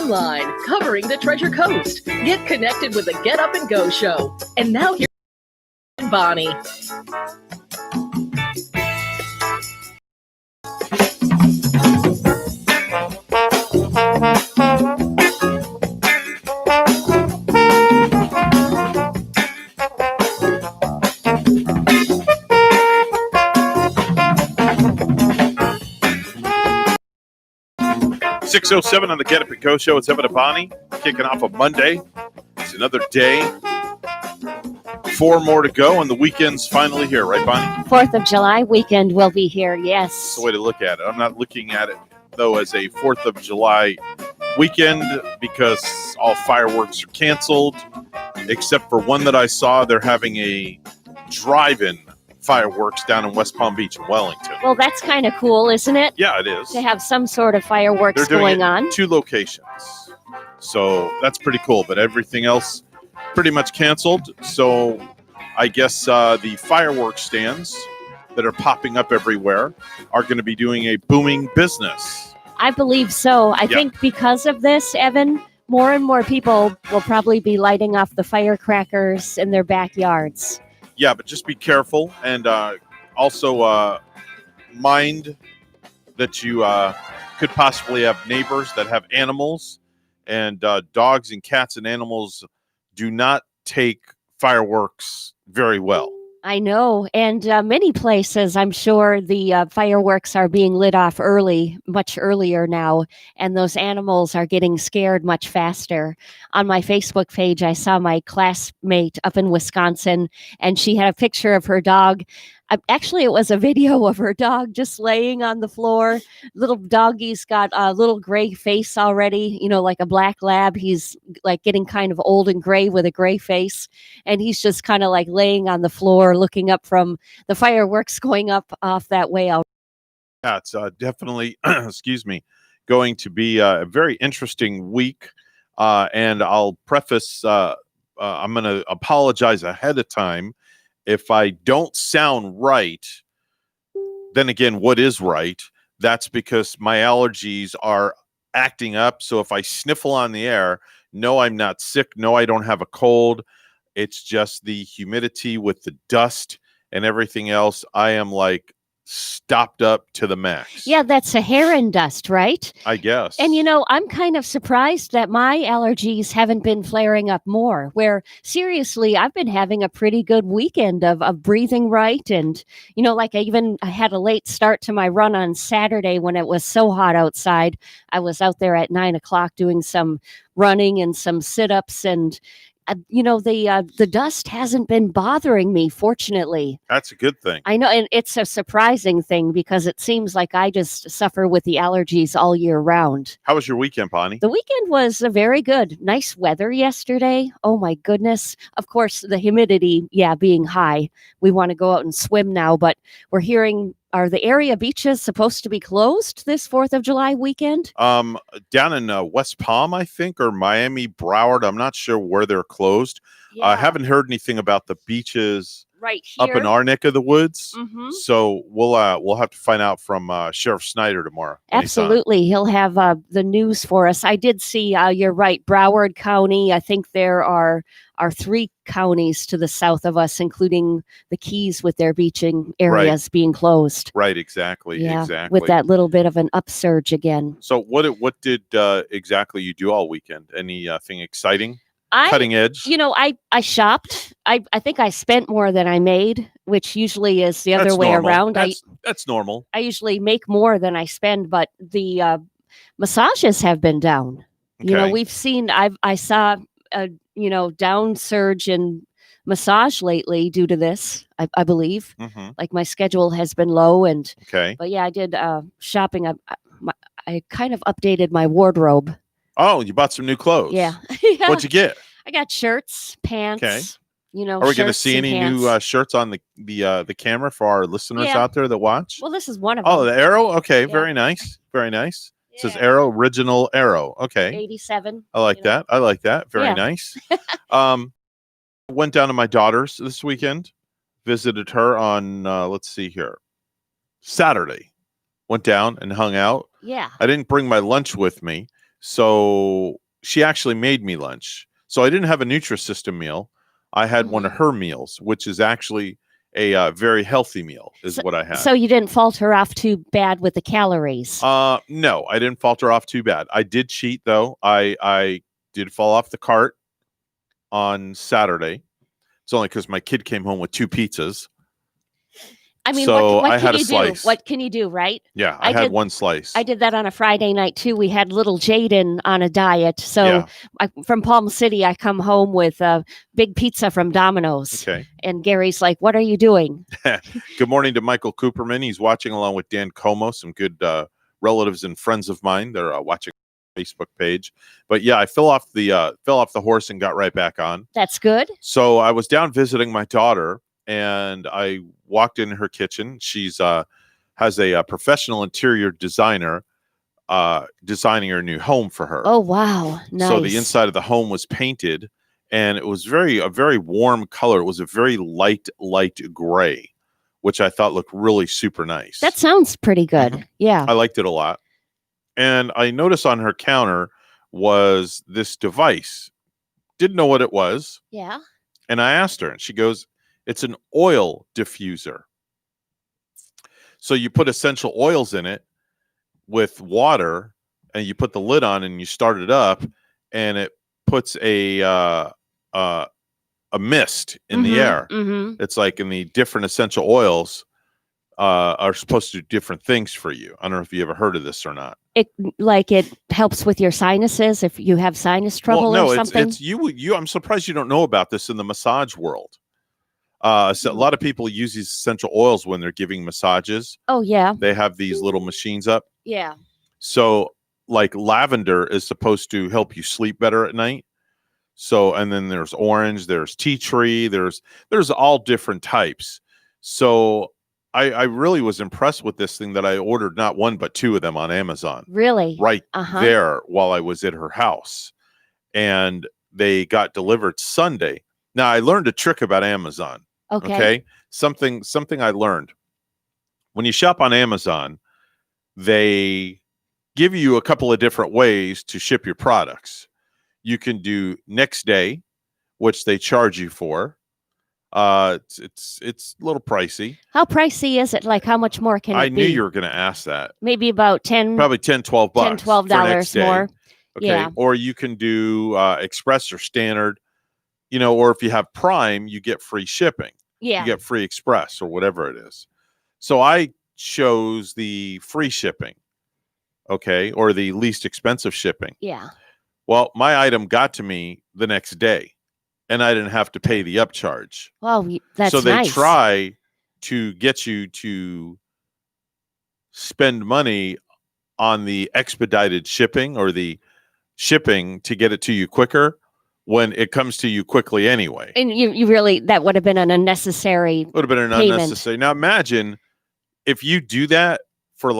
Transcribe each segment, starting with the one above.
online, covering the Treasure Coast. Get connected with the Get Up and Go Show. And now here's Bonnie. 6:07 on the Get Up and Go Show. It's Evan and Bonnie kicking off a Monday. It's another day. 4 more to go, and the weekend's finally here, right, Bonnie? 4th of July weekend will be here, yes. That's the way to look at it. I'm not looking at it, though, as a 4th of July weekend because all fireworks are canceled, except for one that I saw. They're having a drive-in fireworks down in West Palm Beach in Wellington. Well, that's kind of cool, isn't it? Yeah, it is. To have some sort of fireworks going on. 2 locations. So that's pretty cool, but everything else pretty much canceled. So I guess the fireworks stands that are popping up everywhere are going to be doing a booming business. I believe so. I think because of this, Evan, more and more people will probably be lighting off the firecrackers in their backyards. Yeah, but just be careful, and also mind that you could possibly have neighbors that have animals, and dogs and cats and animals do not take fireworks very well. I know, and many places, I'm sure the fireworks are being lit off early, much earlier now, and those animals are getting scared much faster. On my Facebook page, I saw my classmate up in Wisconsin, and she had a picture of her dog. Actually, it was a video of her dog just laying on the floor. Little doggie's got a little gray face already, like a black lab. He's like getting kind of old and gray with a gray face. And he's just kind of like laying on the floor, looking up from the fireworks going up off that way out. Yeah, it's definitely, going to be a very interesting week. And I'll preface, I'm going to apologize ahead of time if I don't sound right. Then again, what is right? That's because my allergies are acting up. So if I sniffle on the air, no, I'm not sick. No, I don't have a cold. It's just the humidity with the dust and everything else. I am like stopped up to the max. Yeah, that's Saharan dust, right? I guess. And I'm kind of surprised that my allergies haven't been flaring up more, where seriously, I've been having a pretty good weekend of breathing right. And, I had a late start to my run on Saturday when it was so hot outside. I was out there at 9:00 doing some running and some sit-ups, and the dust hasn't been bothering me, fortunately. That's a good thing. I know, and it's a surprising thing because it seems like I just suffer with the allergies all year round. How was your weekend, Bonnie? The weekend was very good. Nice weather yesterday. Oh, my goodness. Of course, the humidity, being high. We want to go out and swim now, but we're hearing... Are the area beaches supposed to be closed this 4th of July weekend? Down in West Palm, I think, or Miami, Broward. I'm not sure where they're closed. I haven't heard anything about the beaches right here up in our neck of the woods. Mm-hmm. So we'll have to find out from Sheriff Snyder tomorrow. Absolutely. He'll have the news for us. I did see, you're right, Broward County. I think there are 3 counties to the south of us, including the Keys with their beaching areas being closed. Right, exactly. Yeah, exactly. with that little bit of an upsurge again. So what did exactly you do all weekend? Anything exciting? Cutting edge? I shopped. I think I spent more than I made, which usually is the other way normal. around. That's normal. I usually make more than I spend, but the massages have been down. Okay. We've seen, I saw a, down surge in massage lately due to this, I believe. Mm-hmm. Like my schedule has been low okay. But yeah, I did shopping. I kind of updated my wardrobe. Oh, you bought some new clothes. Yeah. What'd you get? I got shirts, pants. Okay. Are we going to see any new shirts on the camera for our listeners out there that watch? Well, this is one of them. Oh, the Arrow. Okay, very nice, very nice. It says Arrow, original Arrow. Okay, 87. I like that. I like that. Very nice. Went down to my daughter's this weekend. Visited her on let's see here, Saturday. Went down and hung out. Yeah. I didn't bring my lunch with me, so she actually made me lunch. So I didn't have a Nutrisystem meal. I had one of her meals, which is actually a very healthy meal, is what I had. So you didn't falter off too bad with the calories. No, I didn't falter off too bad. I did cheat though. I did fall off the cart on Saturday. It's only because my kid came home with 2 pizzas. I mean, so what I can had a you slice. do? What can you do, right? Yeah, I I had did- one slice. I did that on a Friday night too. We had little Jaden on a diet. So Yeah. from Palm City, I come home with a big pizza from Domino's. Okay. And Gary's like, "What are you doing?" Good morning to Michael Cooperman. He's watching along with Dan Como, some good relatives and friends of mine. They're watching the Facebook page. But yeah, I fell off the horse and got right back on. That's good. So I was down visiting my daughter, and I walked in her kitchen. She's has a professional interior designer designing her new home for her. Oh wow, nice. So the inside of the home was painted, and it was a very warm color. It was a very light gray, which I thought looked really super nice. That sounds pretty good. Mhm. Yeah. I liked it a lot. And I noticed on her counter was this device. Didn't know what it was. Yeah. And I asked her, and she goes, "It's an oil diffuser." So you put essential oils in it with water, and you put the lid on, and you start it up, and it puts a mist in the air. Mm-hmm. It's like in the different essential oils are supposed to do different things for you. I don't know if you ever heard of this or not. It helps with your sinuses if you have sinus trouble Well, no, or something. it's you. I'm surprised you don't know about this in the massage world. So a lot of people use these essential oils when they're giving massages. Oh yeah. They have these little machines up. Yeah. So like lavender is supposed to help you sleep better at night. So, and then there's orange, there's tea tree, there's all different types. So I really was impressed with this thing that I ordered not one, but 2 of them on Amazon Really? right Uh-huh. there while I was at her house. And they got delivered Sunday. Now I learned a trick about Amazon. Okay. Something I learned. When you shop on Amazon, they give you a couple of different ways to ship your products. You can do next day, which they charge you for. It's a little pricey. How pricey is it? Like how much more can it be? I knew you were going to ask that. Maybe about 10 Probably $10, $12 $10, for next $12 day. more. Okay. Yeah. Or you can do express or standard, or if you have Prime, you get free shipping. Yeah. You get free express or whatever it is. So I chose the free shipping. Okay. Or the least expensive shipping. Yeah. Well, my item got to me the next day, and I didn't have to pay the upcharge. Well, that's so they nice. try to get you to spend money on the expedited shipping or the shipping to get it to you quicker when it comes to you quickly anyway. And you really, that would have been an unnecessary. Would have been an payment. unnecessary. Now imagine if you do that for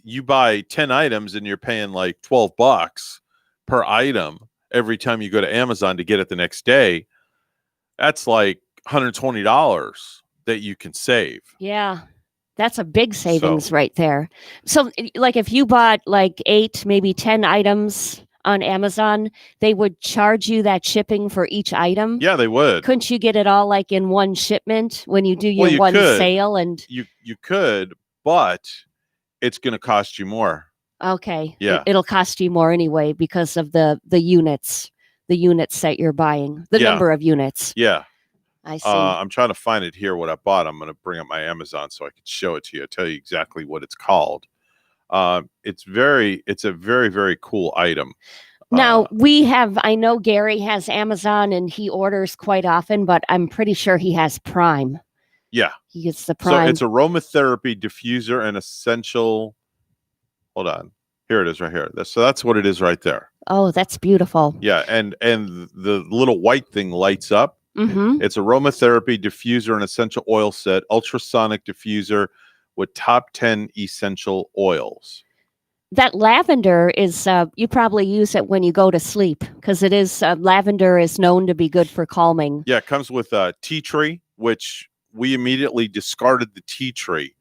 you buy 10 items and you're paying like $12 per item every time you go to Amazon to get it the next day. That's like $120 that you can save. Yeah. That's a big savings right there. So like if you bought like 8, maybe 10 items on Amazon, they would charge you that shipping for each item. Yeah, they would. Couldn't you get it all like in one shipment when you do your you one could. sale? And You could, but it's going to cost you more. okay. Yeah. It'll cost you more anyway because of the units that you're buying, the Yeah. number of units. Yeah. I see. I'm trying to find it here, what I bought. I'm going to bring up my Amazon so I can show it to you. I'll tell you exactly what it's called. It's a very, very cool item. Now I know Gary has Amazon and he orders quite often, but I'm pretty sure he has Prime. Yeah. He gets the Prime. So it's aromatherapy diffuser and essential. Hold on. Here it is right here. So that's what it is right there. Oh, that's beautiful. Yeah. And the little white thing lights up. Mm-hmm. It's aromatherapy diffuser and essential oil set, ultrasonic diffuser with top 10 essential oils. That lavender is, you probably use it when you go to sleep because it is, lavender is known to be good for calming. Yeah, it comes with tea tree, which we immediately discarded the tea tree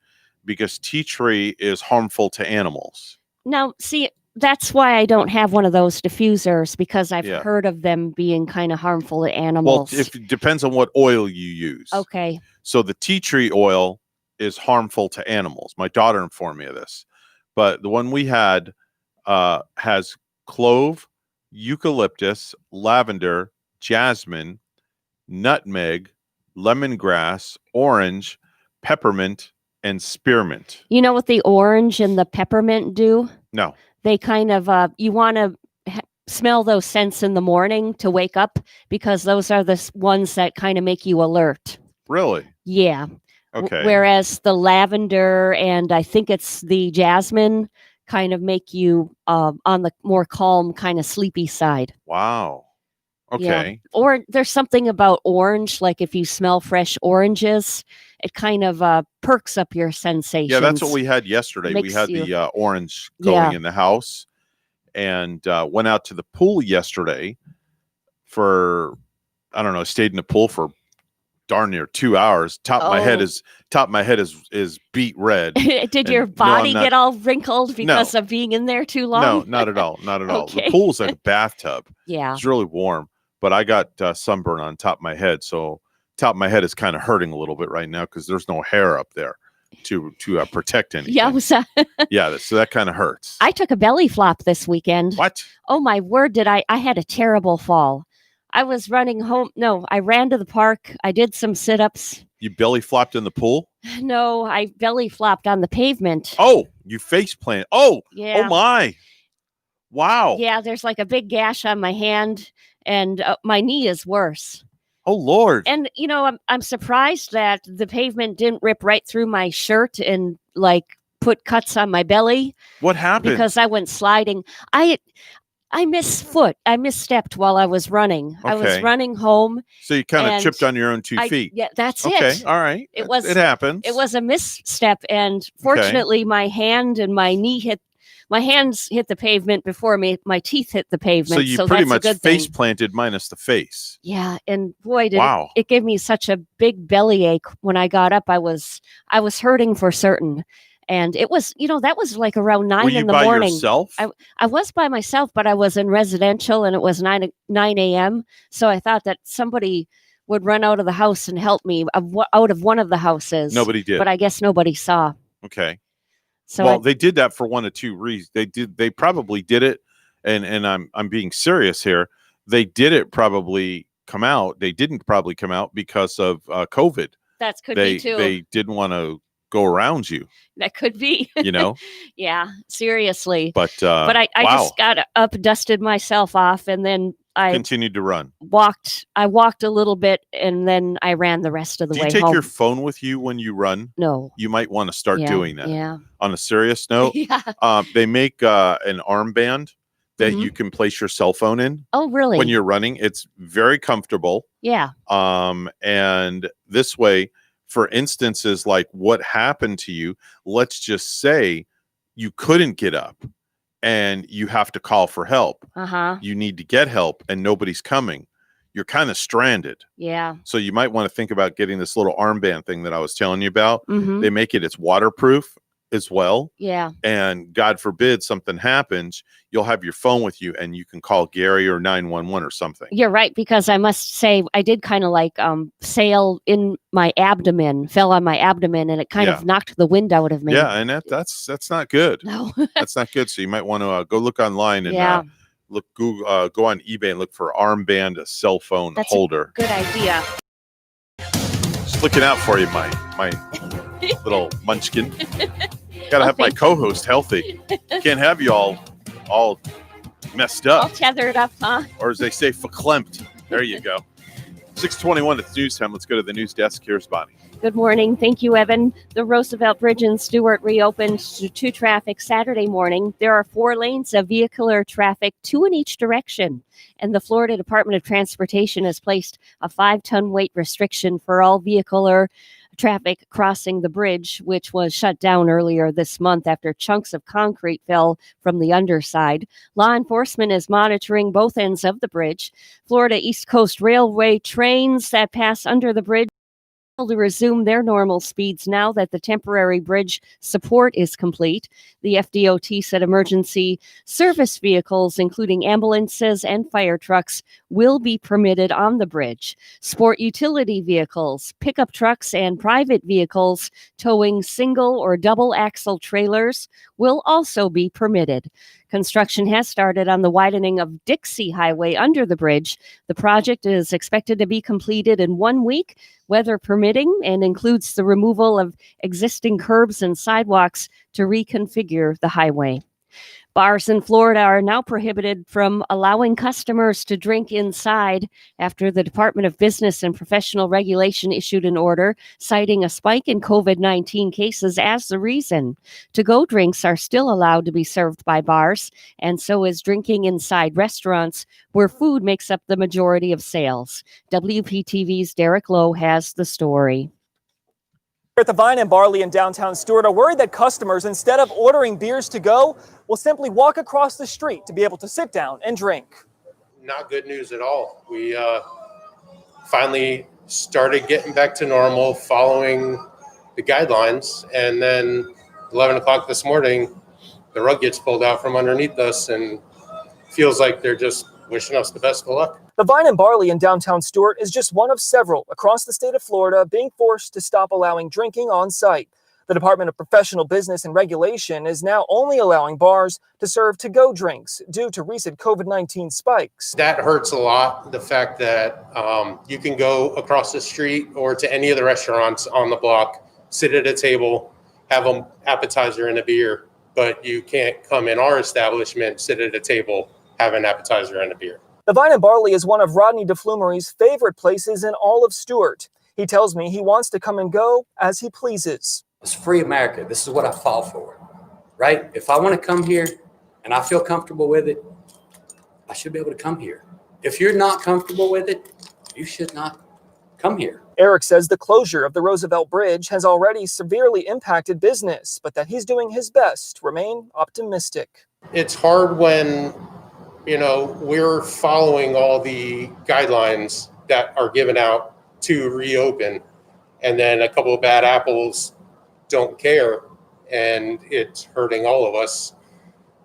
because tea tree is harmful to animals. Now, see, that's why I don't have one of those diffusers, because I've Yeah. heard of them being kind of harmful to Well, animals. it depends on what oil you use. Okay. So the tea tree oil is harmful to animals. My daughter informed me of this, but the one we had has clove, eucalyptus, lavender, jasmine, nutmeg, lemongrass, orange, peppermint, and spearmint. You know what the orange and the peppermint do? No. They kind of, you want to smell those scents in the morning to wake up, because those are the ones that kind of make you alert. Really? Yeah. Okay. Whereas the lavender and I think it's the jasmine kind of make you on the more calm, kind of sleepy side. Wow. Yeah. Okay. Or there's something about orange, like if you smell fresh oranges, it kind of perks up your sensations. Yeah, that's what we had yesterday. We Makes had you- the orange going Yeah. in the house, and went out to the pool yesterday for, I don't know, stayed in the pool for darn near 2 hours. Top of my head is beet red. Did And your no, I'm body not- get all wrinkled because of being in there too long? No, not at all. Not at all. Okay. The pool's like a bathtub. Yeah. It's really warm, but I got sunburn on top of my head, so top of my head is kind of hurting a little bit right now because there's no hair up there to protect anything. Yeah. Yeah, so that kind of hurts. I took a belly flop this weekend. What? Oh my word, did I had a terrible fall. I was running home. No, I ran to the park. I did some sit-ups. You belly flopped in the pool? No, I belly flopped on the pavement. Oh, you face planted. Oh, Yeah. oh my. Wow. Yeah, there's like a big gash on my hand, and my knee is worse. Oh Lord. And you know, I'm surprised that the pavement didn't rip right through my shirt and like put cuts on my belly, What happened? because I went sliding. I misstepped while I was running. I was Okay. running home. So you kind of and chipped on your own 2 feet. Yeah, that's Okay. it. All right. It was- It happens. It was a misstep, and fortunately, my hand and my knee my hands hit the pavement before my teeth hit the pavement. So you pretty that's much a good face thing. planted minus the face. Yeah, and boy, did Wow. it gave me such a big bellyache when I got up. I was hurting for certain, and it was, that was like around 9 Were you in the by morning. yourself? I was by myself, but I was in residential, and it was 9 a.m. So I thought that somebody would run out of the house and help me out of one of the houses. Nobody did. But I guess nobody saw. Okay. So Well, they did that for one of two reasons. They probably did it, and I'm being serious here. They did it probably come out. They didn't probably come out because of COVID. that could They be too. they didn't want to go around you, That could be. you know. Yeah, seriously. But I wow. just got up, dusted myself off, and then I Continued to run. walked. I walked a little bit, and then I ran the rest of the Do way you take home. your phone with you when you run? No. You might want to start Yeah, doing that. Yeah. On a serious note, Yeah. they make an armband that Mhm. you can place your cell phone in Oh, really? when you're running. It's very comfortable. Yeah. And this way, for instances like what happened to you, let's just say you couldn't get up and you have to call for help. Uh-huh. You need to get help and nobody's coming. You're kind of stranded. Yeah. So you might want to think about getting this little armband thing that I was telling you about. Mm-hmm. They make it's waterproof as well. Yeah. And God forbid something happens, you'll have your phone with you and you can call Gary or 911 or something. You're right, because I must say I did kind of like sail in my abdomen, fell on my abdomen, and it kind Yeah. of knocked the wind out of me. Yeah, and that's not good. No. That's not good. So you might want to go look online and Yeah. go on eBay and look for armband, a cell phone That's a holder. Good idea. Just looking out for you, my little munchkin. Gotta have my thank you. co-host healthy. Can't have you all messed All up, tethered up, huh? or as they say, verklempt. There you go. 6:21. It's news time. Let's go to the news desk. Here's Bonnie. Good morning. Thank you, Evan. The Roosevelt Bridge in Stewart reopened to traffic Saturday morning. There are 4 lanes of vehicular traffic, 2 in each direction. And the Florida Department of Transportation has placed a 5-ton weight restriction for all vehicular traffic crossing the bridge, which was shut down earlier this month after chunks of concrete fell from the underside. Law enforcement is monitoring both ends of the bridge. Florida East Coast Railway trains that pass under the bridge to resume their normal speeds now that the temporary bridge support is complete. The FDOT said emergency service vehicles, including ambulances and fire trucks, will be permitted on the bridge. Sport utility vehicles, pickup trucks, and private vehicles towing single or double axle trailers will also be permitted. Construction has started on the widening of Dixie Highway under the bridge. The project is expected to be completed in 1 week, weather permitting, and includes the removal of existing curbs and sidewalks to reconfigure the highway. Bars in Florida are now prohibited from allowing customers to drink inside after the Department of Business and Professional Regulation issued an order citing a spike in COVID-19 cases as the reason. To-go drinks are still allowed to be served by bars, and so is drinking inside restaurants where food makes up the majority of sales. WPTV's Derek Lowe has the story. At the Vine and Barley in downtown Stuart are worried that customers, instead of ordering beers to go, will simply walk across the street to be able to sit down and drink. Not good news at all. We finally started getting back to normal following the guidelines, and then 11 o'clock this morning, the rug gets pulled out from underneath us and feels like they're just wishing us the best of luck. The Vine and Barley in downtown Stuart is just one of several across the state of Florida being forced to stop allowing drinking on site. The Department of Professional Business and Regulation is now only allowing bars to serve to-go drinks due to recent COVID-19 spikes. That hurts a lot, the fact that you can go across the street or to any of the restaurants on the block, sit at a table, have an appetizer and a beer, but you can't come in our establishment, sit at a table, have an appetizer and a beer. The Vine and Barley is one of Rodney DeFlumery's favorite places in all of Stuart. He tells me he wants to come and go as he pleases. It's free America. This is what I fought for, right? If I want to come here and I feel comfortable with it, I should be able to come here. If you're not comfortable with it, you should not come here. Eric says the closure of the Roosevelt Bridge has already severely impacted business, but that he's doing his best to remain optimistic. It's hard when we're following all the guidelines that are given out to reopen, and then a couple of bad apples don't care, and it's hurting all of us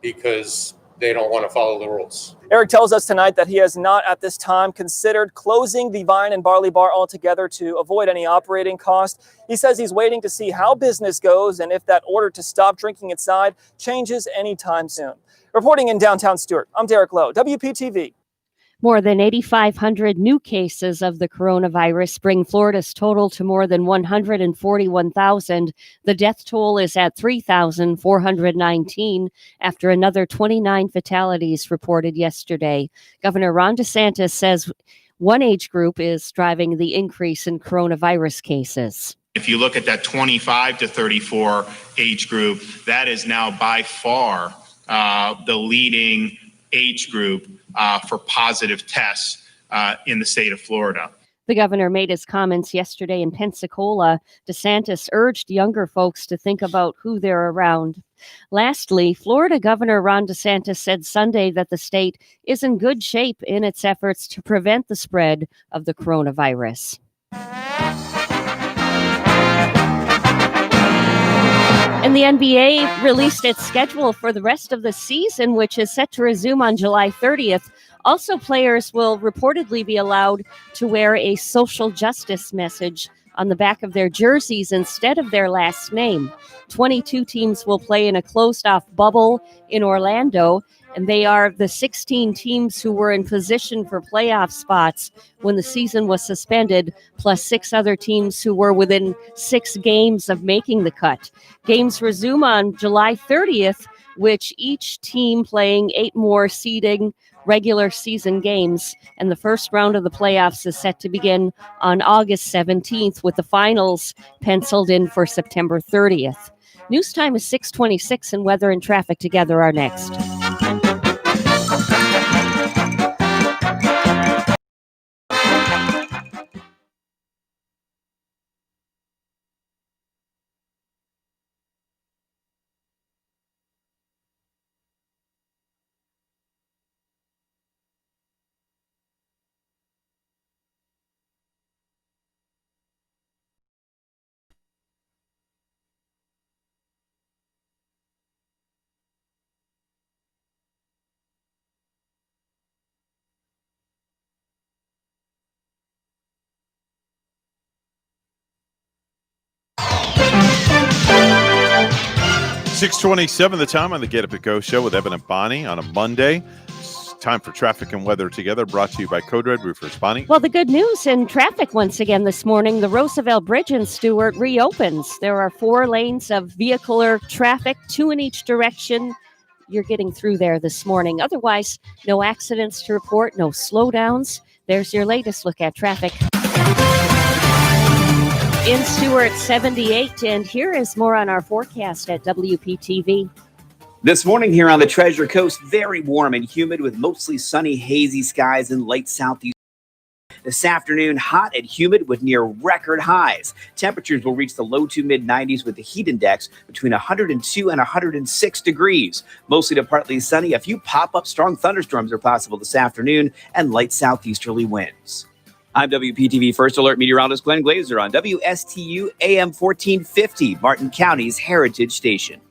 because they don't want to follow the rules. Eric tells us tonight that he has not at this time considered closing the Vine and Barley Bar altogether to avoid any operating cost. He says he's waiting to see how business goes and if that order to stop drinking inside changes anytime soon. Reporting in downtown Stuart, I'm Derek Lowe, WPTV. More than 8,500 new cases of the coronavirus bring Florida's total to more than 141,000. The death toll is at 3,419 after another 29 fatalities reported yesterday. Governor Ron DeSantis says one age group is driving the increase in coronavirus cases. If you look at that 25 to 34 age group, that is now by far the leading age group for positive tests in the state of Florida. The governor made his comments yesterday in Pensacola. DeSantis urged younger folks to think about who they're around. Lastly, Florida Governor Ron DeSantis said Sunday that the state is in good shape in its efforts to prevent the spread of the coronavirus. And the NBA released its schedule for the rest of the season, which is set to resume on July 30th. Also, players will reportedly be allowed to wear a social justice message on the back of their jerseys instead of their last name. 22 teams will play in a closed-off bubble in Orlando, and they are the 16 teams who were in position for playoff spots when the season was suspended, plus 6 other teams who were within 6 games of making the cut. Games resume on July 30th, which each team playing 8 more seeding regular season games, and the first round of the playoffs is set to begin on August 17th, with the finals penciled in for September 30th. News time is 6:26, and weather and traffic together are next. 6:27 the time on the Get Up and Go show with Evan and Bonnie on a Monday. It's time for traffic and weather together, brought to you by Code Red Roofers. Bonnie? Well, the good news in traffic once again this morning, the Roosevelt Bridge in Stewart reopens. There are 4 lanes of vehicular traffic, 2 in each direction. You're getting through there this morning. Otherwise, no accidents to report, no slowdowns. There's your latest look at traffic. In Stewart, 78, and here is more on our forecast at WPTV. This morning here on the Treasure Coast, very warm and humid with mostly sunny, hazy skies in late southeast. This afternoon, hot and humid with near record highs. Temperatures will reach the low to mid 90s with the heat index between 102 and 106 degrees. Mostly to partly sunny. A few pop-up strong thunderstorms are possible this afternoon and light southeasterly winds. I'm WPTV First Alert meteorologist Glenn Glazer on WSTU AM 1450, Martin County's Heritage Station.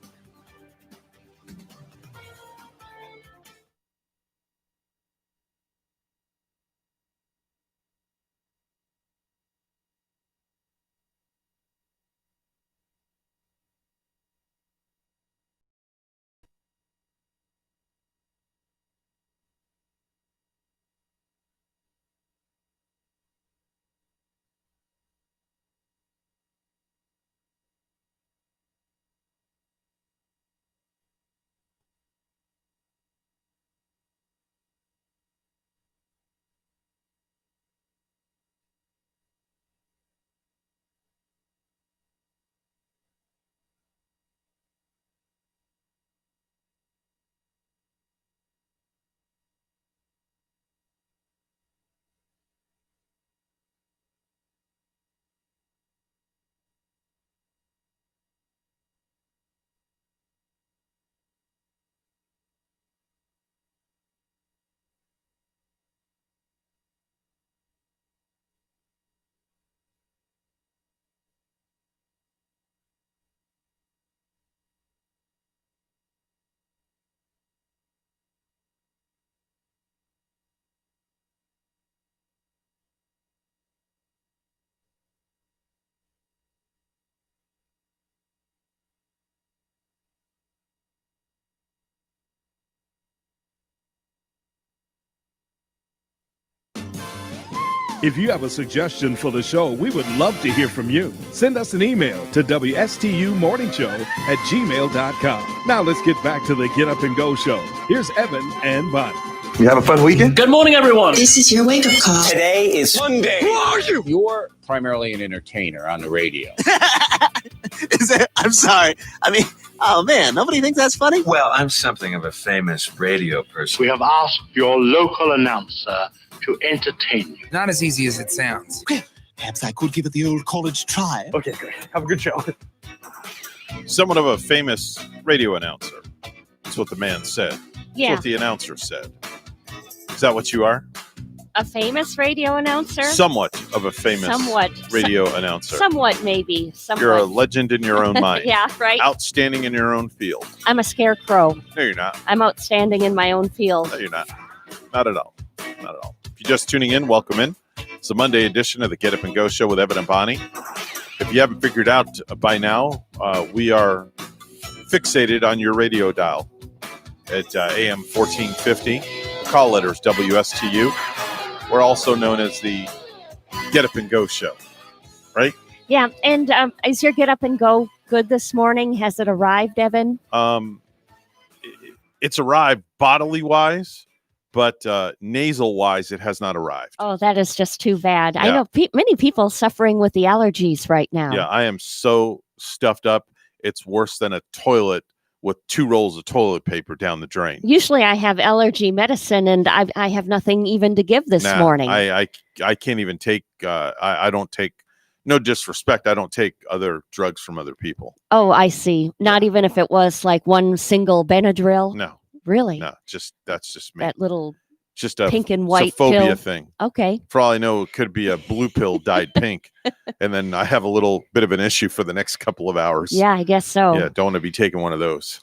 If you have a suggestion for the show, we would love to hear from you. Send us an email to WSTUmorningshow@gmail.com. Now let's get back to the Get Up and Go show. Here's Evan and Bonnie. You have a fun weekend? Good morning, everyone. This is your wake-up call. Today is Monday. Who are you? You're primarily an entertainer on the radio. Is it? I'm sorry. I mean, oh man, nobody thinks that's funny? Well, I'm something of a famous radio person. We have asked your local announcer to entertain you. Not as easy as it sounds. Well, perhaps I could give it the old college try. Okay, great. Have a good show. Somewhat of a famous radio announcer. That's what the man said. Yeah. That's what the announcer said. Is that what you are? A famous radio announcer? Somewhat of a famous radio announcer. Somewhat, maybe. Somewhat. You're a legend in your own mind. Yeah, right? Outstanding in your own field. I'm a scarecrow. No, you're not. I'm outstanding in my own field. No, you're not. Not at all. Not at all. If you're just tuning in, welcome in. It's a Monday edition of the Get Up and Go show with Evan and Bonnie. If you haven't figured out by now, we are fixated on your radio dial at AM 1450. Call letters WSTU. We're also known as the Get Up and Go show, right? Yeah, and is your Get Up and Go good this morning? Has it arrived, Evan? It's arrived bodily wise, but nasal wise, it has not arrived. Oh, that is just too bad. Yeah. I know many people suffering with the allergies right now. Yeah, I am so stuffed up. It's worse than a toilet with 2 rolls of toilet paper down the drain. Usually I have allergy medicine, and I have nothing even to give this morning. I can't even take, I don't take, no disrespect, I don't take other drugs from other people. Oh, I see. Not even if it was like one single Benadryl? No. Really? No, that's just me. That little just a pink and white it's a phobia pill. thing. Okay. For all I know, it could be a blue pill dyed pink. And then I have a little bit of an issue for the next couple of hours. Yeah, I guess so. Yeah, don't want to be taking one of those.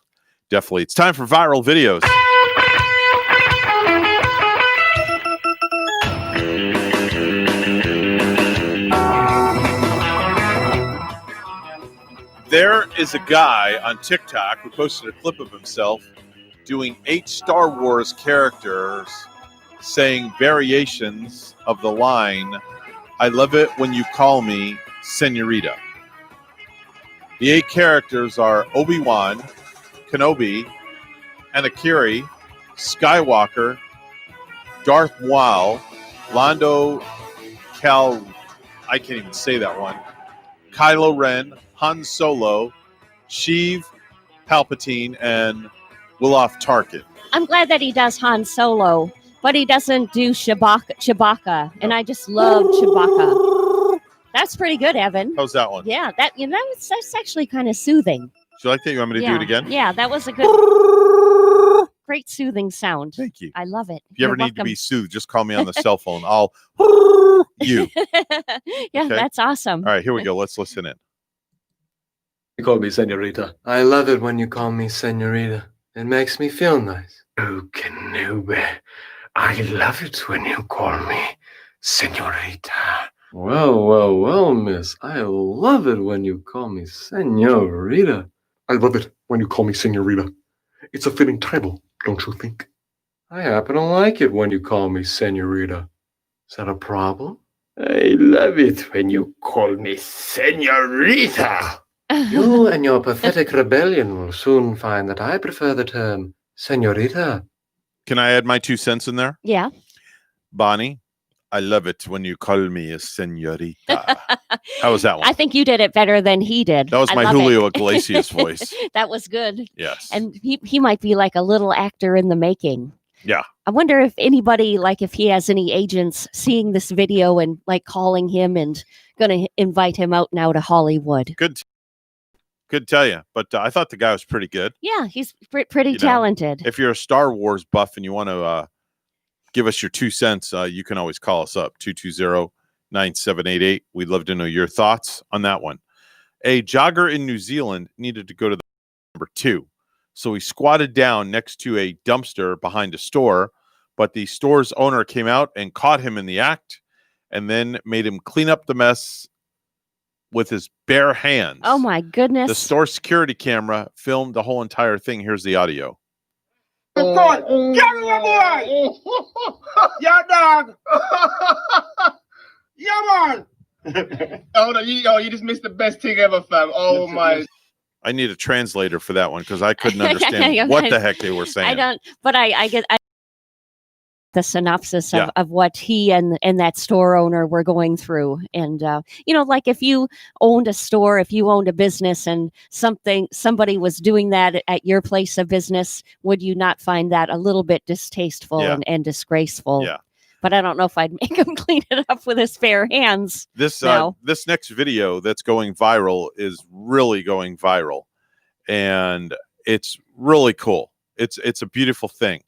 Definitely. It's time for viral videos. There is a guy on TikTok who posted a clip of himself doing 8 Star Wars characters saying variations of the line, "I love it when you call me Senorita." The 8 characters are Obi-Wan, Kenobi, Anakin, Skywalker, Darth Maul, Lando I can't even say that one, Kylo Ren, Han Solo, Sheev, Palpatine, and Willof Tarkin. I'm glad that he does Han Solo, but he doesn't do Chewbacca, and I just love Chewbacca. That's pretty good, Evan. How's that one? Yeah, that's actually kind of soothing. Do you like that? You want me to do it again? Yeah, that was a good, great soothing sound. Thank you. I love it. If you ever You're need to welcome. be soothed, just call me on the cell phone. I'll you. Yeah, Okay? that's awesome. All right, here we go. Let's listen in. You call me Senorita. I love it when you call me Senorita. It makes me feel nice. Oh, Kenobi. I love it when you call me Senorita. Well, miss. I love it when you call me Senorita. I love it when you call me Senorita. It's a fitting title, don't you think? I happen to like it when you call me Senorita. Is that a problem? I love it when you call me Senorita. You and your pathetic rebellion will soon find that I prefer the term Senorita. Can I add my 2 cents in there? Yeah. Bonnie, I love it when you call me a senorita. How was that one? I think you did it better than he did. That was I my love Julio it. Iglesias voice. That was good. Yes. And he might be like a little actor in the making. Yeah. I wonder if anybody, like if he has any agents seeing this video and like calling him and going to invite him out now to Hollywood. Could tell you, but I thought the guy was pretty good. Yeah, he's pretty You know, talented. If you're a Star Wars buff and you want to give us your 2 cents, you can always call us up, 220-9788. We'd love to know your thoughts on that one. A jogger in New Zealand needed to go to the number 2. So he squatted down next to a dumpster behind a store, but the store's owner came out and caught him in the act and then made him clean up the mess with his bare hands. Oh my goodness. The store security camera filmed the whole entire thing. Here's the audio. Get me, boy! Yeah, dog! Yeah, man! Oh, no, you just missed the best thing ever, fam. Oh, my. I need a translator for that one because I couldn't understand what the heck they were saying. I don't, but I get the synopsis of what he and that store owner were going through. And, like if you owned a store, if you owned a business and somebody was doing that at your place of business, would you not find that a little bit distasteful and disgraceful? Yeah. But I don't know if I'd make him clean it up with his bare hands. This next video that's going viral is really going viral. And it's really cool. It's a beautiful thing.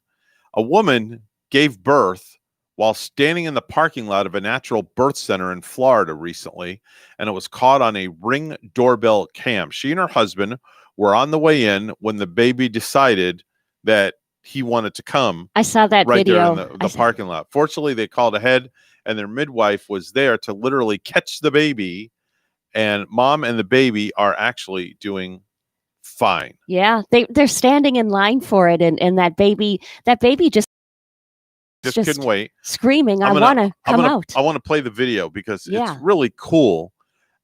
A woman gave birth while standing in the parking lot of a natural birth center in Florida recently, and it was caught on a Ring doorbell cam. She and her husband were on the way in when the baby decided that he wanted to come. I saw that right video. there in the parking lot. Fortunately, they called ahead, and their midwife was there to literally catch the baby, and mom and the baby are actually doing fine. Yeah, they're standing in line for it, and that baby just couldn't wait. Screaming, I want to come out. I want to play the video because Yeah. it's really cool.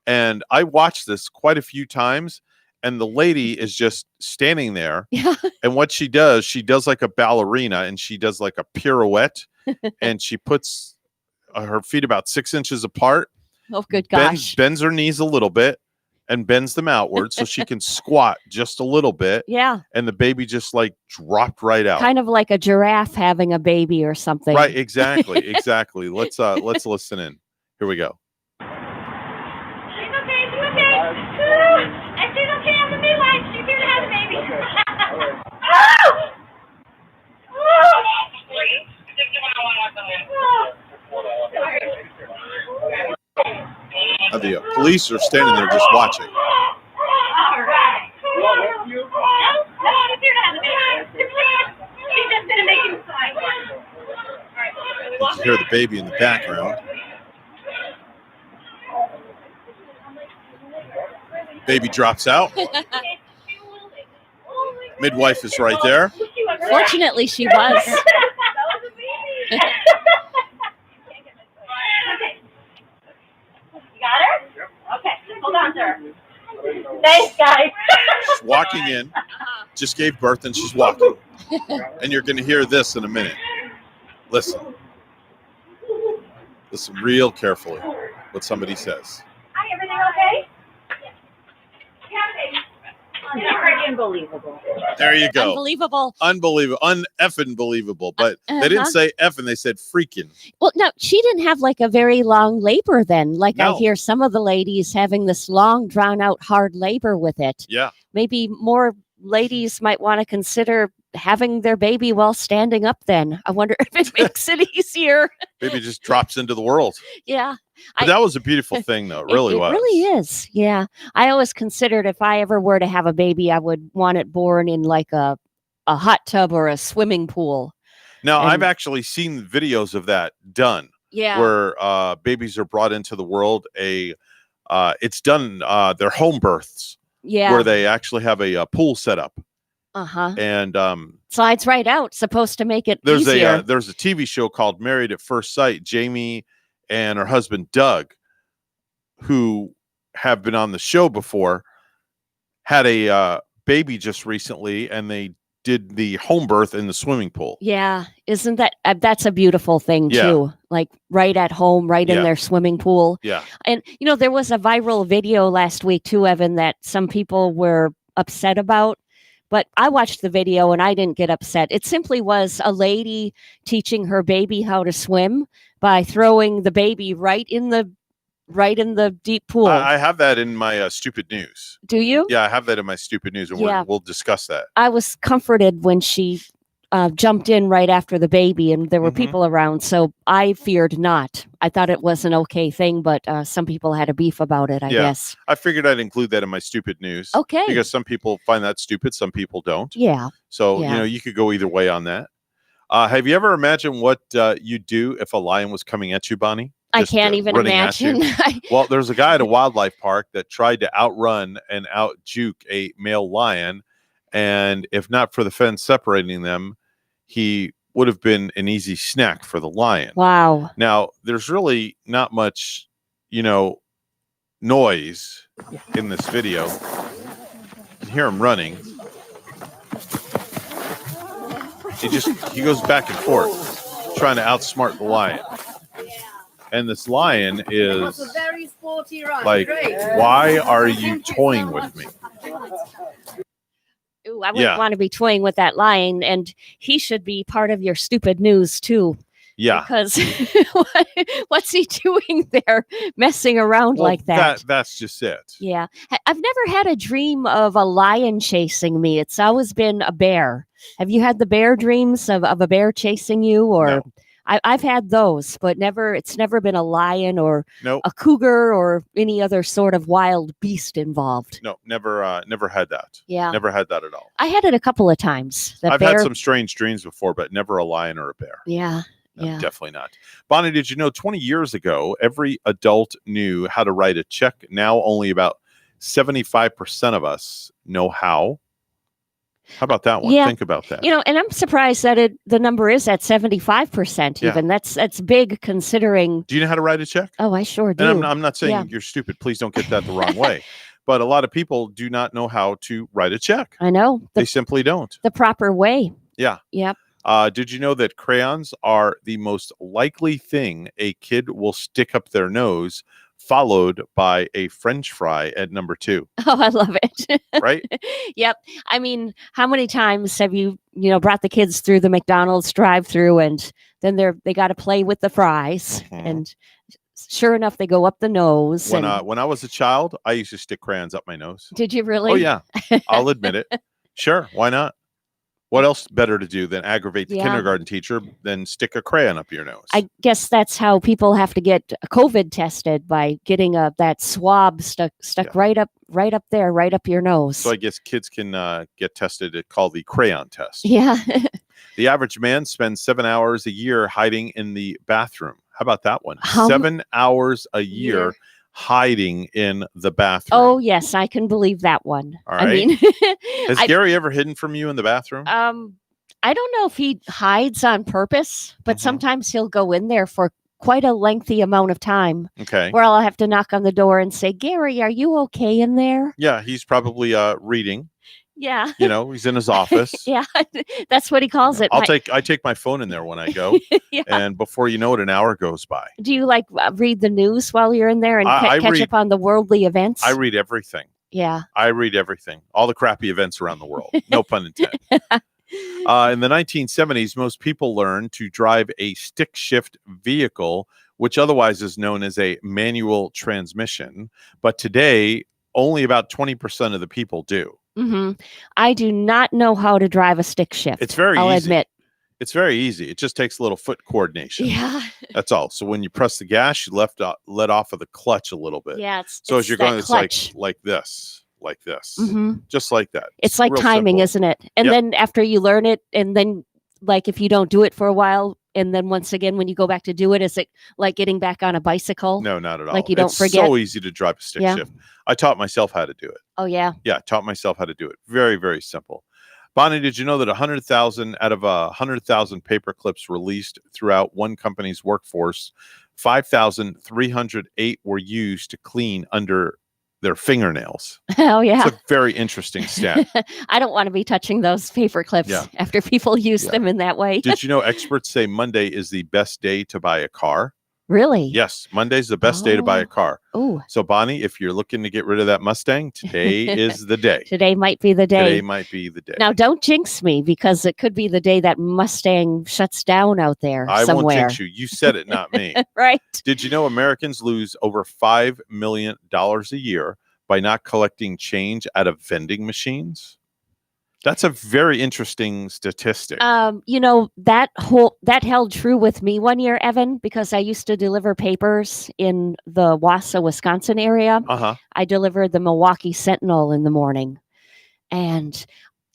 And I watched this quite a few times, and the lady is just standing there. Yeah. And what she does like a ballerina, and she does like a pirouette, and she puts her feet about 6 inches apart. Oh, good gosh. Bends her knees a little bit and bends them outward so she can squat just a little bit. Yeah. And the baby just like dropped right out. Kind of like a giraffe having a baby or something. Right, exactly. Let's listen in. Here we go. She's okay. And she's okay on the midwife. She's here to have a baby. The police are standing there just watching. All right. No, she's here to have a baby. She's just going to make him You can hear the baby in the background. Baby drops out. Midwife is right there. Fortunately, she was. You got her? Okay, hold on, sir. Thanks, guys. She's walking in. Just gave birth and she's walking. And you're going to hear this in a minute. Listen. Listen real carefully what somebody says. Hi, everything okay? Unbelievable. There you go. Unbelievable. Unbelievable. Un-effing believable. But they didn't Uh-huh. say effing, they said freaking. Well, no, she didn't have like a very long labor then. Like I No. hear some of the ladies having this long, drawn out, hard labor with it. Yeah. Maybe more ladies might want to consider having their baby while standing up then. I wonder if it makes it easier. Baby just drops into the world. Yeah. But that was a beautiful thing, though. It really was. It really is. Yeah. I always considered if I ever were to have a baby, I would want it born in like a hot tub or a swimming pool. Now, And- I've actually seen videos of that done. Yeah. Where babies are brought into the world. It's done, their home births. Yeah. Where they actually have a pool set up. Uh-huh. And Slides right out, supposed to make it there's easier. there's a TV show called Married at First Sight. Jamie and her husband Doug, who have been on the show before, had a baby just recently, and they did the home birth in the swimming pool. Yeah, isn't that that's a beautiful thing Yeah. too? Like right at home, right in Yeah. their swimming pool. Yeah. And there was a viral video last week too, Evan, that some people were upset about. But I watched the video and I didn't get upset. It simply was a lady teaching her baby how to swim by throwing the baby right in the deep pool. I have that in my stupid news. Do you? Yeah, I have that in my stupid news, and Yeah. we'll discuss that. I was comforted when she jumped in right after the baby and there were Mhm. people around. So I feared not. I thought it was an okay thing, but some people had a beef about it, I Yeah. guess. I figured I'd include that in my stupid news. Okay. Because some people find that stupid, some people don't. Yeah. So, Yeah. you could go either way on that. Have you ever imagined what you'd do if a lion was coming at you, Bonnie? I Just, can't even running at you? imagine. Well, there's a guy at a wildlife park that tried to outrun and out-juke a male lion. And if not for the fence separating them, he would have been an easy snack for the lion. Wow. Now, there's really not much, noise in this video. You can hear him running. He goes back and forth, trying to outsmart the lion. And this lion is very sporty run. like, why are you toying with me? Ooh, I wouldn't Yeah. want to be toying with that lion, and he should be part of your stupid news too. Yeah. Because what's he doing there, messing around Well, like that? That's just it. Yeah. I've never had a dream of a lion chasing me. It's always been a bear. Have you had the bear dreams of a bear chasing you? Or No. I've had those, but it's never been a lion or Nope. a cougar or any other sort of wild beast involved. No, never had that. Yeah. Never had that at all. I had it a couple of times. The I've bear, had some strange dreams before, but never a lion or a bear. Yeah. No, Yeah. definitely not. Bonnie, did you know 20 years ago, every adult knew how to write a check? Now only about 75% of us know how. How about that one? Yeah. Think about that. And I'm surprised that the number is at 75% Yeah. even. That's big considering. Do you know how to write a check? Oh, I sure do. And I'm not saying Yeah. you're stupid. Please don't get that the wrong way. But a lot of people do not know how to write a check. I know They simply don't. the proper way. Yeah. Yep. Did you know that crayons are the most likely thing a kid will stick up their nose, followed by a French fry at number 2? Oh, I love it. Right? Yep. I mean, how many times have you brought the kids through the McDonald's drive-through and then they got to play with the fries and sure enough they go up the nose. When and when I was a child, I used to stick crayons up my nose. did you really? Oh yeah, I'll admit it. Sure, why not? What else better to do than aggravate the Yeah. kindergarten teacher than stick a crayon up your nose? I guess that's how people have to get COVID tested, by getting that swab stuck right up there, right up your nose. So I guess kids can get tested. It's called the crayon test. Yeah. The average man spends 7 hours a year hiding in the bathroom. How about that one? How- 7 hours a year hiding in the bathroom. Oh, yes, I can believe that one. All I right. mean, Has Gary ever hidden from you in the bathroom? I don't know if he hides on purpose, but sometimes he'll go in there for quite a lengthy amount of time. Okay. Where I'll have to knock on the door and say, Gary, are you okay in there? Yeah, he's probably reading. Yeah. You know, he's in his office. Yeah, that's what he calls it. I take my phone in there when I go, and before you know it, an hour goes by. Do you like read the news while you're in there and I catch read- up on the worldly events? I read everything. Yeah. I read everything. All the crappy events around the world. No pun intended. In the 1970s, most people learned to drive a stick shift vehicle, which otherwise is known as a manual transmission. But today, only about 20% of the people do. I do not know how to drive a stick shift. It's very I'll easy. admit. It's very easy. It just takes a little foot coordination. Yeah. That's all. So when you press the gas, you let off of the clutch a little bit. Yeah. So as it's you're that going, it's clutch. like this, Mhm. just like that. It's like real timing, simple. isn't it? And Yep. then after you learn it, and then like if you don't do it for a while, and then once again when you go back to do it, is it like getting back on a bicycle? No, not at all. Like you don't it's forget? so easy to drive a stick Yeah. shift. I taught myself how to do it. Oh yeah. Yeah, taught myself how to do it. Very, very simple. Bonnie, did you know that 100,000 out of 100,000 paper clips released throughout one company's workforce, 5,308 were used to clean under their fingernails? Oh yeah. It's a very interesting stat. I don't want to be touching those paper clips Yeah. after people use Yeah. them in that way. Did you know experts say Monday is the best day to buy a car? Really? Yes, Monday's the best day to buy a car. Oh. So Bonnie, if you're looking to get rid of that Mustang, today is the day. Today might be the day. Today might be the day. Now, don't jinx me because it could be the day that Mustang shuts down out there I somewhere. won't jinx you. You said it, not me. Right. Did you know Americans lose over $5 million a year by not collecting change out of vending machines? That's a very interesting statistic. You know, that held true with me one year, Evan, because I used to deliver papers in the Wausau, Wisconsin area. Uh-huh. I delivered the Milwaukee Sentinel in the morning. And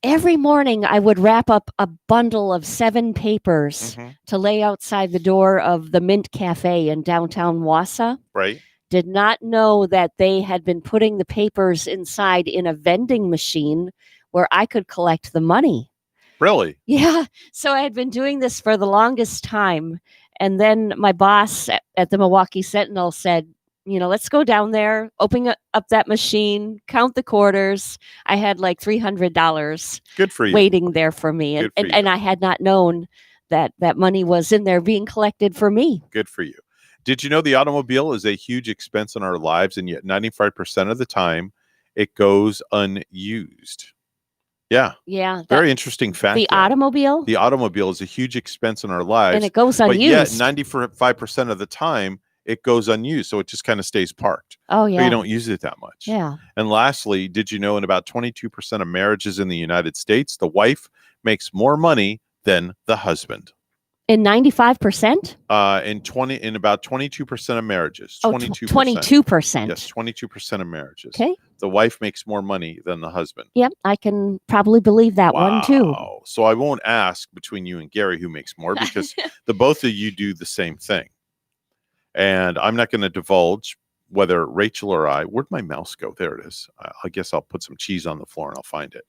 every morning I would wrap up a bundle of 7 papers to lay outside the door of the Mint Cafe in downtown Wausau. Right. Did not know that they had been putting the papers inside in a vending machine where I could collect the money. Really? Yeah. So I had been doing this for the longest time. And then my boss at the Milwaukee Sentinel said, you know, let's go down there, open up that machine, count the quarters. I had like $300 Good for you. waiting there for me. Good for you. And I had not known that that money was in there being collected for me. Good for you. Did you know the automobile is a huge expense in our lives, and yet 95% of the time it goes unused? Yeah. Yeah. Very interesting fact. The there. automobile? The automobile is a huge expense in our lives. And it goes But yet unused. 95% of the time it goes unused. So it just kind of stays parked. Oh, But yeah. you don't use it that much. Yeah. And lastly, did you know in about 22% of marriages in the United States, the wife makes more money than the husband? In 95%? In about 22% of marriages. Oh, 22%. 22%. Yes, 22% of marriages. Okay. The wife makes more money than the husband. Yep. I can probably believe that one too. Wow. So I won't ask between you and Gary who makes more because the both of you do the same thing. And I'm not going to divulge whether Rachel or I, where'd my mouse go? There it is. I guess I'll put some cheese on the floor and I'll find it.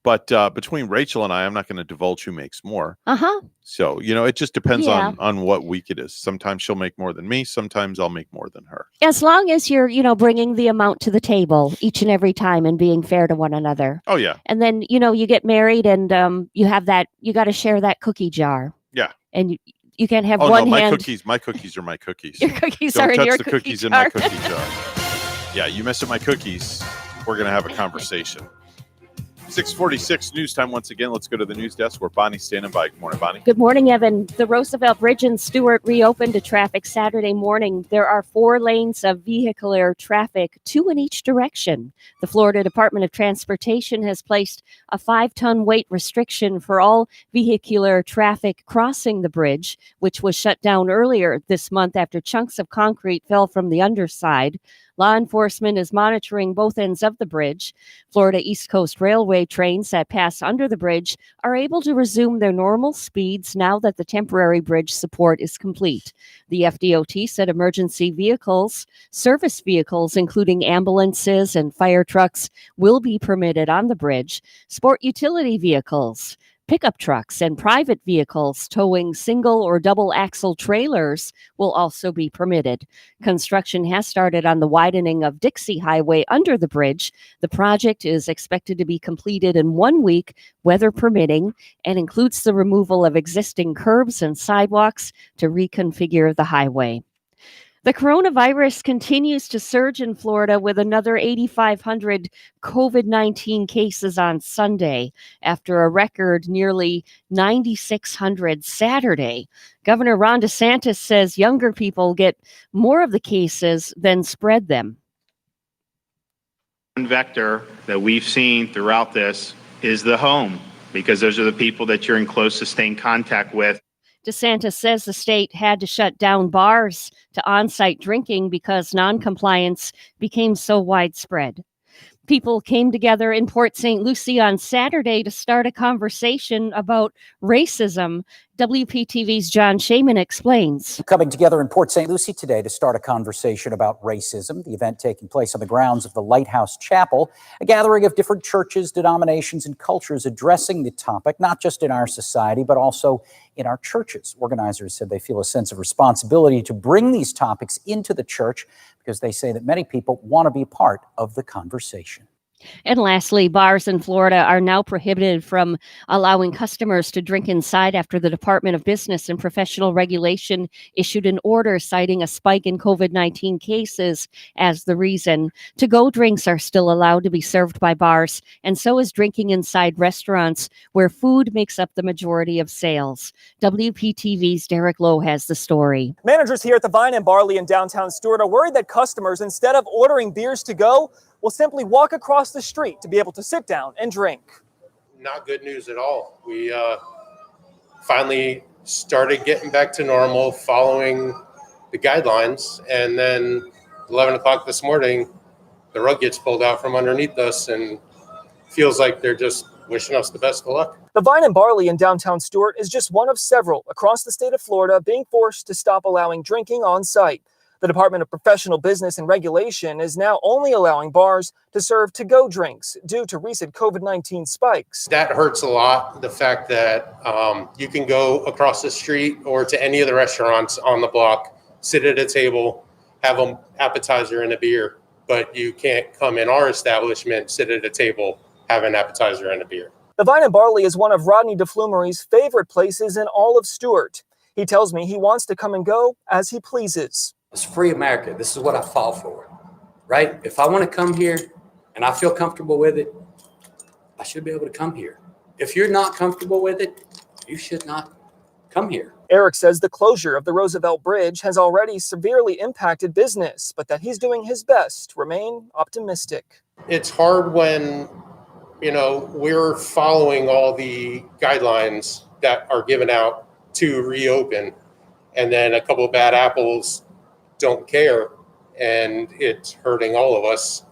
But between Rachel and I, I'm not going to divulge who makes more. Uh-huh. So, you know, it just depends Yeah. on what week it is. Sometimes she'll make more than me. Sometimes I'll make more than her. As long as you're, you know, bringing the amount to the table each and every time and being fair to one another. Oh, yeah. And then, you know, you get married and you have that, you got to share that cookie jar. Yeah. And you can't have Oh, one no, my hand. cookies are my cookies. Your cookies Don't are in touch your the cookie cookies in my jar. cookie jar. Yeah, you mess with my cookies, we're going to have a conversation. 6:46 news time once again. Let's go to the news desk where Bonnie's standing by. Good morning, Bonnie. Good morning, Evan. The Roosevelt Bridge in Stewart reopened to traffic Saturday morning. There are 4 lanes of vehicular traffic, 2 in each direction. The Florida Department of Transportation has placed a 5-ton weight restriction for all vehicular traffic crossing the bridge, which was shut down earlier this month after chunks of concrete fell from the underside. Law enforcement is monitoring both ends of the bridge. Florida East Coast Railway trains that pass under the bridge are able to resume their normal speeds now that the temporary bridge support is complete. The FDOT said emergency vehicles, service vehicles, including ambulances and fire trucks, will be permitted on the bridge. Sport utility vehicles, pickup trucks, and private vehicles towing single or double axle trailers will also be permitted. Construction has started on the widening of Dixie Highway under the bridge. The project is expected to be completed in 1 week, weather permitting, and includes the removal of existing curbs and sidewalks to reconfigure the highway. The coronavirus continues to surge in Florida with another 8,500 COVID-19 cases on Sunday after a record nearly 9,600 Saturday. Governor Ron DeSantis says younger people get more of the cases than spread them. One vector that we've seen throughout this is the home, because those are the people that you're in close, sustained contact with. DeSantis says the state had to shut down bars to on-site drinking because noncompliance became so widespread. People came together in Port St. Lucie on Saturday to start a conversation about racism. WPTV's John Shaman explains. Coming together in Port St. Lucie today to start a conversation about racism. The event taking place on the grounds of the Lighthouse Chapel, a gathering of different churches, denominations, and cultures addressing the topic, not just in our society, but also in our churches. Organizers said they feel a sense of responsibility to bring these topics into the church because they say that many people want to be part of the conversation. And lastly, bars in Florida are now prohibited from allowing customers to drink inside after the Department of Business and Professional Regulation issued an order citing a spike in COVID-19 cases as the reason. To-go drinks are still allowed to be served by bars, and so is drinking inside restaurants where food makes up the majority of sales. WPTV's Derek Lowe has the story. Managers here at the Vine and Barley in downtown Stuart are worried that customers, instead of ordering beers to go, will simply walk across the street to be able to sit down and drink. Not good news at all. We finally started getting back to normal following the guidelines. And then 11 o'clock this morning, the rug gets pulled out from underneath us and feels like they're just wishing us the best of luck. The Vine and Barley in downtown Stuart is just one of several across the state of Florida being forced to stop allowing drinking on site. The Department of Professional Business and Regulation is now only allowing bars to serve to-go drinks due to recent COVID-19 spikes. That hurts a lot, the fact that you can go across the street or to any of the restaurants on the block, sit at a table, have an appetizer and a beer, but you can't come in our establishment, sit at a table, have an appetizer and a beer. The Vine and Barley is one of Rodney DeFlumery's favorite places in all of Stuart. He tells me he wants to come and go as he pleases. It's free America. This is what I fought for, right? If I want to come here and I feel comfortable with it, I should be able to come here. If you're not comfortable with it, you should not come here. Eric says the closure of the Roosevelt Bridge has already severely impacted business, but that he's doing his best to remain optimistic. It's hard when, we're following all the guidelines that are given out to reopen, and then a couple of bad apples don't care, and it's hurting all of us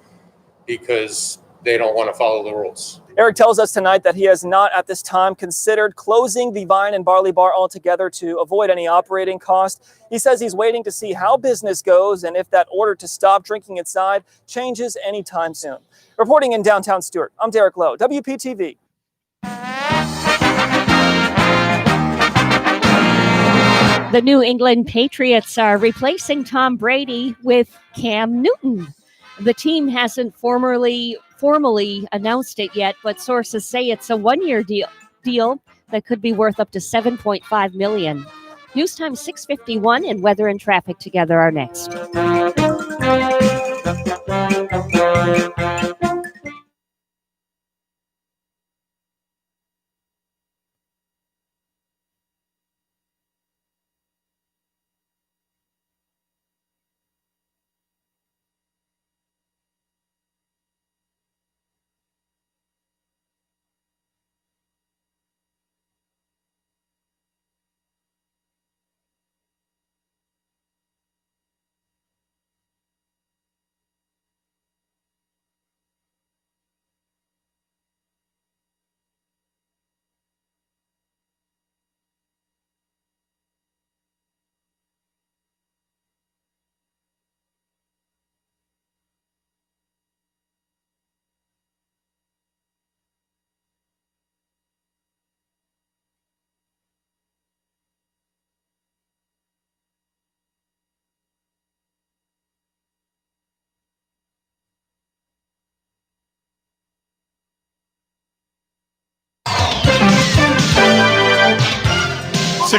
because they don't want to follow the rules. Eric tells us tonight that he has not at this time considered closing the Vine and Barley Bar altogether to avoid any operating cost. He says he's waiting to see how business goes and if that order to stop drinking inside changes anytime soon. Reporting in downtown Stuart, I'm Derek Lowe, WPTV. The New England Patriots are replacing Tom Brady with Cam Newton. The team hasn't formally announced it yet, but sources say it's a one-year deal that could be worth up to $7.5 million. News time 6:51 and weather and traffic together are next.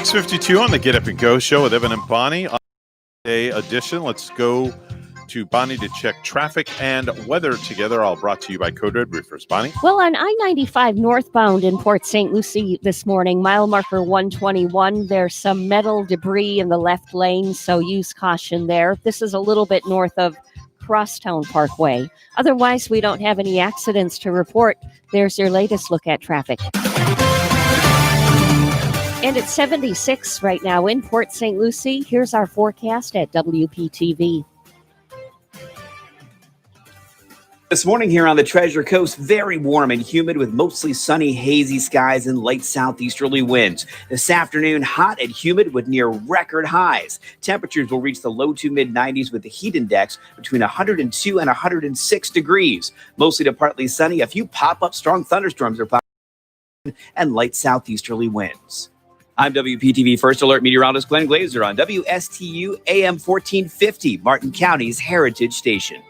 6:52 on the Get Up and Go show with Evan and Bonnie. On Day edition. Let's go to Bonnie to check traffic and weather together. All brought to you by Code Red Roofers. Bonnie? Well, on I-95 northbound in Port St. Lucie this morning, mile marker 121, there's some metal debris in the left lane, so use caution there. This is a little bit north of Crosstown Parkway. Otherwise, we don't have any accidents to report. There's your latest look at traffic. And it's 76 right now in Port St. Lucie. Here's our forecast at WPTV. This morning here on the Treasure Coast, very warm and humid with mostly sunny, hazy skies and light southeasterly winds. This afternoon, hot and humid with near record highs. Temperatures will reach the low to mid-90s with the heat index between 102 and 106 degrees. Mostly to partly sunny, a few pop-up strong thunderstorms are possible and light southeasterly winds. I'm WPTV First Alert meteorologist Glenn Glazer on WSTU AM 1450, Martin County's Heritage Station.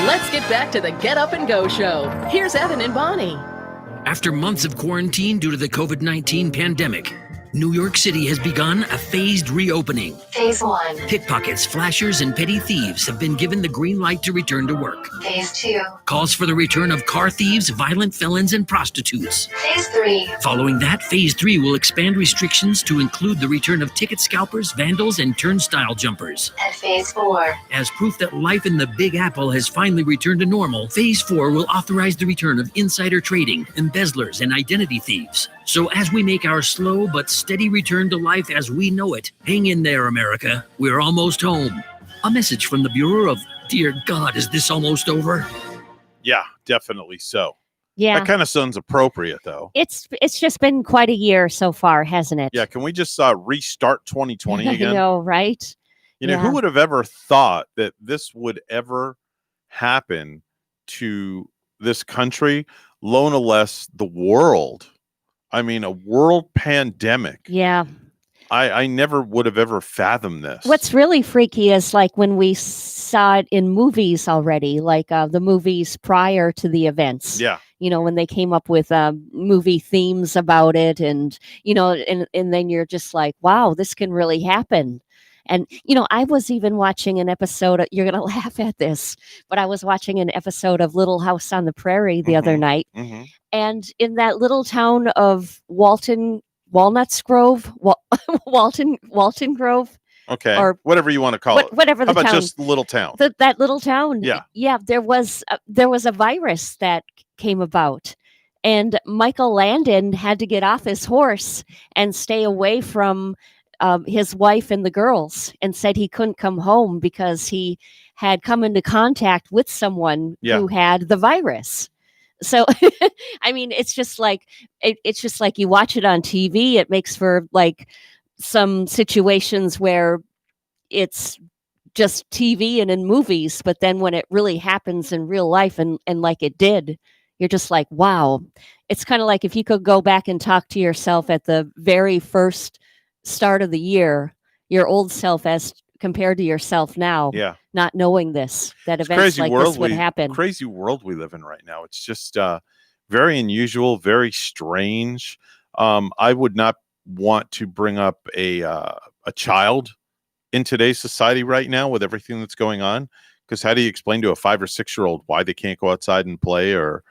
Let's get back to the Get Up and Go show. Here's Evan and Bonnie. After months of quarantine due to the COVID-19 pandemic, New York City has begun a phased reopening. Phase 1. Pickpockets, flashers, and petty thieves have been given the green light to return to work. Phase 2. Calls for the return of car thieves, violent felons, and prostitutes. Phase 3. Following that, Phase 3 will expand restrictions to include the return of ticket scalpers, vandals, and turnstile jumpers. And Phase 4. As proof that life in the Big Apple has finally returned to normal, Phase 4 will authorize the return of insider trading, embezzlers, and identity thieves. So as we make our slow but steady return to life as we know it, hang in there, America. We're almost home. A message from the Bureau of Dear God, is this almost over? Yeah, definitely so. Yeah. That kind of sounds appropriate, though. It's just been quite a year so far, hasn't it? Yeah, can we just restart 2020 I again? know, right? You know, who would have ever thought that this would ever happen to this country, lo no less the world? I mean, a world pandemic. Yeah. I never would have ever fathomed this. What's really freaky is like when we saw it in movies already, like the movies prior to the events. Yeah. You know, when they came up with movie themes about it, and and then you're just like, wow, this can really happen. And I was even watching an episode. You're gonna laugh at this, but I was watching an episode of Little House on the Prairie the other night, and in that little town of Walnuts Grove, Walton Grove. Okay. Or whatever you want to call it. Whatever the How about town. just little town? That little town. Yeah. Yeah. There was a virus that came about, and Michael Landon had to get off his horse and stay away from his wife and the girls, and said he couldn't come home because he had come into contact with someone who had the virus. So, I mean, it's just like you watch it on TV. It makes for like some situations where it's just TV and in movies, but then when it really happens in real life and like it did, you're just like, wow. It's kind of like if you could go back and talk to yourself at the very first start of the year, your old self as compared to yourself now, not knowing that events like this would happen. Crazy world we live in right now. It's just very unusual, very strange. I would not want to bring up a child in today's society right now with everything that's going on, because how do you explain to a 5 or 6 year old why they can't go outside and play, or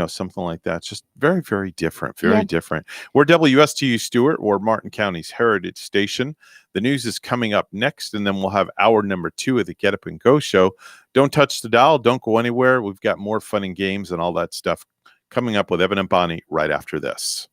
something like that? It's just very, very different. Very different. We're WSTU Stewart. We're Martin County's Heritage Station. The news is coming up next, and then we'll have hour number 2 of the Get Up and Go show. Don't touch the dial. Don't go anywhere. We've got more fun and games and all that stuff coming up with Evan and Bonnie right after this.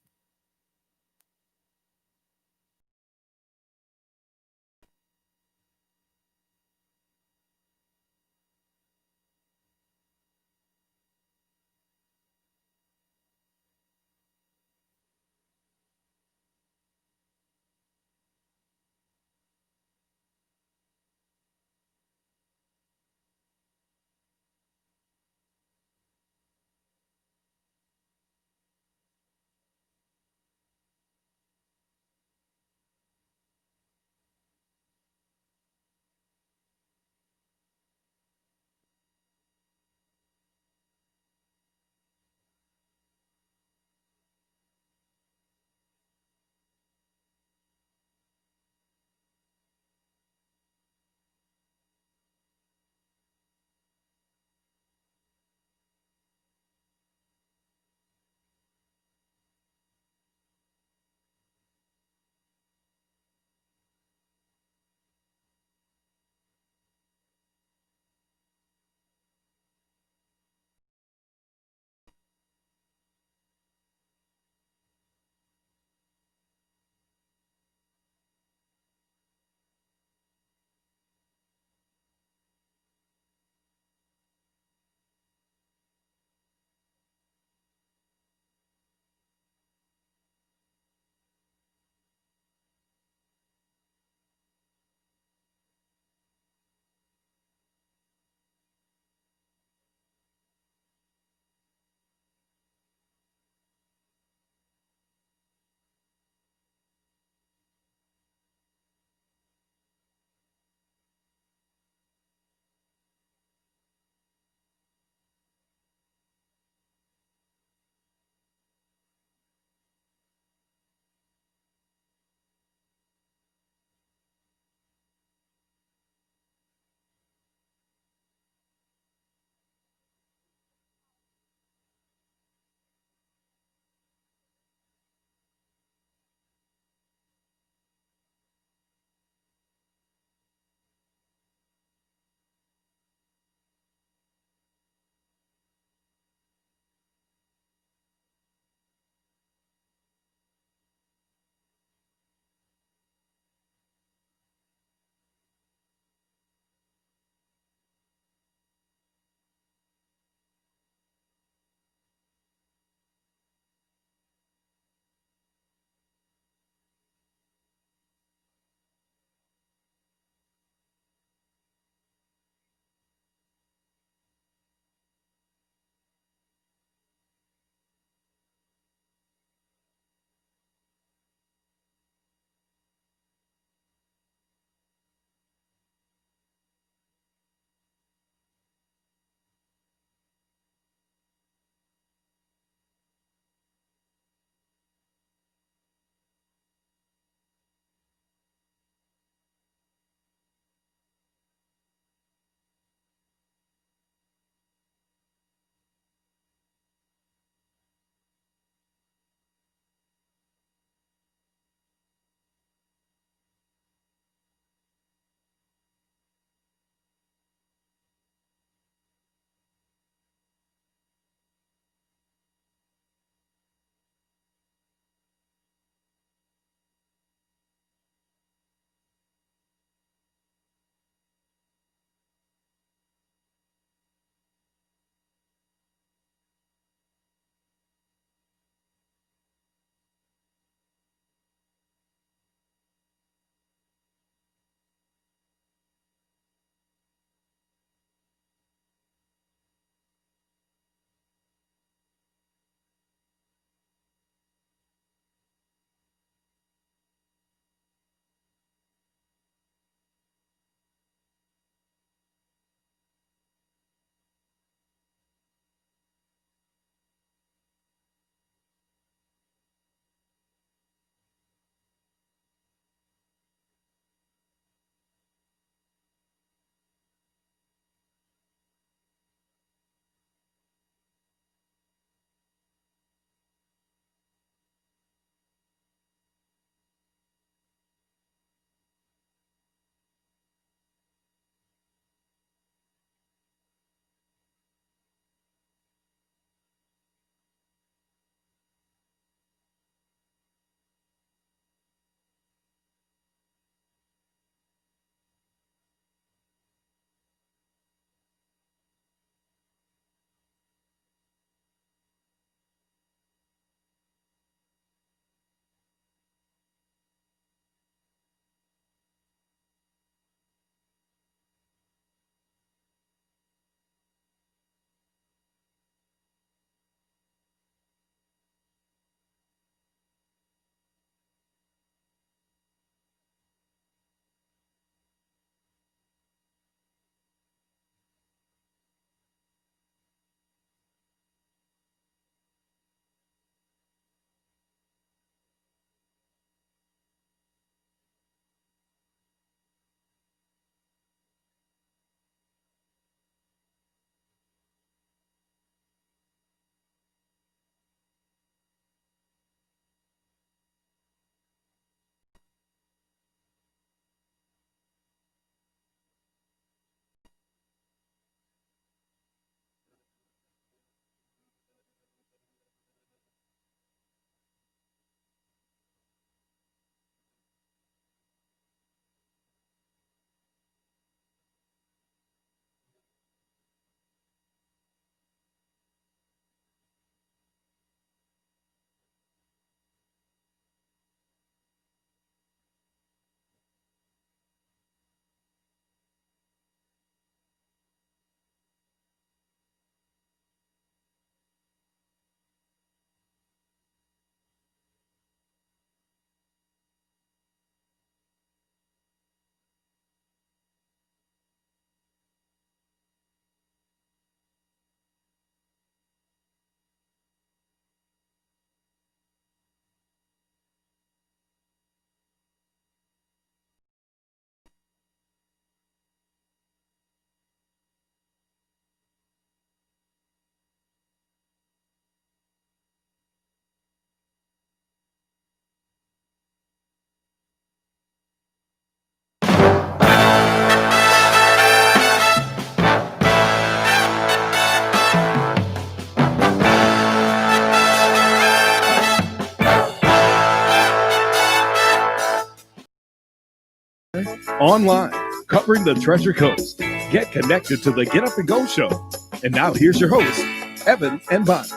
online, covering the Treasure Coast. Get connected to the Get Up and Go Show. And now here's your hosts, Evan and Bonnie.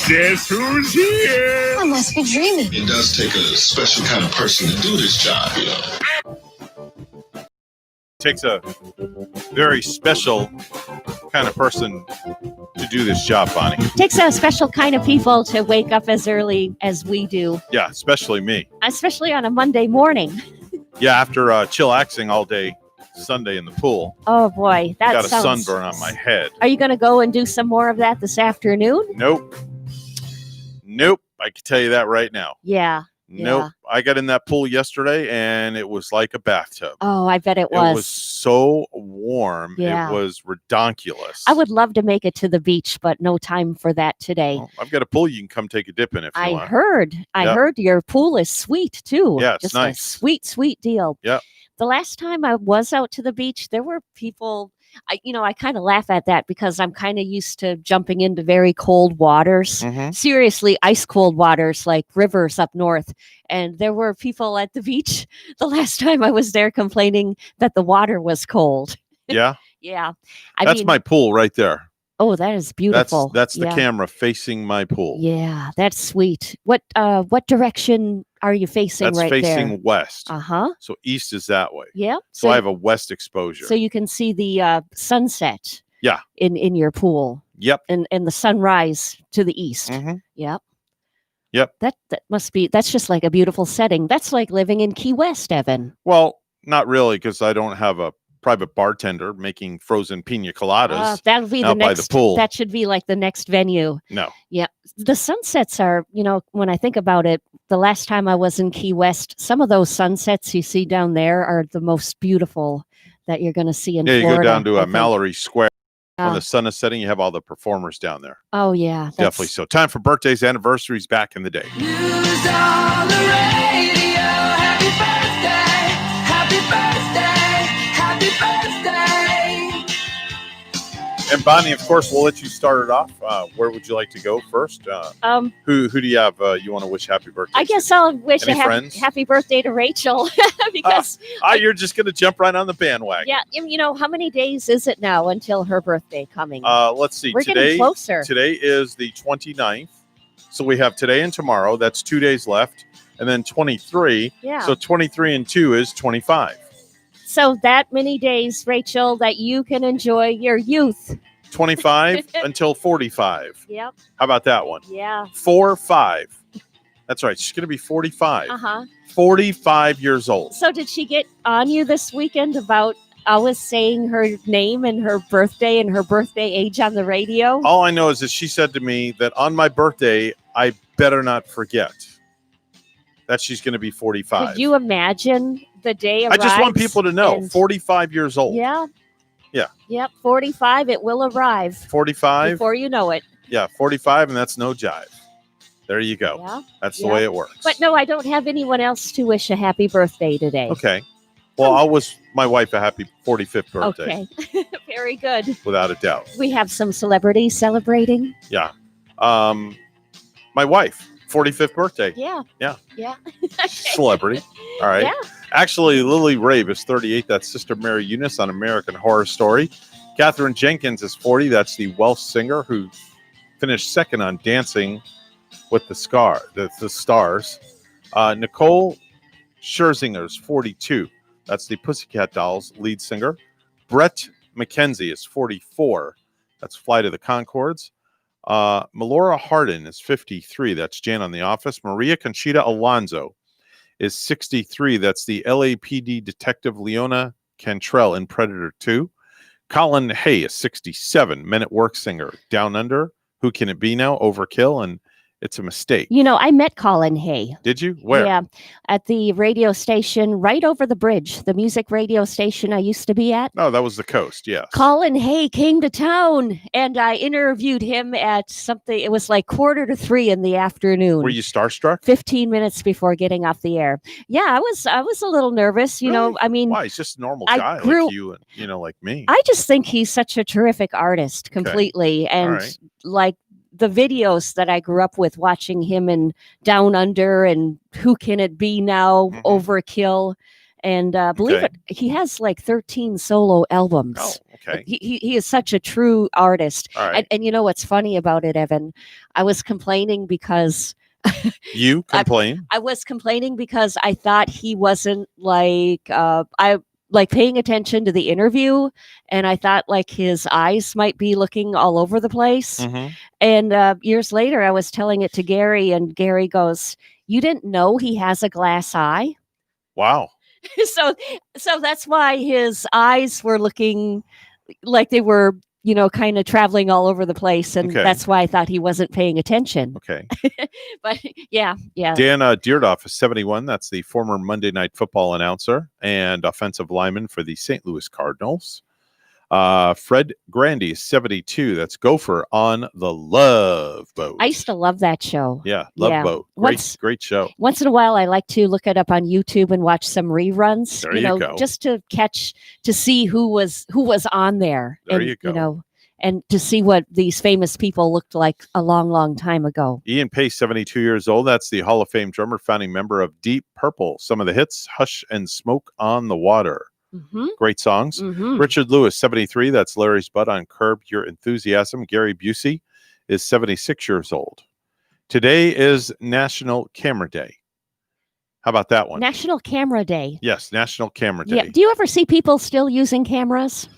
Guess who's here? I must be dreaming. It does take a special kind of person to do this job, you know. Takes a very special kind of person to do this job, Bonnie. Takes a special kind of people to wake up as early as we do, Yeah, especially me. especially on a Monday morning. Yeah, after chillaxing all day Sunday in the pool, Oh boy, that got a sounds. sunburn on my head. Are you going to go and do some more of that this afternoon? Nope. I can tell you that right now. Yeah. Nope. I got in that pool yesterday and it was like a bathtub. Oh, I bet it It was was. so warm. Yeah. It was redonkulous. I would love to make it to the beach, but no time for that today. I've got a pool you can come take a dip in if you I want. heard. I Yep. heard your pool is sweet too. Yeah, it's Just nice. a sweet, sweet deal. Yep. The last time I was out to the beach, there were people. I kind of laugh at that because I'm kind of used to jumping into very cold waters. Mhm. Seriously, ice cold waters like rivers up north. And there were people at the beach the last time I was there complaining that the water was cold. Yeah. Yeah. That's my pool right there. Oh, that is beautiful. That's the Yeah. camera facing my pool. Yeah, that's sweet. What direction are you facing That's right facing there? west. Uh-huh. So east is that way. Yep. So I have a west exposure. So you can see the sunset Yeah. in your pool. Yep. And the sunrise to the east. Mhm. Yep. Yep. That's just like a beautiful setting. That's like living in Key West, Evan. Well, not really, because I don't have a private bartender making frozen pina coladas That'll be the out by next the pool. That should be like the next venue. No. Yeah. The sunsets are, when I think about it, the last time I was in Key West, some of those sunsets you see down there are the most beautiful that you're going to see in Yeah, you Florida. go down to I think. Mallory Square. When Yeah. the sun is setting, you have all the performers down there. Oh, yeah. that's- Definitely so. Time for birthdays, anniversaries back in the day. And Bonnie, of course, we'll let you start it off. Where would you like to go first? Who do you have you want to wish happy birthday? I guess I'll wish Any a friends? happy birthday to Rachel because, You're just going to jump right on the bandwagon. yeah, how many days is it now until her birthday coming? Let's see. We're today, getting closer. Today is the 29th. So we have today and tomorrow. That's 2 days left. And then 23. Yeah. So 23 and 2 is 25. So that many days, Rachel, that you can enjoy your youth. 25 until 45. Yep. How about that one? Yeah. 5. That's right. She's going to be 45. Uh-huh. 45 years old. So did she get on you this weekend about always saying her name and her birthday and her birthday age on the radio? All I know is that she said to me that on my birthday, I better not forget that she's going to be 45. Could you imagine the day I just want arrives people to know, and- 45 years old. Yeah. Yeah. Yep. 45. It will arrive 45. before you know it. Yeah, 45, and that's no jive. There you go. Yeah. That's the Yeah. way it works. But no, I don't have anyone else to wish a happy birthday today. Okay. Well, I'll wish my wife a happy 45th birthday, Okay. Very good. without a doubt. We have some celebrities celebrating. Yeah. My wife, 45th birthday. Yeah. Yeah. Yeah. Celebrity. All right. Yeah. Actually, Lily Rabe is 38. That's Sister Mary Eunice on American Horror Story. Katherine Jenkins is 40. That's the Welsh singer who finished second on Dancing with the Stars. Nicole Scherzinger is 42. That's the Pussycat Dolls lead singer. Brett McKenzie is 44. That's Flight of the Conchords. Melora Hardin is 53. That's Jan on The Office. Maria Conchita Alonso is 63. That's the LAPD detective Leona Cantrell in Predator 2. Colin Hay is 67. Men at Work singer. Down Under. Who Can It Be Now? Overkill. And It's a Mistake. I met Colin Hay. Did you? Where? Yeah, at the radio station right over the bridge, the music radio station I used to be at. No, that was the Coast. Yes. Colin Hay came to town and I interviewed him at something. It was like 2:45 in the afternoon. Were you starstruck? 15 minutes before getting off the air. Yeah, I was a little nervous. I mean, Why? He's just a normal I guy grew- like you and, like me. I just think he's such a terrific artist completely. And right. like the videos that I grew up with, watching him in Down Under and Who Can It Be Now, Overkill. And believe Okay. it, he has like 13 solo albums. Oh, okay. He is such a true artist. All right. And you know what's funny about it, Evan? I was complaining because You complain? I was complaining because I thought he wasn't like paying attention to the interview, and I thought like his eyes might be looking all over the place. Mhm. And years later, I was telling it to Gary, and Gary goes, "You didn't know he has a glass eye?" Wow. So that's why his eyes were looking like they were, kind of traveling all over the place, and Okay. that's why I thought he wasn't paying attention. Okay. But yeah. Dan Deerdoff is 71. That's the former Monday Night Football announcer and offensive lineman for the St. Louis Cardinals. Fred Grandy is 72. That's Gopher on the Love Boat. I used to love that show. Yeah, Love Yeah. Boat. Great show. Once in a while, I like to look it up on YouTube and watch some reruns. There you go. Just to see who was on there. There and, you go. And to see what these famous people looked like a long, long time ago. Ian Pace, 72 years old. That's the Hall of Fame drummer, founding member of Deep Purple. Some of the hits: Hush and Smoke on the Water. Mm-hmm. Great songs. Mhm. Richard Lewis, 73. That's Larry's Bud on Curb Your Enthusiasm. Gary Busey is 76 years old. Today is National Camera Day. How about that one? National Camera Day. Yes, National Camera Yeah. Day. Do you ever see people still using cameras?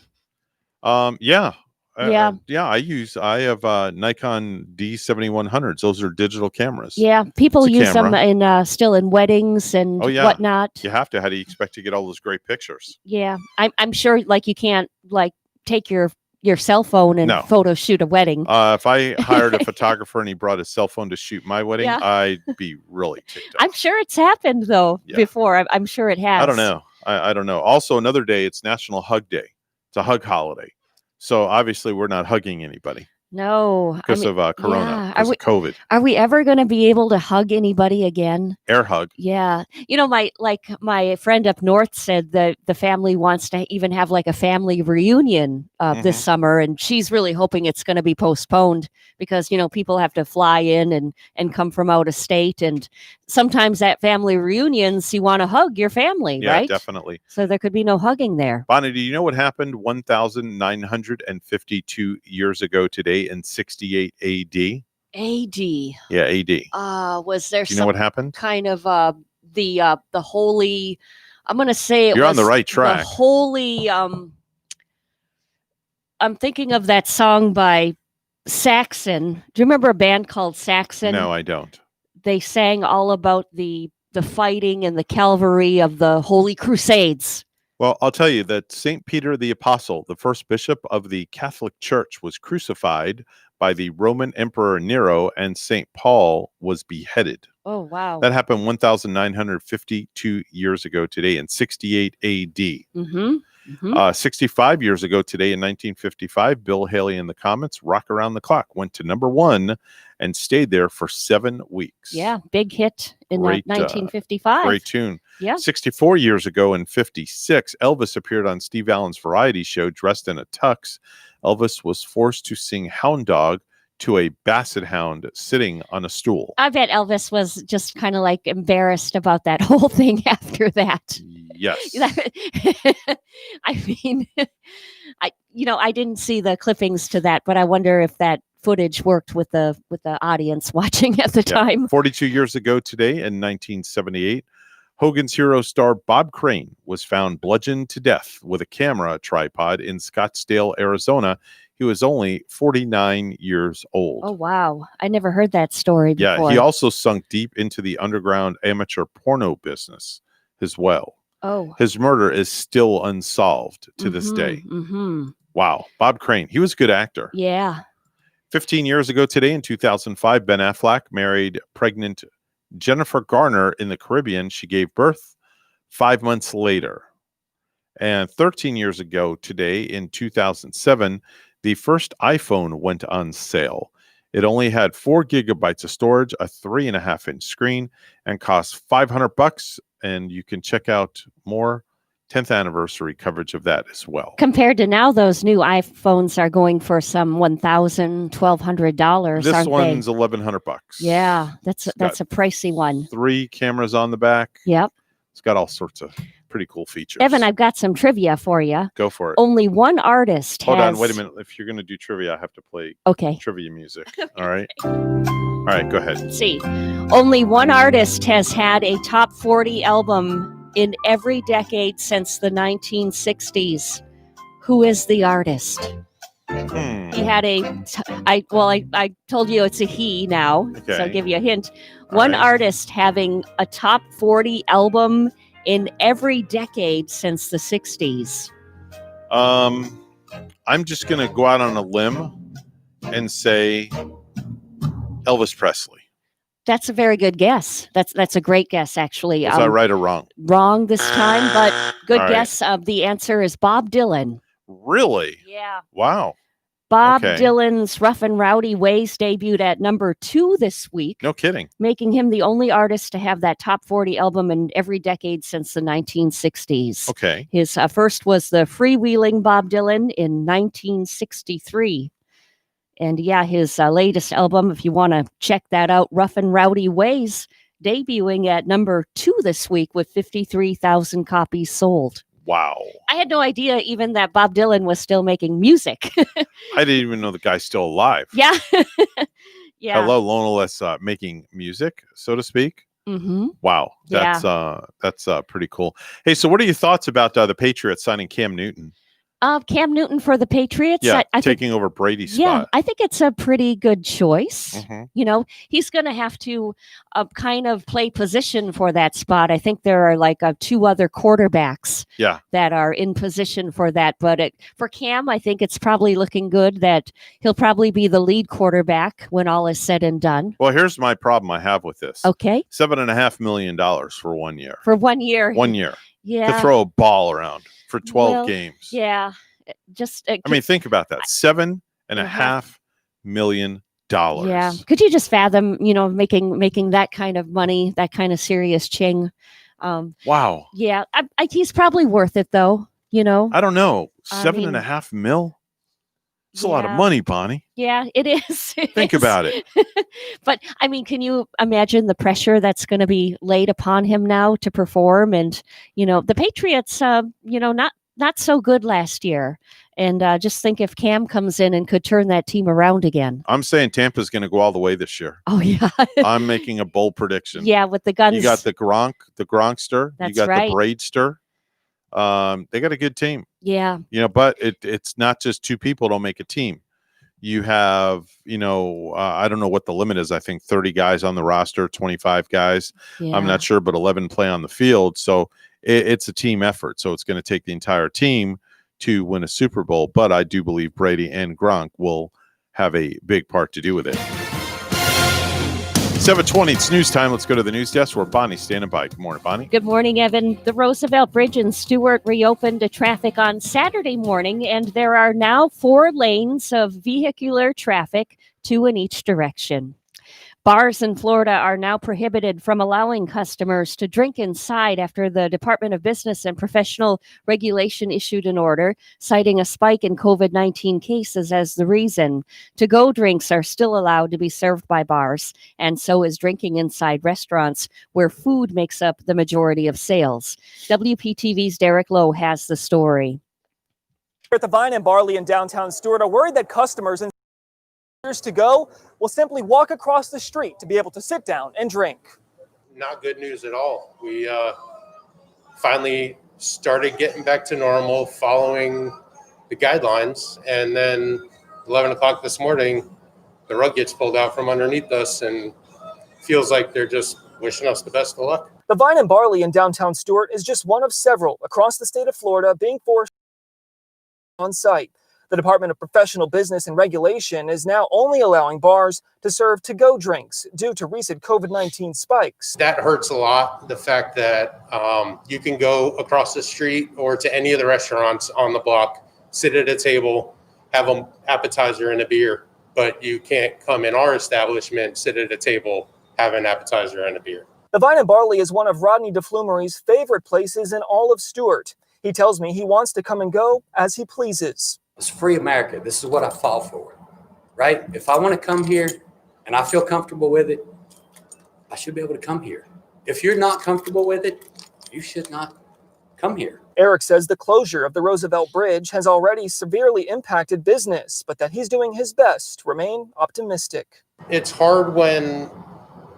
Yeah. Yeah. I have Nikon D7100s. Those are digital cameras. Yeah. People It's a use them camera. still in weddings and Oh, yeah. whatnot. You have to. How do you expect to get all those great pictures? Yeah. I'm sure like you can't like take your cell phone and No. photo shoot a wedding. If I hired a photographer and he brought his cell phone to shoot my wedding, Yeah. I'd be really ticked off. I'm sure it's happened though before. I'm sure it has. I don't know. I don't know. Also, another day, it's National Hug Day. It's a hug holiday. So obviously, we're not hugging anybody No. because of Corona, yeah. because of COVID. Are we ever going to be able to hug anybody again? Air hug. Yeah. My friend up north said that the family wants to even have like a family reunion this summer. And she's really hoping it's going to be postponed because, people have to fly in and come from out of state. And sometimes at family reunions, you want to hug your family, Yeah, right? definitely. So there could be no hugging there. Bonnie, do you know what happened 1,952 years ago today in 68 AD? AD. Yeah, AD. Was there Do you know what happened? kind of the holy, I'm going to say it You're on was the right track. The holy, I'm thinking of that song by Saxon. Do you remember a band called Saxon? No, I don't. They sang all about the fighting and the Calvary of the Holy Crusades. Well, I'll tell you that St. Peter the Apostle, the first bishop of the Catholic Church, was crucified by the Roman Emperor Nero, and St. Paul was beheaded. Oh, wow. That happened 1,952 years ago today in 68 AD. Mm-hmm. 65 years ago today in 1955, Bill Haley and the Comets, Rock Around the Clock, went to #1 and stayed there for 7 weeks. Yeah, big hit in Great, 1955. Great tune. Yeah. 64 years ago in 56, Elvis appeared on Steve Allen's variety show dressed in a tux. Elvis was forced to sing Hound Dog to a basset hound sitting on a stool. I bet Elvis was just kind of like embarrassed about that whole thing after that. Yes. I mean, I didn't see the clippings to that, but I wonder if that footage worked with the audience watching at the Yeah. time. 42 years ago today in 1978, Hogan's Hero star Bob Crane was found bludgeoned to death with a camera tripod in Scottsdale, Arizona. He was only 49 years old. Oh, wow. I never heard that story before. Yeah, he also sunk deep into the underground amateur porno business as well. Oh. His murder is still unsolved to this day. Mm-hmm. Wow. Bob Crane, he was a good actor. Yeah. 15 years ago today in 2005, Ben Affleck married pregnant Jennifer Garner in the Caribbean. She gave birth 5 months later. And 13 years ago today in 2007, the first iPhone went on sale. It only had 4 gigabytes of storage, a 3.5-inch screen, and cost $500. And you can check out more 10th anniversary coverage of that as well. Compared to now, those new iPhones are going for some $1,000, $1,200. This aren't one's they? $1,100. Yeah, that's a pricey one. 3 cameras on the back. Yep. It's got all sorts of pretty cool features. Evan, I've got some trivia for you. Go for it. Only one artist Hold has... on, wait a minute. If you're going to do trivia, I have to play Okay. trivia music. All right. All right, go ahead. Let's see. Only one artist has had a top 40 album in every decade since the 1960s. Who is the artist? He had I told you it's a he now, so I'll Okay. give you a hint. One artist having a top 40 album in every decade since the 60s. I'm just going to go out on a limb and say Elvis Presley. That's a very good guess. That's a great guess, actually. Was I right or wrong? Wrong this time, but good All right. guess. The answer is Bob Dylan. Really? Yeah. Wow. Bob Okay. Dylan's Rough and Rowdy Ways debuted at number 2 this week, No kidding. making him the only artist to have that top 40 album in every decade since the 1960s. Okay. His first was the Freewheeling Bob Dylan in 1963. And yeah, his latest album, if you want to check that out, Rough and Rowdy Ways, debuting at number 2 this week with 53,000 copies sold. Wow. I had no idea even that Bob Dylan was still making music. I didn't even know the guy's still alive. Yeah. Yeah. Hello, Loneliness, making music, so to speak. Mm-hmm. Wow. Yeah. That's pretty cool. Hey, so what are your thoughts about the Patriots signing Cam Newton? Cam Newton for the Patriots. Yeah, I think, taking over Brady's yeah, spot. I think it's a pretty good choice. Mhm. You know, he's going to have to kind of play position for that spot. I think there are like 2 other quarterbacks Yeah. that are in position for that. But for Cam, I think it's probably looking good that he'll probably be the lead quarterback when all is said and done. Well, here's my problem I have with this. Okay. $7.5 million for 1 year. For 1 year. 1 year. Yeah. To throw a ball around for 12 Well, games. Yeah. Just. I mean, think about that. $7.5 million. Yeah. Could you just fathom, making that kind of money, that kind of serious ching? Wow. Yeah. He's probably worth it though, I don't know. I Seven mean- and a half mil? It's a lot of Yeah. money, Bonnie. Yeah, it is. It Think is. about it. But I mean, can you imagine the pressure that's going to be laid upon him now to perform? And, the Patriots, not so good last year. And just think if Cam comes in and could turn that team around again. I'm saying Tampa's going to go all the way this year. Oh, yeah. I'm making a bold prediction. Yeah, with the guns. You got the Gronkster. That's you got right. the Braidster. They got a good team. Yeah. But it's not just 2 people don't make a team. You have, I don't know what the limit is. I think 30 guys on the roster, 25 guys. Yeah. I'm not sure, but 11 play on the field. So it's a team effort. So it's going to take the entire team to win a Super Bowl. But I do believe Brady and Gronk will have a big part to do with it. 7:20, it's news time. Let's go to the news desk where Bonnie's standing by. Good morning, Bonnie. Good morning, Evan. The Roosevelt Bridge in Stewart reopened to traffic on Saturday morning, and there are now 4 lanes of vehicular traffic, 2 in each direction. Bars in Florida are now prohibited from allowing customers to drink inside after the Department of Business and Professional Regulation issued an order, citing a spike in COVID-19 cases as the reason. To-go drinks are still allowed to be served by bars, and so is drinking inside restaurants, where food makes up the majority of sales. WPTV's Derek Lowe has the story. At the Vine and Barley in downtown Stewart are worried that customers and to go will simply walk across the street to be able to sit down and drink. Not good news at all. We finally started getting back to normal following the guidelines, and then 11 o'clock this morning, the rug gets pulled out from underneath us and feels like they're just wishing us the best of luck. The Vine and Barley in downtown Stewart is just one of several across the state of Florida being forced on site. The Department of Professional Business and Regulation is now only allowing bars to serve to-go drinks due to recent COVID-19 spikes. That hurts a lot. The fact that you can go across the street or to any of the restaurants on the block, sit at a table, have an appetizer and a beer, but you can't come in our establishment, sit at a table, have an appetizer and a beer. The Vine and Barley is one of Rodney DeFlumery's favorite places in all of Stewart. He tells me he wants to come and go as he pleases. It's free America. This is what I fought for, right? If I want to come here and I feel comfortable with it, I should be able to come here. If you're not comfortable with it, you should not come here. Eric says the closure of the Roosevelt Bridge has already severely impacted business, but that he's doing his best to remain optimistic. It's hard when,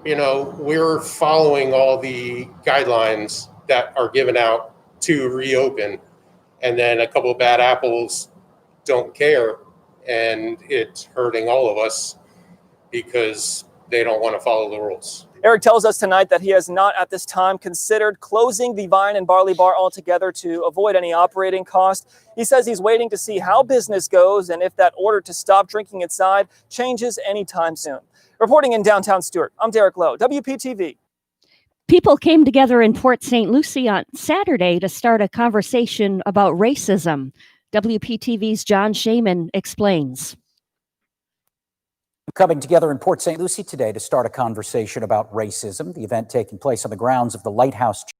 we're following all the guidelines that are given out to reopen, and then a couple of bad apples don't care, and it's hurting all of us because they don't want to follow the rules. Eric tells us tonight that he has not at this time considered closing the Vine and Barley Bar altogether to avoid any operating cost. He says he's waiting to see how business goes and if that order to stop drinking inside changes anytime soon. Reporting in downtown Stuart, I'm Derek Lowe, WPTV. People came together in Port St. Lucie on Saturday to start a conversation about racism. WPTV's John Shaman explains. Coming together in Port St. Lucie today to start a conversation about racism. The event taking place on the grounds of the Lighthouse Chapel.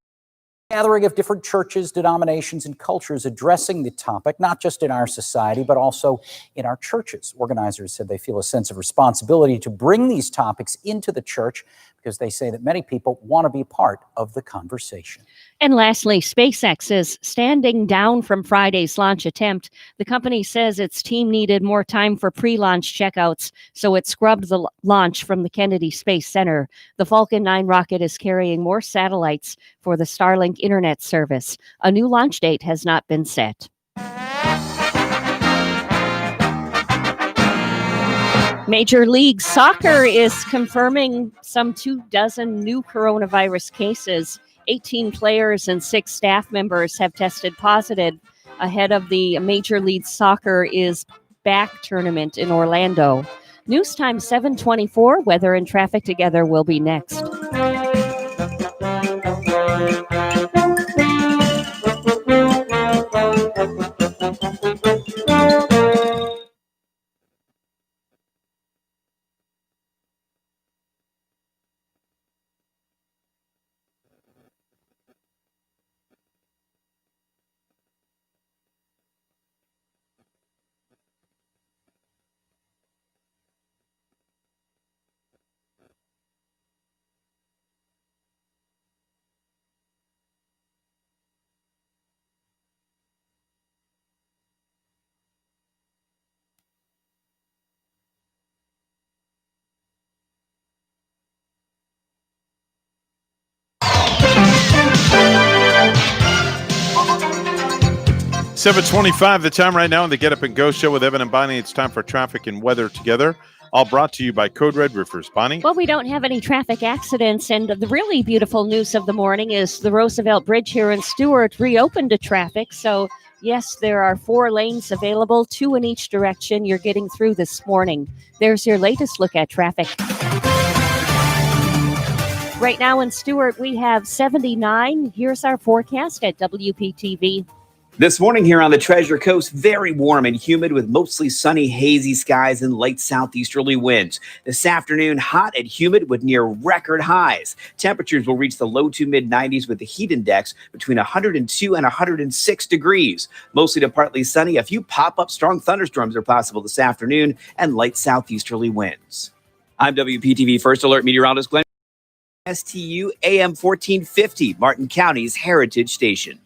Gathering of different churches, denominations, and cultures addressing the topic, not just in our society, but also in our churches. Organizers said they feel a sense of responsibility to bring these topics into the church because they say that many people want to be part of the conversation. And lastly, SpaceX is standing down from Friday's launch attempt. The company says its team needed more time for pre-launch checkouts, so it scrubbed the launch from the Kennedy Space Center. The Falcon 9 rocket is carrying more satellites for the Starlink internet service. A new launch date has not been set. Major League Soccer is confirming some 24 new coronavirus cases. 18 players and 6 staff members have tested positive ahead of the Major League Soccer is Back tournament in Orlando. News time 7:24. Weather and traffic together will be next. $7:25 the time right now on the Get Up and Go show with Evan and Bonnie. It's time for traffic and weather together. All brought to you by Code Red Roofers. Bonnie? Well, we don't have any traffic accidents, and the really beautiful news of the morning is the Roosevelt Bridge here in Stuart reopened to traffic. So, yes, there are 4 lanes available, 2 in each direction. You're getting through this morning. There's your latest look at traffic. Right now in Stuart, we have 79. Here's our forecast at WPTV. This morning here on the Treasure Coast, very warm and humid with mostly sunny, hazy skies and light southeasterly winds. This afternoon, hot and humid with near record highs. Temperatures will reach the low to mid 90s with the heat index between 102 and 106 degrees. Mostly to partly sunny. A few pop-up strong thunderstorms are possible this afternoon and light southeasterly winds. I'm WPTV First Alert meteorologist Glenn. STU AM 1450, Martin County's Heritage Station.